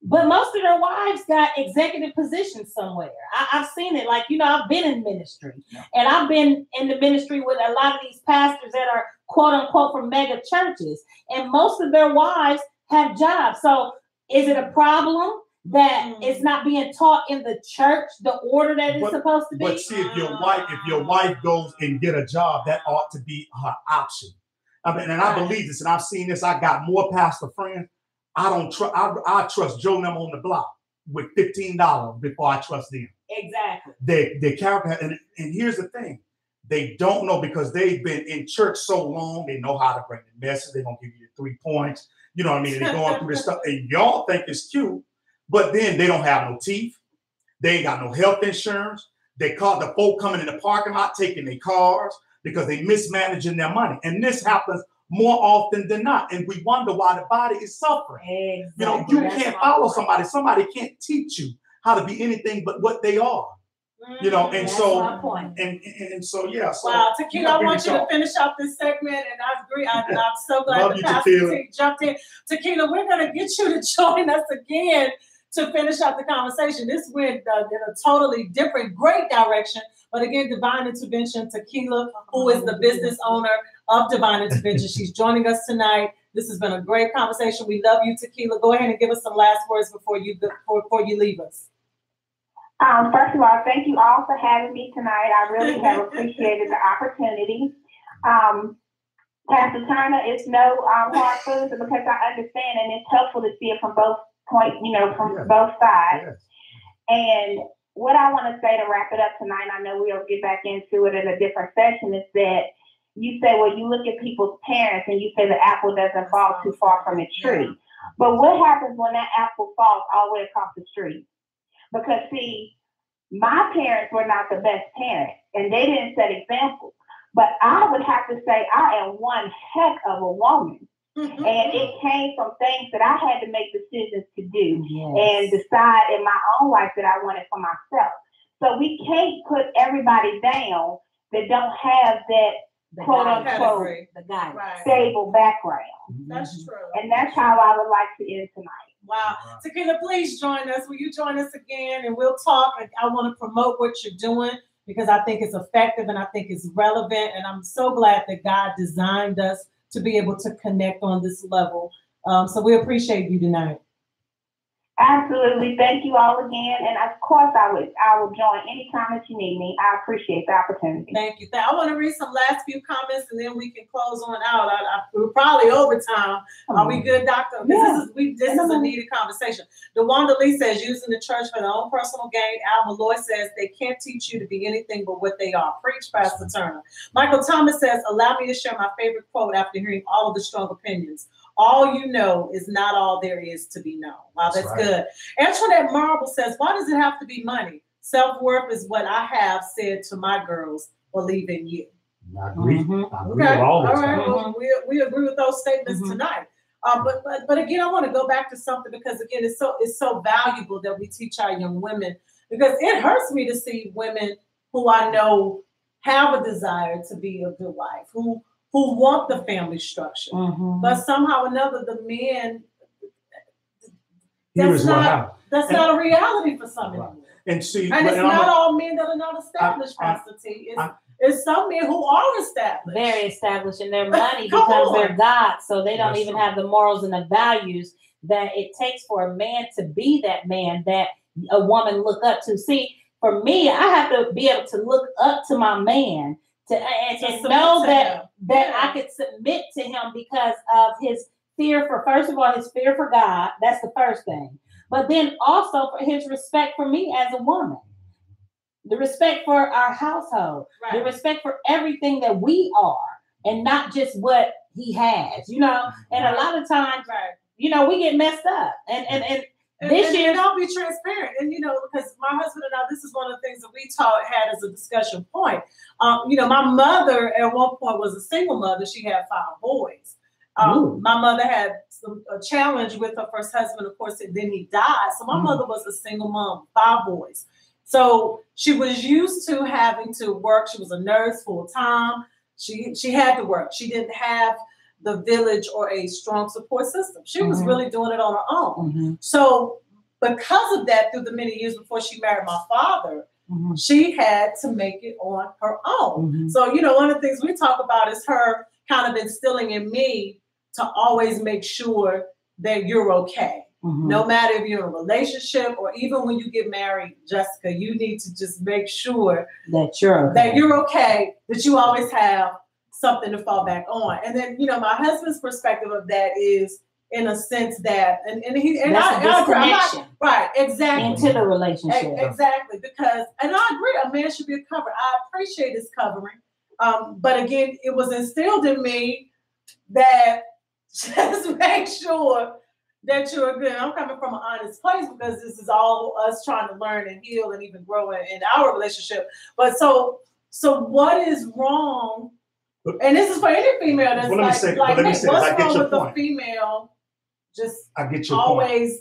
But most of their wives got executive positions somewhere. I've seen it. I've been in ministry, and I've been in the ministry with a lot of these pastors that are quote unquote from mega churches, and most of their wives have jobs. So is it a problem that it's not being taught in the church, the order that it's supposed to be? But see, if your wife goes and get a job, that ought to be her option. I believe this, and I've seen this. I got more pastor friends. I trust Joe and them on the block with $15 before I trust them. Exactly. They character, and here's the thing. They don't know because they've been in church so long. They know how to bring the message. They're going to give you the 3 points. You know what I mean? They're going through this stuff, and y'all think it's cute. But then they don't have no teeth. They ain't got no health insurance. They caught the folk coming in the parking lot taking their cars because they mismanaging their money. And this happens more often than not. And we wonder why the body is suffering. Exactly. You can't follow somebody. Somebody can't teach you how to be anything but what they are. And so yeah. So, wow, Tequila, I want you to finish off this segment, and I agree. I'm so glad the Pastor T jumped in. Tequila, we're gonna get you to join us again to finish out the conversation. This went in a totally different, great direction. But again, Divine Intervention, Tequila, who is the business owner of Divine Intervention, she's joining us tonight. This has been a great conversation. We love you, Tequila. Go ahead and give us some last words before you leave us. First of all, thank you all for having me tonight. I really have appreciated the opportunity. Pastor Turner, it's no hard feelings because I understand, and it's helpful to see it from both points, from both sides. Yes. And what I want to say to wrap it up tonight, I know we'll get back into it in a different session, is that you say, well, you look at people's parents and you say the apple doesn't fall too far from its tree. But what happens when that apple falls all the way across the street? Because, see, my parents were not the best parents, and they didn't set examples. But I would have to say I am one heck of a woman. And it came from things that I had to make decisions to do and decide in my own life that I wanted for myself. So we can't put everybody down that don't have that quote-unquote stable background. That's true. And that's how I would like to end tonight. Wow. Tequila, please join us. Will you join us again? And we'll talk. I want to promote what you're doing because I think it's effective and I think it's relevant. And I'm so glad that God designed us to be able to connect on this level. So we appreciate you tonight. Absolutely. Thank you all again. And of course, I will join anytime that you need me. I appreciate the opportunity. Thank you. I want to read some last few comments and then we can close on out. We're probably over time. Are we good, Doctor? This is a needed conversation. DeWanda Lee says, using the church for their own personal gain. Al Malloy says, they can't teach you to be anything but what they are. Preach, Pastor Turner. Michael Thomas says, allow me to share my favorite quote after hearing all of the strong opinions. All you know is not all there is to be known. Wow, that's right. Good. Antoinette Marble says, why does it have to be money? Self-worth is what I have said to my girls, believe in you. I agree. I agree with all this. All right. Well, we agree with those statements tonight. But again, I want to go back to something because again, it's so valuable that we teach our young women, because it hurts me to see women who I know have a desire to be a good wife, who want the family structure, but somehow or another, the men, that's not a reality for some of them. And see, it's not all men that are not established, Pastor T. It's some men who are established. Very established in their money because they're God, so they don't even have the morals and the values that it takes for a man to be that man that a woman look up to. See, for me, I have to be able to look up to my man and know that I could submit to him because of his fear for, first of all, his fear for God. That's the first thing. But then also for his respect for me as a woman. The respect for our household. Right. The respect for everything that we are and not just what he has, And a lot of times, we get messed up. And this year, I'll be transparent. And, because my husband and I, this is one of the things that we had as a discussion point. My mother at one point was a single mother. She had 5 boys. My mother had a challenge with her first husband, of course, and then he died. So my mother was a single mom, 5 boys. So she was used to having to work. She was a nurse full time. She had to work. She didn't have the village or a strong support system. She was really doing it on her own. So because of that, through the many years before she married my father, she had to make it on her own. So, one of the things we talk about is her kind of instilling in me to always make sure that you're okay. No matter if you're in a relationship or even when you get married, Jessica, you need to just make sure that you're okay, that you always have something to fall back on. And then, my husband's perspective of that is in a sense that, and right, exactly. Into the relationship. Exactly. Because, and I agree, a man should be covered. I appreciate his covering. But again, it was instilled in me that just make sure that you're good. I'm coming from an honest place because this is all us trying to learn and heal and even grow in our relationship. But so what is wrong And this is for any female that's Well, like, let like me me. say, What's I get wrong your with point. the female just I get your point. always,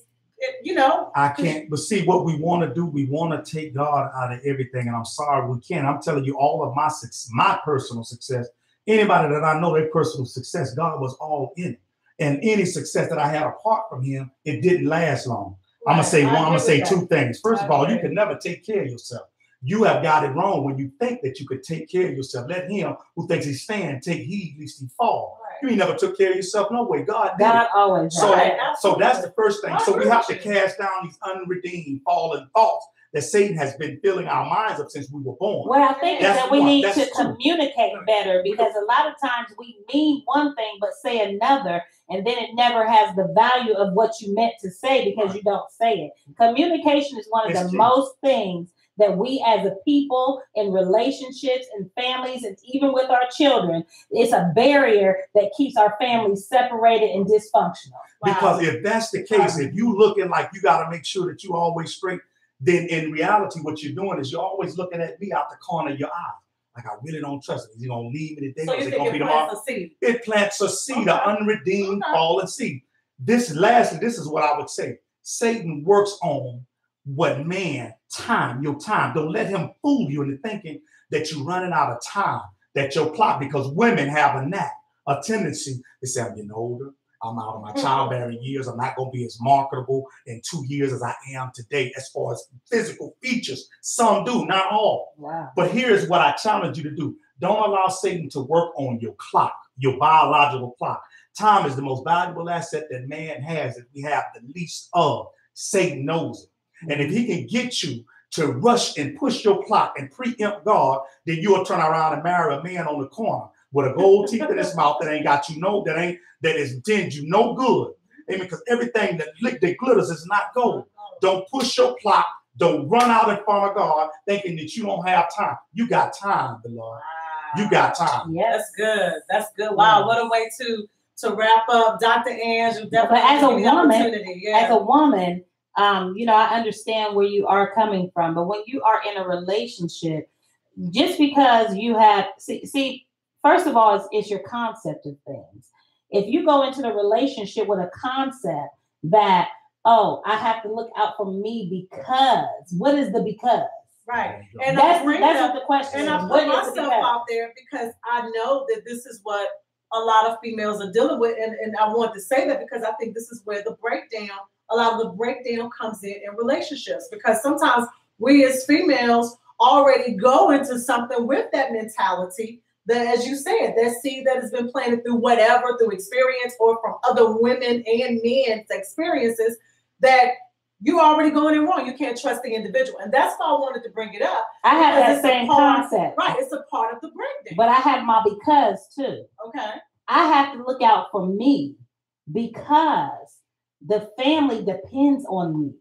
you know? I can't, but see what we want to do, we want to take God out of everything. And I'm sorry, we can't. I'm telling you, all of my personal success, anybody that I know, their personal success, God was all in it. And any success that I had apart from him, it didn't last long. Right. I'm gonna say that. two things. First of all, you agree. can never take care of yourself. You have got it wrong when you think that you could take care of yourself. Let him who thinks he's stand take heed lest he fall. Right. You ain't never took care of yourself. No way. God did. God always. So, Right. so that's the first thing. So we have to Absolutely. cast down these unredeemed, fallen thoughts that Satan has been filling our minds up since we were born. What I think is That's that we one. need That's to two. communicate better, because a lot of times we mean one thing but say another, and then it never has the value of what you meant to say because you don't say it. Communication is one of the most things that we as a people in relationships and families and even with our children, it's a barrier that keeps our families separated and dysfunctional. Because if that's the case, if you looking like you got to make sure that you always straight, then in reality, what you're doing is you're always looking at me out the corner of your eye. Like, I really don't trust him. Is he going to leave me today? So or is you it going to think be it plants tomorrow? a seed? It plants a seed, an unredeemed fallen seed. Lastly, this is what I would say. Satan works on what man, your time. Don't let him fool you into thinking that you're running out of time, that your plot, because women have a tendency to say, I'm getting older. I'm out of my childbearing years. I'm not going to be as marketable in 2 years as I am today as far as physical features. Some do, not all. Wow. But here's what I challenge you to do. Don't allow Satan to work on your clock, your biological clock. Time is the most valuable asset that man has that we have the least of. Satan knows it. And if he can get you to rush and push your clock and preempt God, then you'll turn around and marry a man on the corner with a gold teeth in his mouth that ain't got you no, that is did you no good. Amen. Because everything that glitters is not gold. Don't push your clock. Don't run out in front of God thinking that you don't have time. You got time, beloved. You got time. Yeah, that's good. That's good. Wow, what a way to wrap up, Dr. Ange. But as a woman, I understand where you are coming from. But when you are in a relationship, just because you have see, first of all, it's your concept of things. If you go into the relationship with a concept that, oh, I have to look out for me because, what is the because? Right. And that's what the question is. And I put myself out there because I know that this is what a lot of females are dealing with. And I want to say that because I think this is where a lot of the breakdown comes in relationships. Because sometimes we as females already go into something with that mentality that, as you said, that seed that has been planted through experience or from other women and men's experiences, that you're already going in wrong. You can't trust the individual. And that's why I wanted to bring it up. I have that same concept. Right. It's a part of the breakdown. But I have my because too. Okay. I have to look out for me because the family depends on me.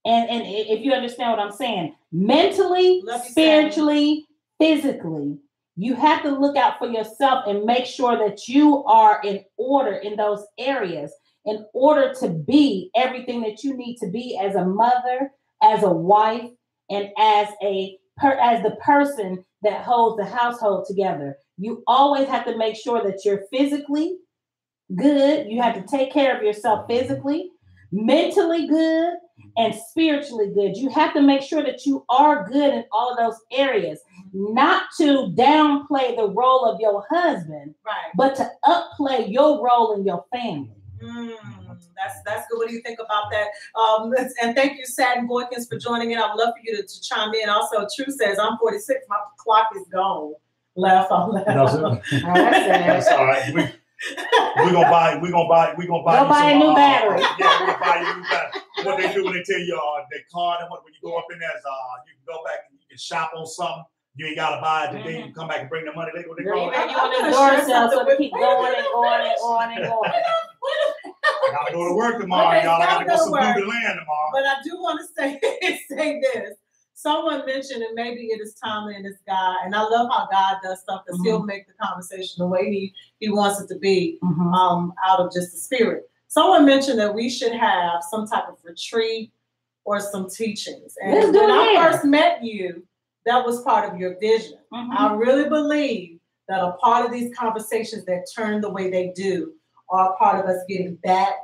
And if you understand what I'm saying, mentally, spiritually, physically, you have to look out for yourself and make sure that you are in order in those areas in order to be everything that you need to be as a mother, as a wife, and as the person that holds the household together. You always have to make sure that you're physically good. You have to take care of yourself physically, mentally good, and spiritually good. You have to make sure that you are good in all of those areas, not to downplay the role of your husband, right, but to upplay your role in your family. That's good. What do you think about that? And thank you, Satin Boykins, for joining in. I would love for you to chime in. Also, True says, I'm 46. My clock is gone. Laugh on laugh. That's all right. We're gonna buy you a new battery. Yeah, we're gonna buy you a new battery. What they do when they tell you their card and when you go up in there is you can go back and you can shop on something. You ain't gotta buy it today. You can come back and bring the money later. You on the door sale, so they keep going and going and going and going. I gotta go to work tomorrow, y'all. I gotta go subdue the land tomorrow. But I do want to say this. Someone mentioned, and maybe it is Tommy and this guy, and I love how God does stuff because he'll make the conversation the way he wants it to be, out of just the spirit. Someone mentioned that we should have some type of retreat or some teachings. And when I first met you, that was part of your vision. I really believe that are part of these conversations that turn the way they do are part of us getting back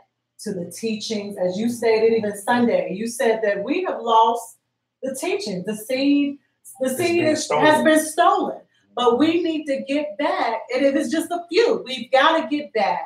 to the teachings. As you stated, even Sunday, you said that we have lost the teaching. The seed has been stolen. But we need to get back, and if it's just a few, we've got to get back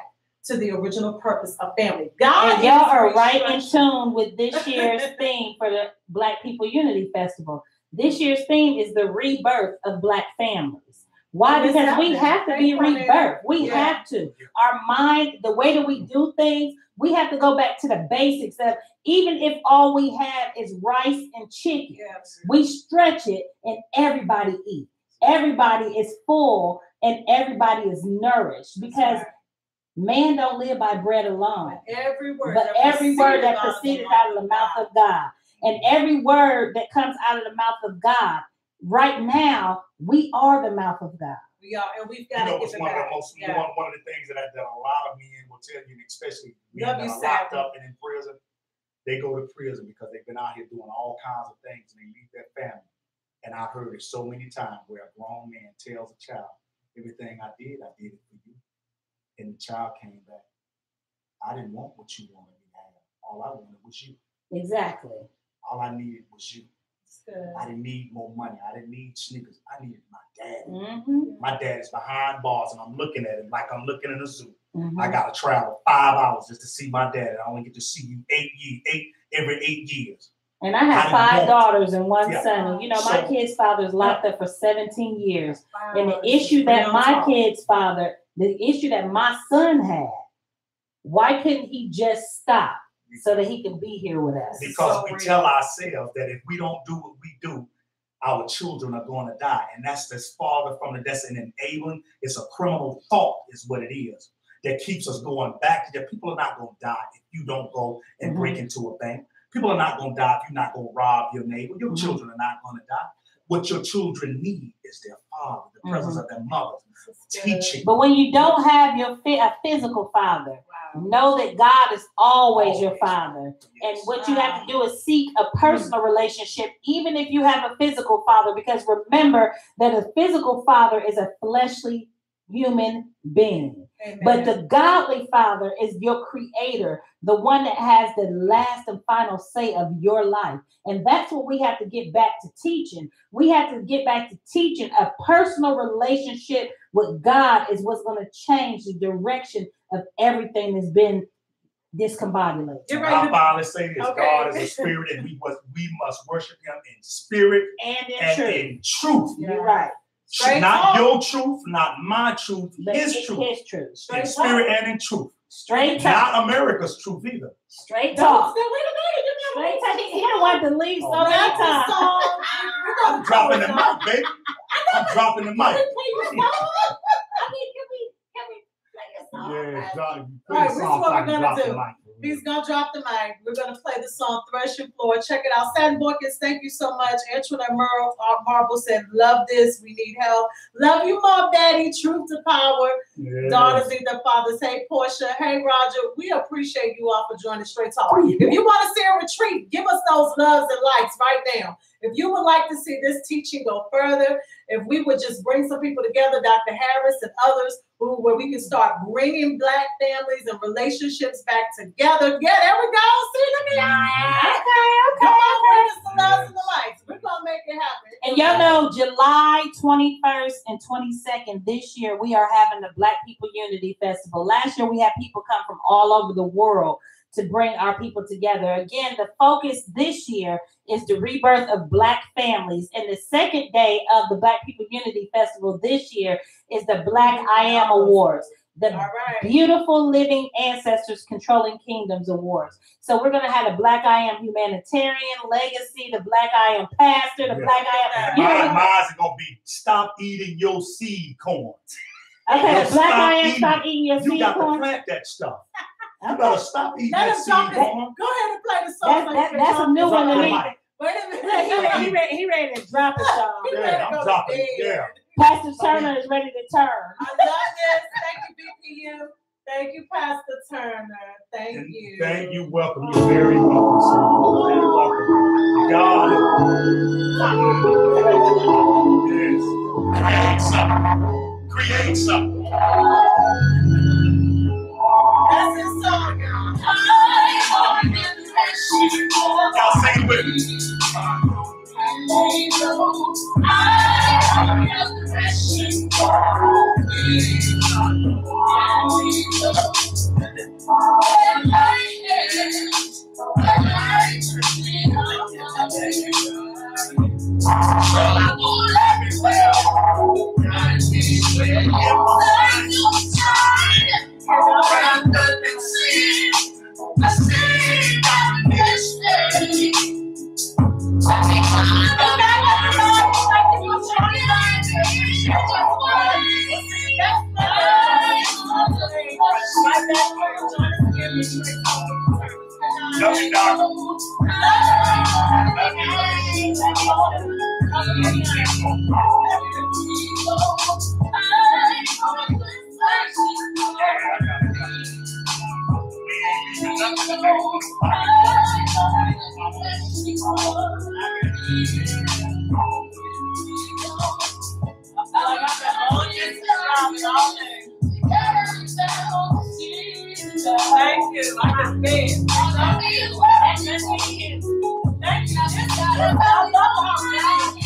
to the original purpose of family. God, and y'all are right in tune with this year's theme for the Black People Unity Festival. This year's theme is the rebirth of Black families. Why? Because we have to be rebirthed. We have to. Our mind, the way that we do things, we have to go back to the basics of, even if all we have is rice and chicken, we stretch it and everybody eats. Everybody is full and everybody is nourished, because man don't live by bread alone, but every word that proceeded out of the mouth of God. And every word that comes out of the mouth of God, right now, we are the mouth of God. We are, and we've got to get it back. One of the things that a lot of men will tell you, and especially men that are locked up and in prison, they go to prison because they've been out here doing all kinds of things and they leave their family. And I've heard it so many times where a grown man tells a child, everything I did it for you. And the child came back. I didn't want what you wanted me to have. All I wanted was you. Exactly. All I needed was you. I didn't need more money. I didn't need sneakers. I needed my dad. Mm-hmm. My dad is behind bars, and I'm looking at him like I'm looking in a zoo. Mm-hmm. I got to travel 5 hours just to see my dad, and I only get to see you every 8 years. And I have 5 daughters and 1 son. And, you know, my kid's father is locked up for 17 years. And the issue that my kid's father, the issue that my son had, why couldn't he just stop so that he can be here with us? Because we tell ourselves that if we don't do what we do, our children are going to die. And that's farther from that's an enabling. It's a criminal thought is what it is that keeps us going back. That people are not going to die if you don't go and break into a bank. People are not going to die if you're not going to rob your neighbor. Your children are not going to die. What your children need is their father, the presence of their mother, teaching. But when you don't have a physical father, know that God is always your father. And what you have to do is seek a personal relationship, even if you have a physical father, because remember that a physical father is a fleshly human being. Amen. But the godly father is your creator, the one that has the last and final say of your life. And that's what we have to get back to teaching. We have to get back to teaching. A personal relationship with God is what's going to change the direction of everything that's been discombobulated. I finally say this: God is a spirit, and we must worship Him in spirit and in truth. You're right. Not your truth, not my truth, His truth. His truth. In spirit and in truth. Straight talk. Not America's truth either. Straight talk. Straight talk. He don't want to leave so many times. I'm dropping the mic, baby. I'm dropping the mic. Yeah, Johnny. All right, this is what we're gonna do. He's gonna drop the mic. We're gonna play the song "Threshing Floor." Check it out. Satin Borkins, thank you so much. Antoinette Marble said, "Love this. We need help. Love you, Mom, Daddy. Truth to power. Yeah. Daughters need their fathers. Hey, Portia. Hey, Roger. We appreciate you all for joining Straight Talk. If you want to see a retreat, give us those loves and likes right now. If you would like to see this teaching go further, if we would just bring some people together, Dr. Harris and others, where we can start bringing Black families and relationships back together. Yeah, there we go. See, look at y'all. Okay. Come on, bring us the loves and the likes. We're going to make it happen. And y'all know July 21st and 22nd this year, we are having the Black People Unity Festival. Last year, we had people come from all over the world to bring our people together. Again, the focus this year is the rebirth of Black families. And the second day of the Black People Unity Festival this year is the Black I Am Awards, the Beautiful Living Ancestors Controlling Kingdoms Awards. So we're going to have the Black I Am Humanitarian Legacy, the Black I Am Pastor, the Black I Am... Mine's going to be Stop Eating Your Seed Corn. Okay, the Black I Am Stop Eating Your Seed Corn. You got to plant that stuff. You better stop eating that seed corn. Go ahead and play the song. That's a new one to me. Wait a minute. He ready to drop it, y'all. Yeah, I'm dropping it. Yeah. Pastor Turner is ready to turn. I love this. Thank you, BPU. Thank you, Pastor Turner. Thank you. Thank you. Welcome. You're very welcome, sir. Very welcome. God. Yes. create something. That's his song, y'all. Y'all sing with me. Love you, darling. Thank you. I just been. Thank you.